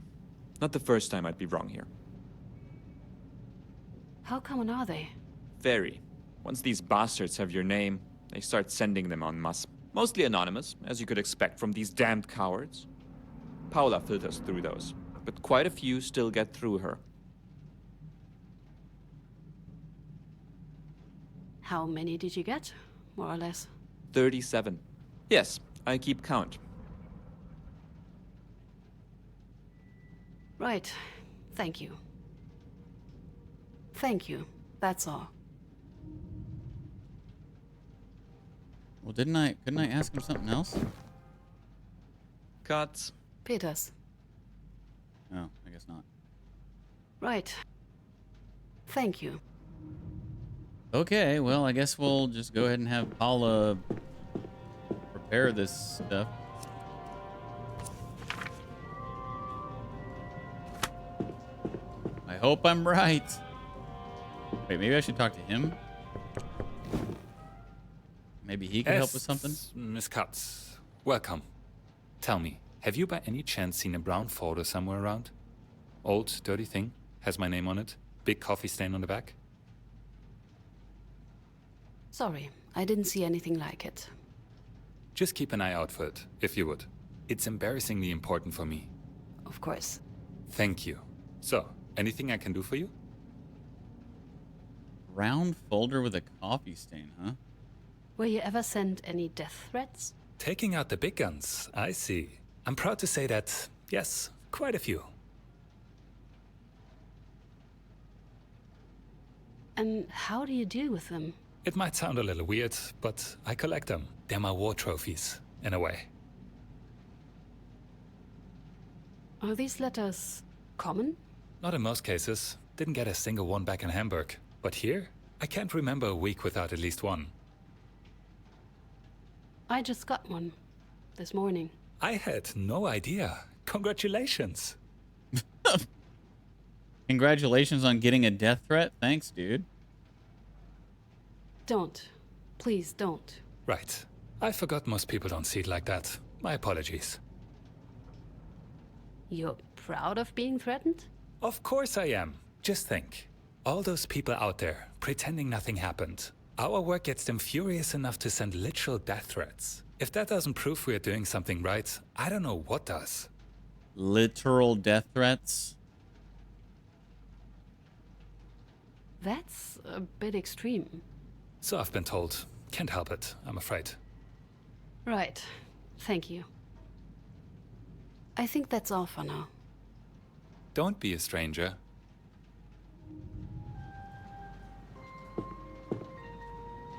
Not the first time I'd be wrong here. How common are they? Very. Once these bastards have your name, they start sending them en masse. Mostly anonymous, as you could expect from these damned cowards. Paula filters through those, but quite a few still get through her. How many did you get, more or less? 37. Yes, I keep count. Right. Thank you. Thank you. That's all. Well, couldn't I ask him something else? Cuts. Peters. No, I guess not. Right. Thank you. Okay, well, I guess we'll just go ahead and have Paula prepare this stuff. I hope I'm right. Wait, maybe I should talk to him? Maybe he could help with something? Miss Katz, welcome. Tell me, have you by any chance seen a brown folder somewhere around? Old, dirty thing, has my name on it, big coffee stain on the back. Sorry, I didn't see anything like it. Just keep an eye out for it, if you would. It's embarrassingly important for me. Of course. Thank you. So, anything I can do for you? Round folder with a coffee stain, huh? Were you ever sent any death threats? Taking out the big guns, I see. I'm proud to say that, yes, quite a few. And how do you deal with them? It might sound a little weird, but I collect them. They're my war trophies, in a way. Are these letters common? Not in most cases. Didn't get a single one back in Hamburg. But here, I can't remember a week without at least one. I just got one this morning. I had no idea. Congratulations. Congratulations on getting a death threat. Thanks, dude. Don't. Please don't. Right. I forgot most people don't see it like that. My apologies. You're proud of being threatened? Of course I am. Just think. All those people out there, pretending nothing happened. Our work gets them furious enough to send literal death threats. If that doesn't prove we're doing something right, I don't know what does. Literal death threats? That's a bit extreme. So I've been told. Can't help it, I'm afraid. Right. Thank you. I think that's all for now. Don't be a stranger.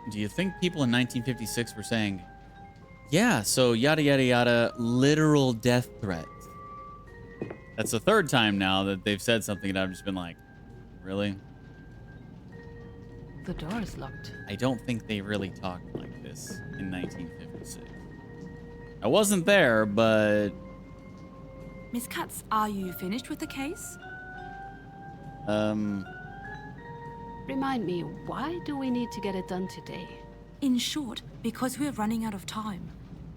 Do you think people in 1956 were saying, yeah, so yada yada yada, literal death threats? That's the third time now that they've said something and I've just been like, really? The door is locked. I don't think they really talked like this in 1956. I wasn't there, but... Miss Katz, are you finished with the case? Remind me, why do we need to get it done today? In short, because we're running out of time.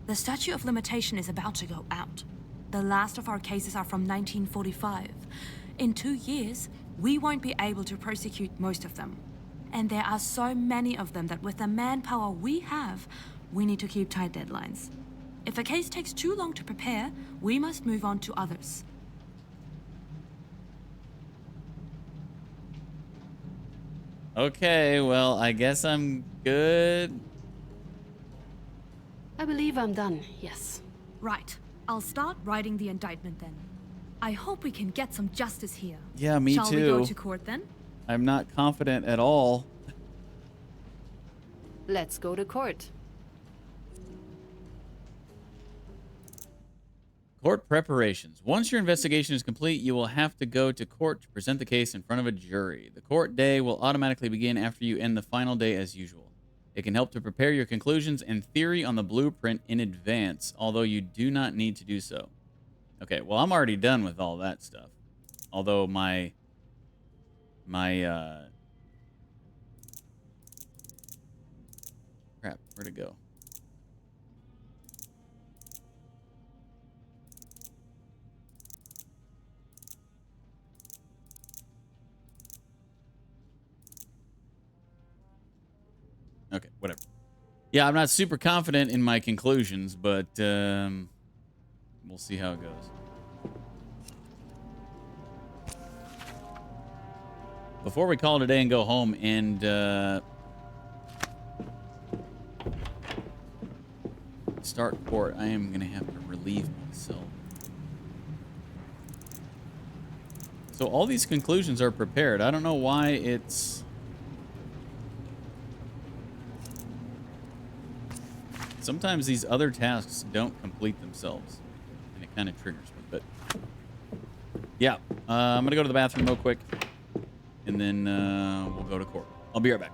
The statute of limitation is about to go out. The last of our cases are from 1945. In 2 years, we won't be able to prosecute most of them. And there are so many of them that with the manpower we have, we need to keep tight deadlines. If a case takes too long to prepare, we must move on to others. Okay, well, I guess I'm good. I believe I'm done, yes. Right. I'll start writing the indictment then. I hope we can get some justice here. Yeah, me Shall too. we go to court then? I'm not confident at all. Let's go to court. Court preparations. Once your investigation is complete, you will have to go to court to present the case in front of a jury. The court day will automatically begin after you end the final day as usual. It can help to prepare your conclusions and theory on the blueprint in advance, although you do not need to do so. Okay, well, I'm already done with all that stuff. Although my crap, where'd it go? Okay, whatever. Yeah, I'm not super confident in my conclusions, but we'll see how it goes. Before we call it a day and go home and start court, I am going to have to relieve myself. So all these conclusions are prepared. I don't know why it's... Sometimes these other tasks don't complete themselves, and it kind of triggers me. But yeah, I'm gonna go to the bathroom real quick, and then we'll go to court. I'll be right back.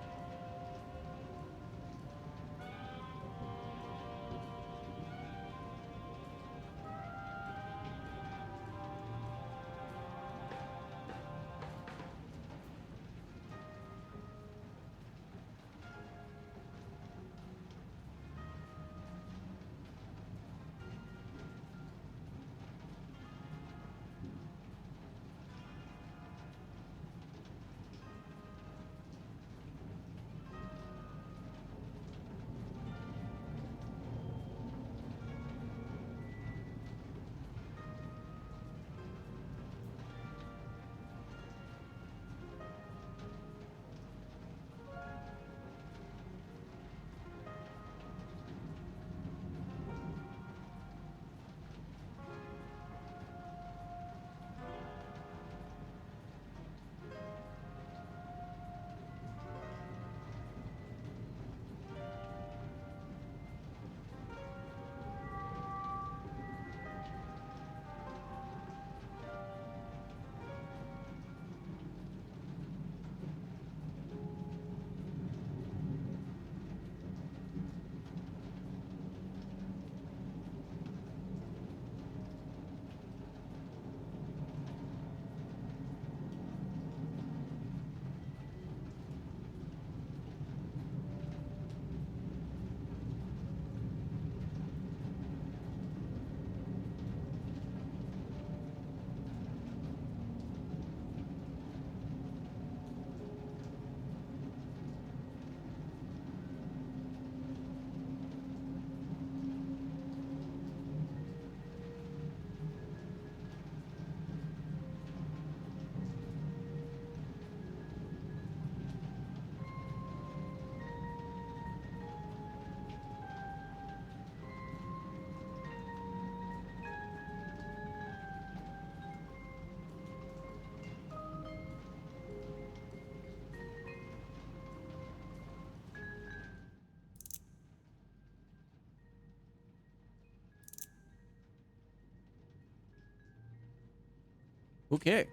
Okay.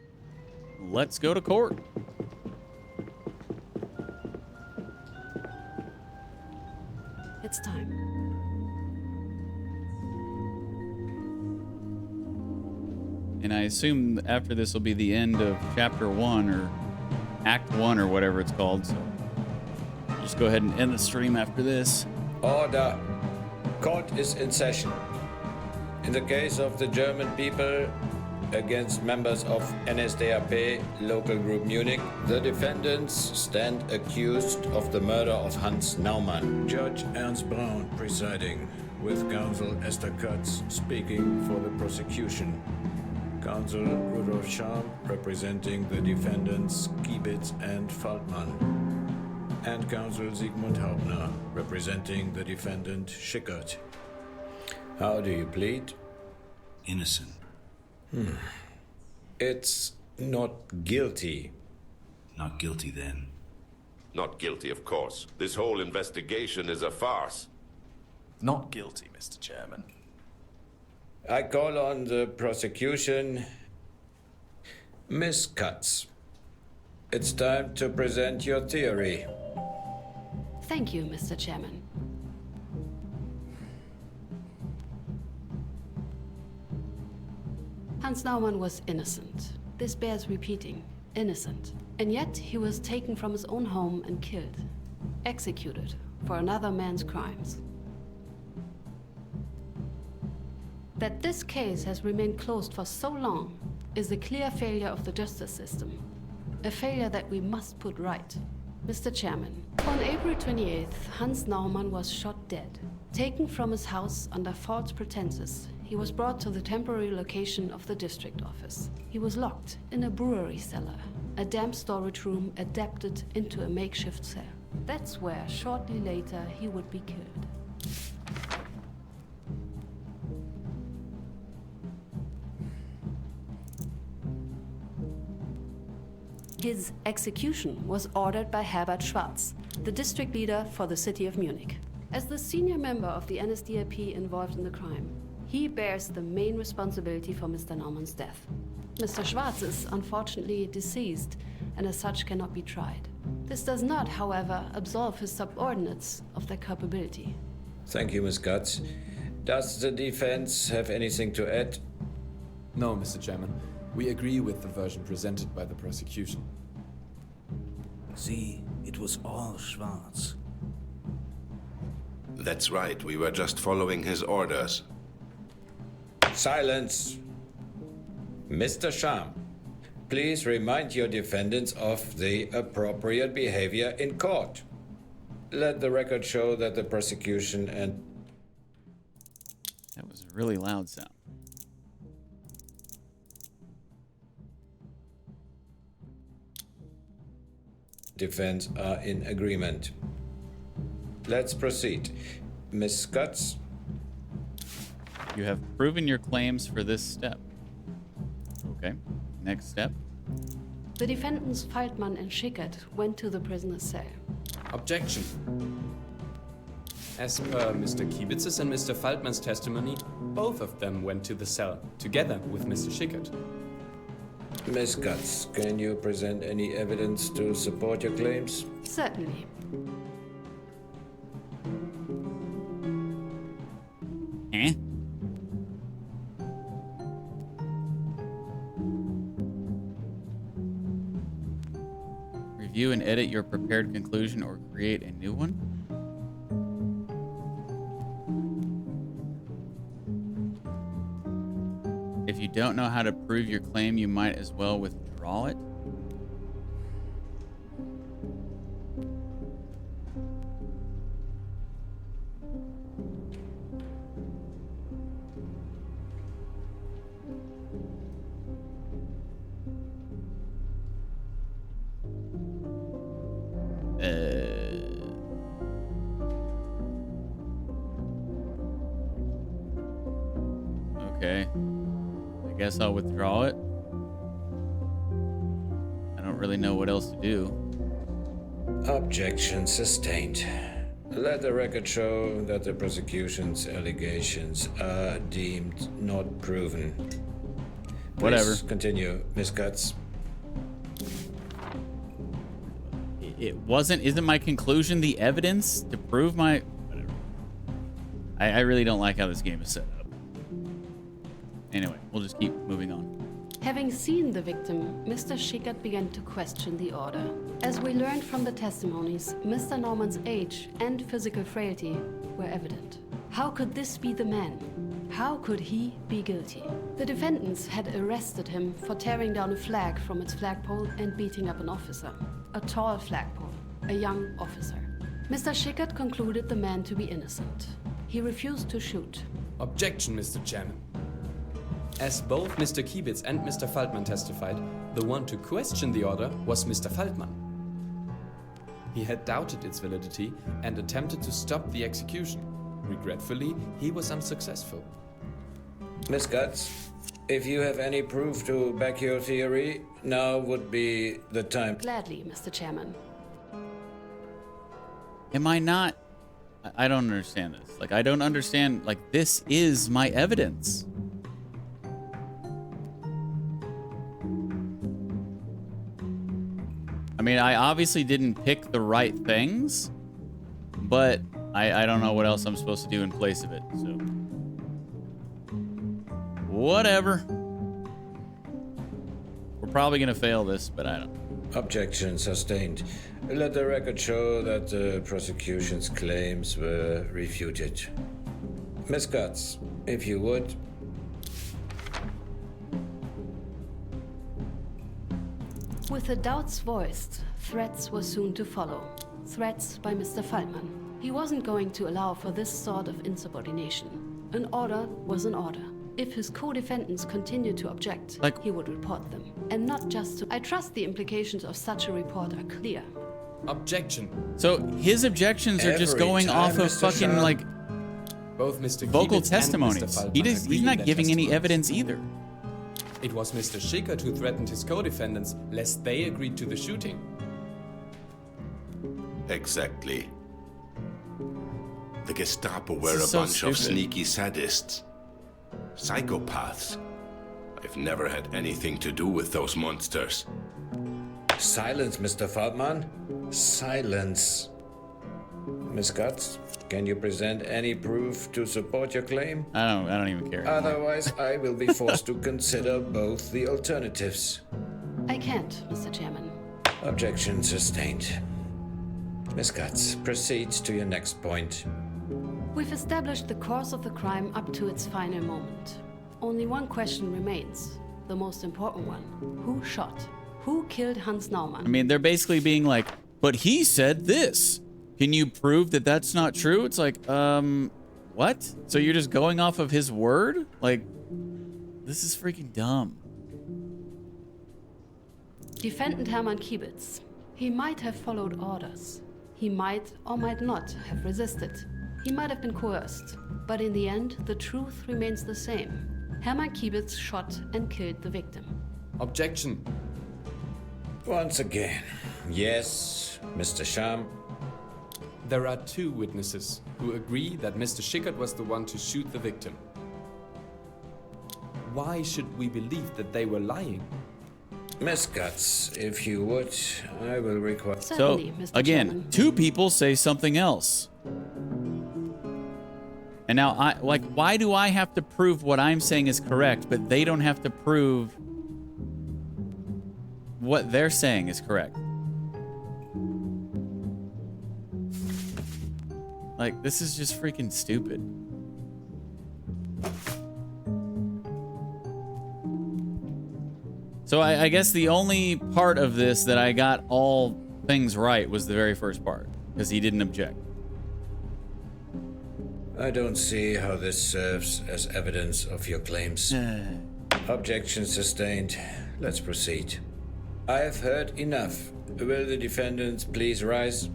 Let's go to court. It's time. And I assume after this will be the end of chapter 1 or act 1 or whatever it's called. So I'll just go ahead and end the stream after this. Order. Court is in session. In the case of the German people against members of NSDAP local group Munich, the defendants stand accused of the murder of Hans Naumann. Judge Ernst Braun presiding, with counsel Esther Katz speaking for the prosecution. Counsel Rudolf Scham representing the defendants Kiebitz and Faltmann. And counsel Sigmund Hauptner representing the defendant Schickert. How do you plead? Innocent. It's not guilty. Not guilty then. Not guilty, of course. This whole investigation is a farce. Not guilty, Mr. Chairman. I call on the prosecution. Miss Katz, it's time to present your theory. Thank you, Mr. Chairman. Hans Naumann was innocent. This bears repeating. Innocent. And yet he was taken from his own home and killed. Executed for another man's crimes. That this case has remained closed for so long is a clear failure of the justice system. A failure that we must put right. Mr. Chairman, on April 28th, Hans Naumann was shot dead. Taken from his house under false pretenses, he was brought to the temporary location of the district office. He was locked in a brewery cellar, a damp storage room adapted into a makeshift cell. That's where, shortly later, he would be killed. His execution was ordered by Herbert Schwarz, the district leader for the city of Munich. As the senior member of the NSDAP involved in the crime, he bears the main responsibility for Mr. Naumann's death. Mr. Schwarz is unfortunately deceased and as such cannot be tried. This does not, however, absolve his subordinates of their culpability. Thank you, Ms. Katz. Does the defense have anything to add? No, Mr. Chairman. We agree with the version presented by the prosecution. See, it was all Schwarz. That's right, we were just following his orders. Silence! Mr. Scham, please remind your defendants of the appropriate behavior in court. Let the record show that the prosecution and... That was a really loud sound. defense are in agreement. Let's proceed. Miss Katz? You have proven your claims for this step. Okay, next step. The defendants Faltmann and Schickert went to the prisoner's cell. Objection. As per Mr. Kiebitz's and Mr. Faltmann's testimony, both of them went to the cell, together with Mr. Schickert. Miss Katz, can you present any evidence to support your claims? Certainly. Eh? Review and edit your prepared conclusion or create a new one? If you don't know how to prove your claim, you might as well withdraw it. Okay. I guess I'll withdraw it. I don't really know what else to do. Objection sustained. Let the record show that the prosecution's allegations are deemed not proven. Whatever. Please continue, Miss Guts. Isn't my conclusion the evidence to prove my... Whatever. I really don't like how this game is set up. Anyway, we'll just keep moving on. Having seen the victim, Mr. Schickert began to question the order. As we learned from the testimonies, Mr. Norman's age and physical frailty were evident. How could this be the man? How could he be guilty? The defendants had arrested him for tearing down a flag from its flagpole and beating up an officer. A tall flagpole, a young officer. Mr. Schickert concluded the man to be innocent. He refused to shoot. Objection, Mr. Chairman. As both Mr. Kiebitz and Mr. Faltman testified, the one to question the order was Mr. Faltman. He had doubted its validity and attempted to stop the execution. Regretfully, he was unsuccessful. Miss Guts, if you have any proof to back your theory, now would be the time. Gladly, Mr. Chairman. Am I not... I don't understand this. Like, I don't understand... Like, this is my evidence. I mean, I obviously didn't pick the right things, but I don't know what else I'm supposed to do in place of it, so... Whatever. We're probably gonna fail this, but I don't... Objection sustained. Let the record show that the prosecution's claims were refuted. Miss Guts, if you would. With the doubts voiced, threats were soon to follow. Threats by Mr. Faltman. He wasn't going to allow for this sort of insubordination. An order was an order. If his co-defendants continued to object, he would report them. And not just to... I trust the implications of such a report are clear. Objection. So his objections are just going off of fucking, like... Both Mr. vocal Kiebitz testimonies. And Mr. Faltman He's agreed not in giving their any testimonies. evidence either. It was Mr. Schickert who threatened his co-defendants lest they agreed to the shooting. Exactly. The Gestapo were a This is so bunch of stupid. sneaky sadists. Psychopaths. I've never had anything to do with those monsters. Silence, Mr. Faltman. Silence. Miss Guts, can you present any proof to support your claim? I don't even care. Otherwise, I will be forced to consider both the alternatives. I can't, Mr. Chairman. Objection sustained. Miss Guts, proceed to your next point. We've established the course of the crime up to its final moment. Only one question remains, the most important one. Who shot? Who killed Hans Naumann? I mean, they're basically being like, but he said this. Can you prove that that's not true? It's like, what? So you're just going off of his word? Like, this is freaking dumb. Defendant Hermann Kiebitz. He might have followed orders. He might or might not have resisted. He might have been coerced. But in the end, the truth remains the same. Hermann Kiebitz shot and killed the victim. Objection. Once again. Yes, Mr. Sham. There are two witnesses who agree that Mr. Schickert was the one to shoot the victim. Why should we believe that they were lying? Miss Guts, if you would, I will require... So, again, two people say something else. And now, why do I have to prove what I'm saying is correct, but they don't have to prove what they're saying is correct? Like, this is just freaking stupid. So I guess the only part of this that I got all things right was the very first part, because he didn't object. I don't see how this serves as evidence of your claims. Objection sustained. Let's proceed. I have heard enough. Will the defendants please rise?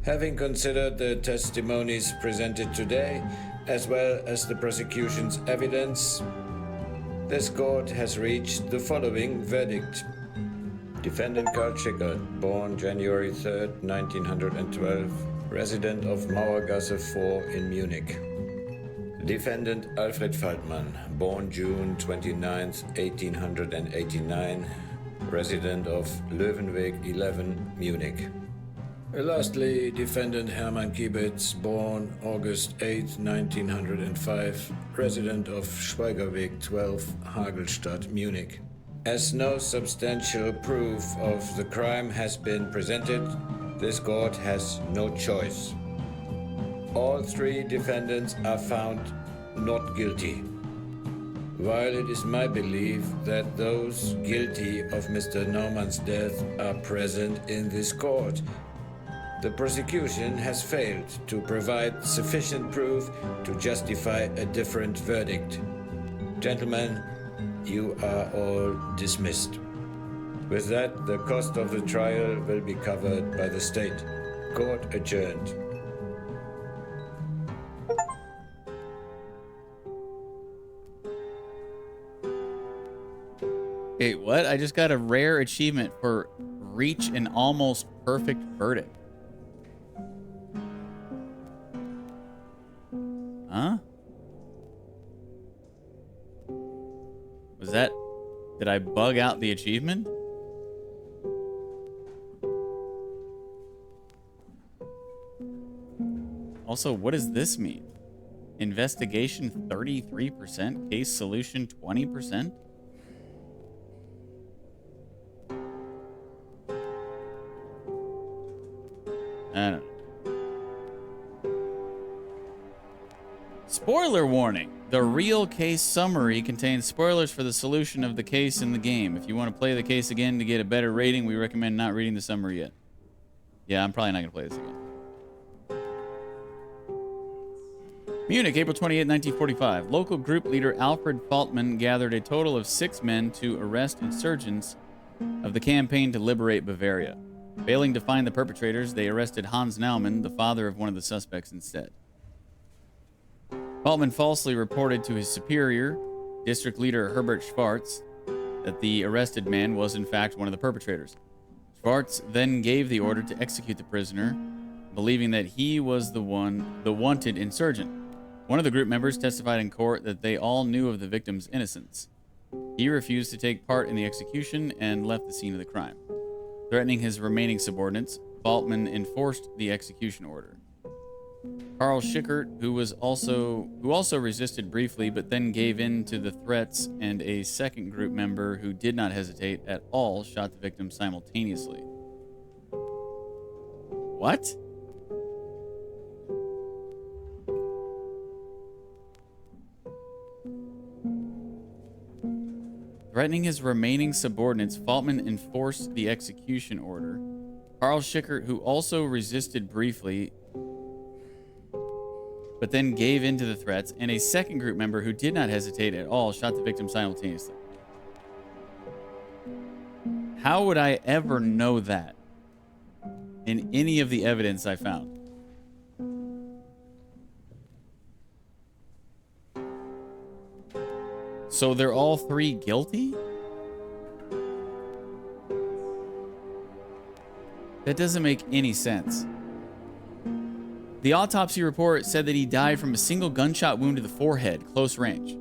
Having considered the testimonies presented today, as well as the prosecution's evidence, this court has reached the following verdict. Defendant Karl Schickert, born January 3rd, 1912, resident of Mauergasse 4 in Munich. Defendant Alfred Faltmann, born June 29th, 1889, resident of Löwenweg 11, Munich. Lastly, defendant Hermann Kiebitz, born August 8, 1905, resident of Schweigerweg 12, Hagelstadt, Munich. As no substantial proof of the crime has been presented, this court has no choice. All three defendants are found not guilty. While it is my belief that those guilty of Mr. Naumann's death are present in this court, the prosecution has failed to provide sufficient proof to justify a different verdict. Gentlemen, you are all dismissed. With that, the cost of the trial will be covered by the state. Court adjourned. Wait, what? I just got a rare achievement for reach an almost perfect verdict. Huh? Was that... Did I bug out the achievement? Also, what does this mean? Investigation 33%? Case solution 20%? I don't know. Spoiler warning. The real case summary contains spoilers for the solution of the case in the game. If you want to play the case again to get a better rating, we recommend not reading the summary yet. Yeah, I'm probably not going to play this again. Munich, April 28, 1945. Local group leader Alfred Faltmann gathered a total of 6 men to arrest insurgents of the campaign to liberate Bavaria. Failing to find the perpetrators, they arrested Hans Naumann, the father of one of the suspects, instead. Faltmann falsely reported to his superior, district leader Herbert Schwarz, that the arrested man was in fact one of the perpetrators. Schwarz then gave the order to execute the prisoner, believing that he was the wanted insurgent. One of the group members testified in court that they all knew of the victim's innocence. He refused to take part in the execution and left the scene of the crime. Threatening his remaining subordinates, Faltmann enforced the execution order. Karl Schickert, who also resisted briefly but then gave in to the threats, and a second group member who did not hesitate at all, shot the victim simultaneously. What? Threatening his remaining subordinates, Faltmann enforced the execution order. Karl Schickert, who also resisted briefly, but then gave in to the threats, and a second group member who did not hesitate at all, shot the victim simultaneously. How would I ever know that in any of the evidence I found? So they're all three guilty? That doesn't make any sense. The autopsy report said that he died from a single gunshot wound to the forehead, close range.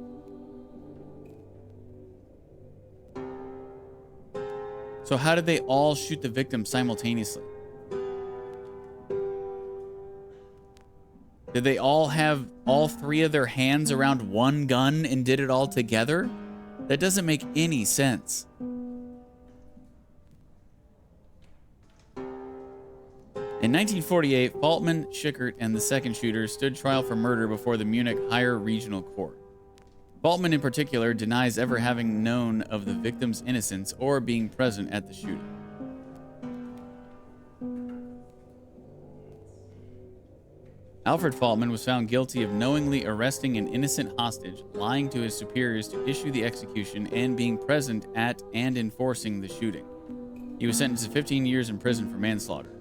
So how did they all shoot the victim simultaneously? Did they all have all three of their hands around one gun and did it all together? That doesn't make any sense. In 1948, Faltmann, Schickert, and the second shooter stood trial for murder before the Munich Higher Regional Court. Faltmann, in particular, denies ever having known of the victim's innocence or being present at the shooting. Alfred Faltmann was found guilty of knowingly arresting an innocent hostage, lying to his superiors to issue the execution, and being present at and enforcing the shooting. He was sentenced to 15 years in prison for manslaughter.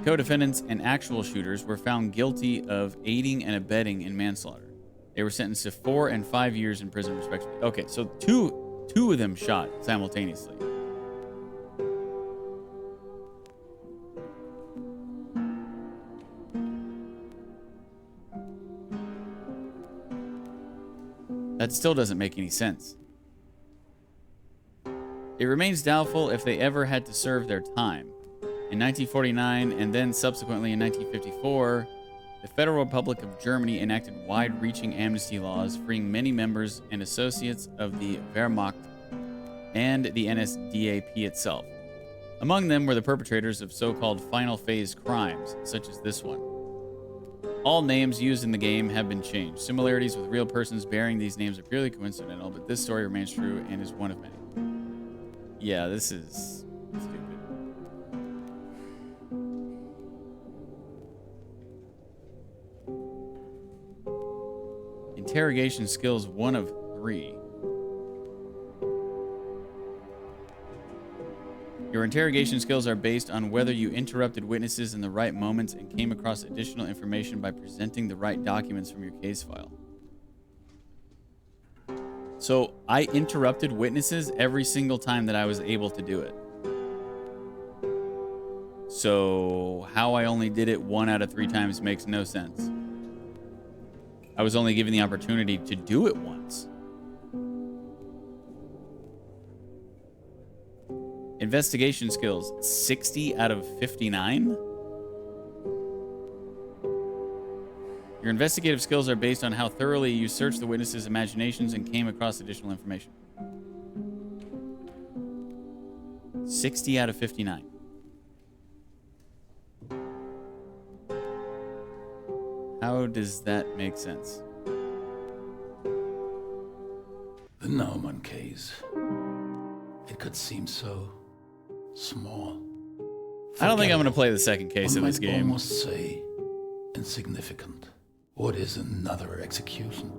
Co-defendants and actual shooters were found guilty of aiding and abetting in manslaughter. They were sentenced to 4 and 5 years in prison, respectively. Okay, so two of them shot simultaneously. That still doesn't make any sense. It remains doubtful if they ever had to serve their time. In 1949 and then subsequently in 1954, the Federal Republic of Germany enacted wide-reaching amnesty laws, freeing many members and associates of the Wehrmacht and the NSDAP itself. Among them were the perpetrators of so-called final phase crimes, such as this one. All names used in the game have been changed. Similarities with real persons bearing these names are purely coincidental, but this story remains true and is one of many. Yeah, this is stupid. Interrogation skills 1 of 3. Your interrogation skills are based on whether you interrupted witnesses in the right moments and came across additional information by presenting the right documents from your case file. So I interrupted witnesses every single time that I was able to do it. So how I only did it 1 out of 3 times makes no sense. I was only given the opportunity to do it once. Investigation skills, 60 out of 59? Your investigative skills are based on how thoroughly you searched the witnesses' imaginations and came across additional information. 60 out of 59. How does that make sense? The Naumann case. It could seem so small. I don't think I'm going to play the second case of this One might game. almost say insignificant. What is another execution?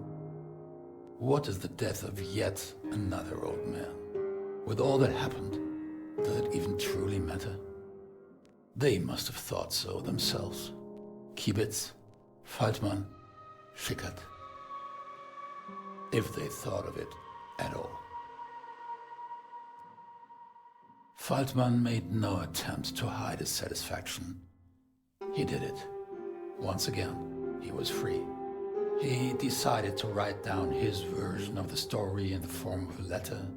What is the death of yet another old man? With all that happened, does it even truly matter? They must have thought so themselves. Kibitz, Faltmann, Schickert. If they thought of it at all. Faltmann made no attempt to hide his satisfaction. He did it. Once again, he was free. He decided to write down his version of the story in the form of a letter.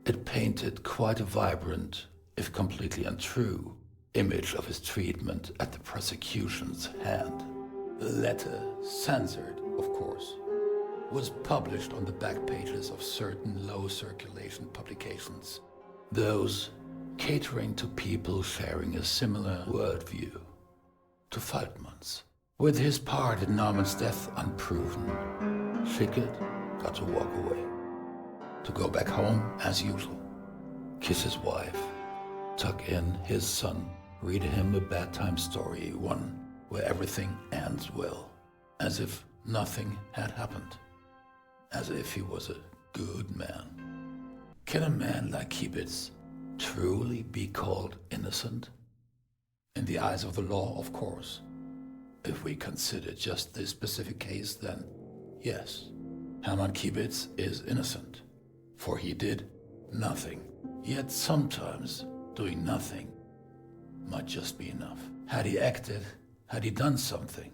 It painted quite a vibrant, if completely untrue, image of his treatment at the prosecution's hand. The letter, censored, of course, was published on the back pages of certain low-circulation publications. Those catering to people sharing a similar worldview to Faltmann's. With his part in Naumann's death unproven, Schickert got to walk away. To go back home as usual, kiss his wife, tuck in his son, read him a bedtime story, one where everything ends well, as if nothing had happened, as if he was a good man. Can a man like Kibitz truly be called innocent? In the eyes of the law, of course. If we consider just this specific case, then yes, Hermann Kibitz is innocent, for he did nothing. Yet sometimes doing nothing might just be enough. Had he acted, had he done something,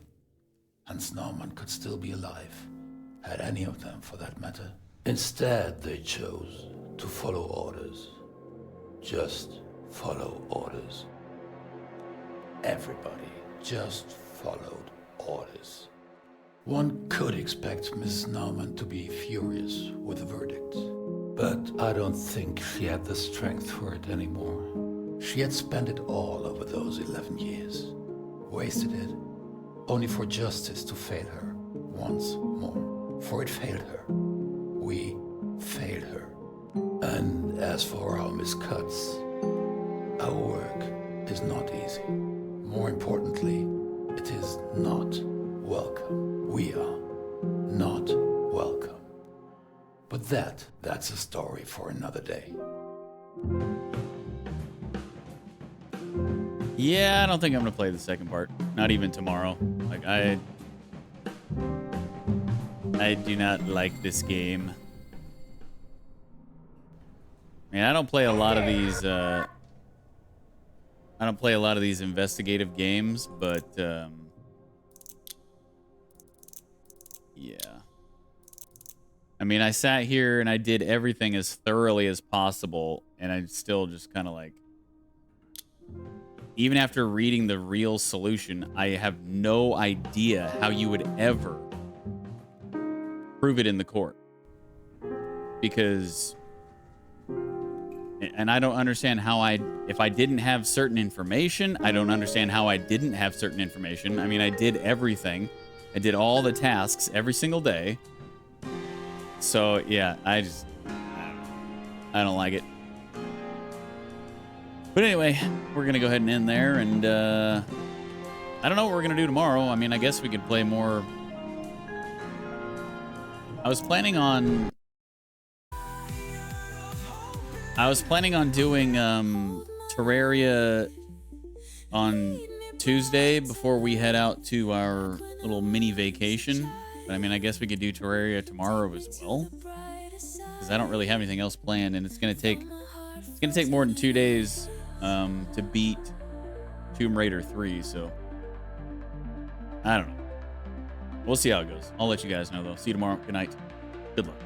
Hans Naumann could still be alive, had any of them for that matter. Instead, they chose to follow orders. Just follow orders. Everybody just followed orders. One could expect Mrs. Naumann to be furious with the verdict, but I don't think she had the strength for it anymore. She had spent it all over those 11 years, wasted it, only for justice to fail her once more. For it failed her. We failed her. And as for our miscuts, our work is not easy. More importantly, it is not welcome. We are not welcome. But that's a story for another day. Yeah, I don't think I'm gonna play the second part. Not even tomorrow. Like, I do not like this game. I mean, I don't play a lot of these, investigative games, but, yeah. I mean, I sat here and I did everything as thoroughly as possible, and I'm still just kind of like, even after reading the real solution, I have no idea how you would ever prove it in the court. Because, and I don't understand how if I didn't have certain information, I don't understand how I didn't have certain information. I mean, I did everything. I did all the tasks every single day. So, yeah, I don't like it. But anyway, we're going to go ahead and end there. And I don't know what we're going to do tomorrow. I mean, I guess we could play more. I was planning on doing Terraria on Tuesday before we head out to our little mini vacation. But I mean, I guess we could do Terraria tomorrow as well, because I don't really have anything else planned, and it's gonna take more than 2 days to beat Tomb Raider 3. So I don't know. We'll see how it goes. I'll let you guys know though. See you tomorrow. Good night. Good luck.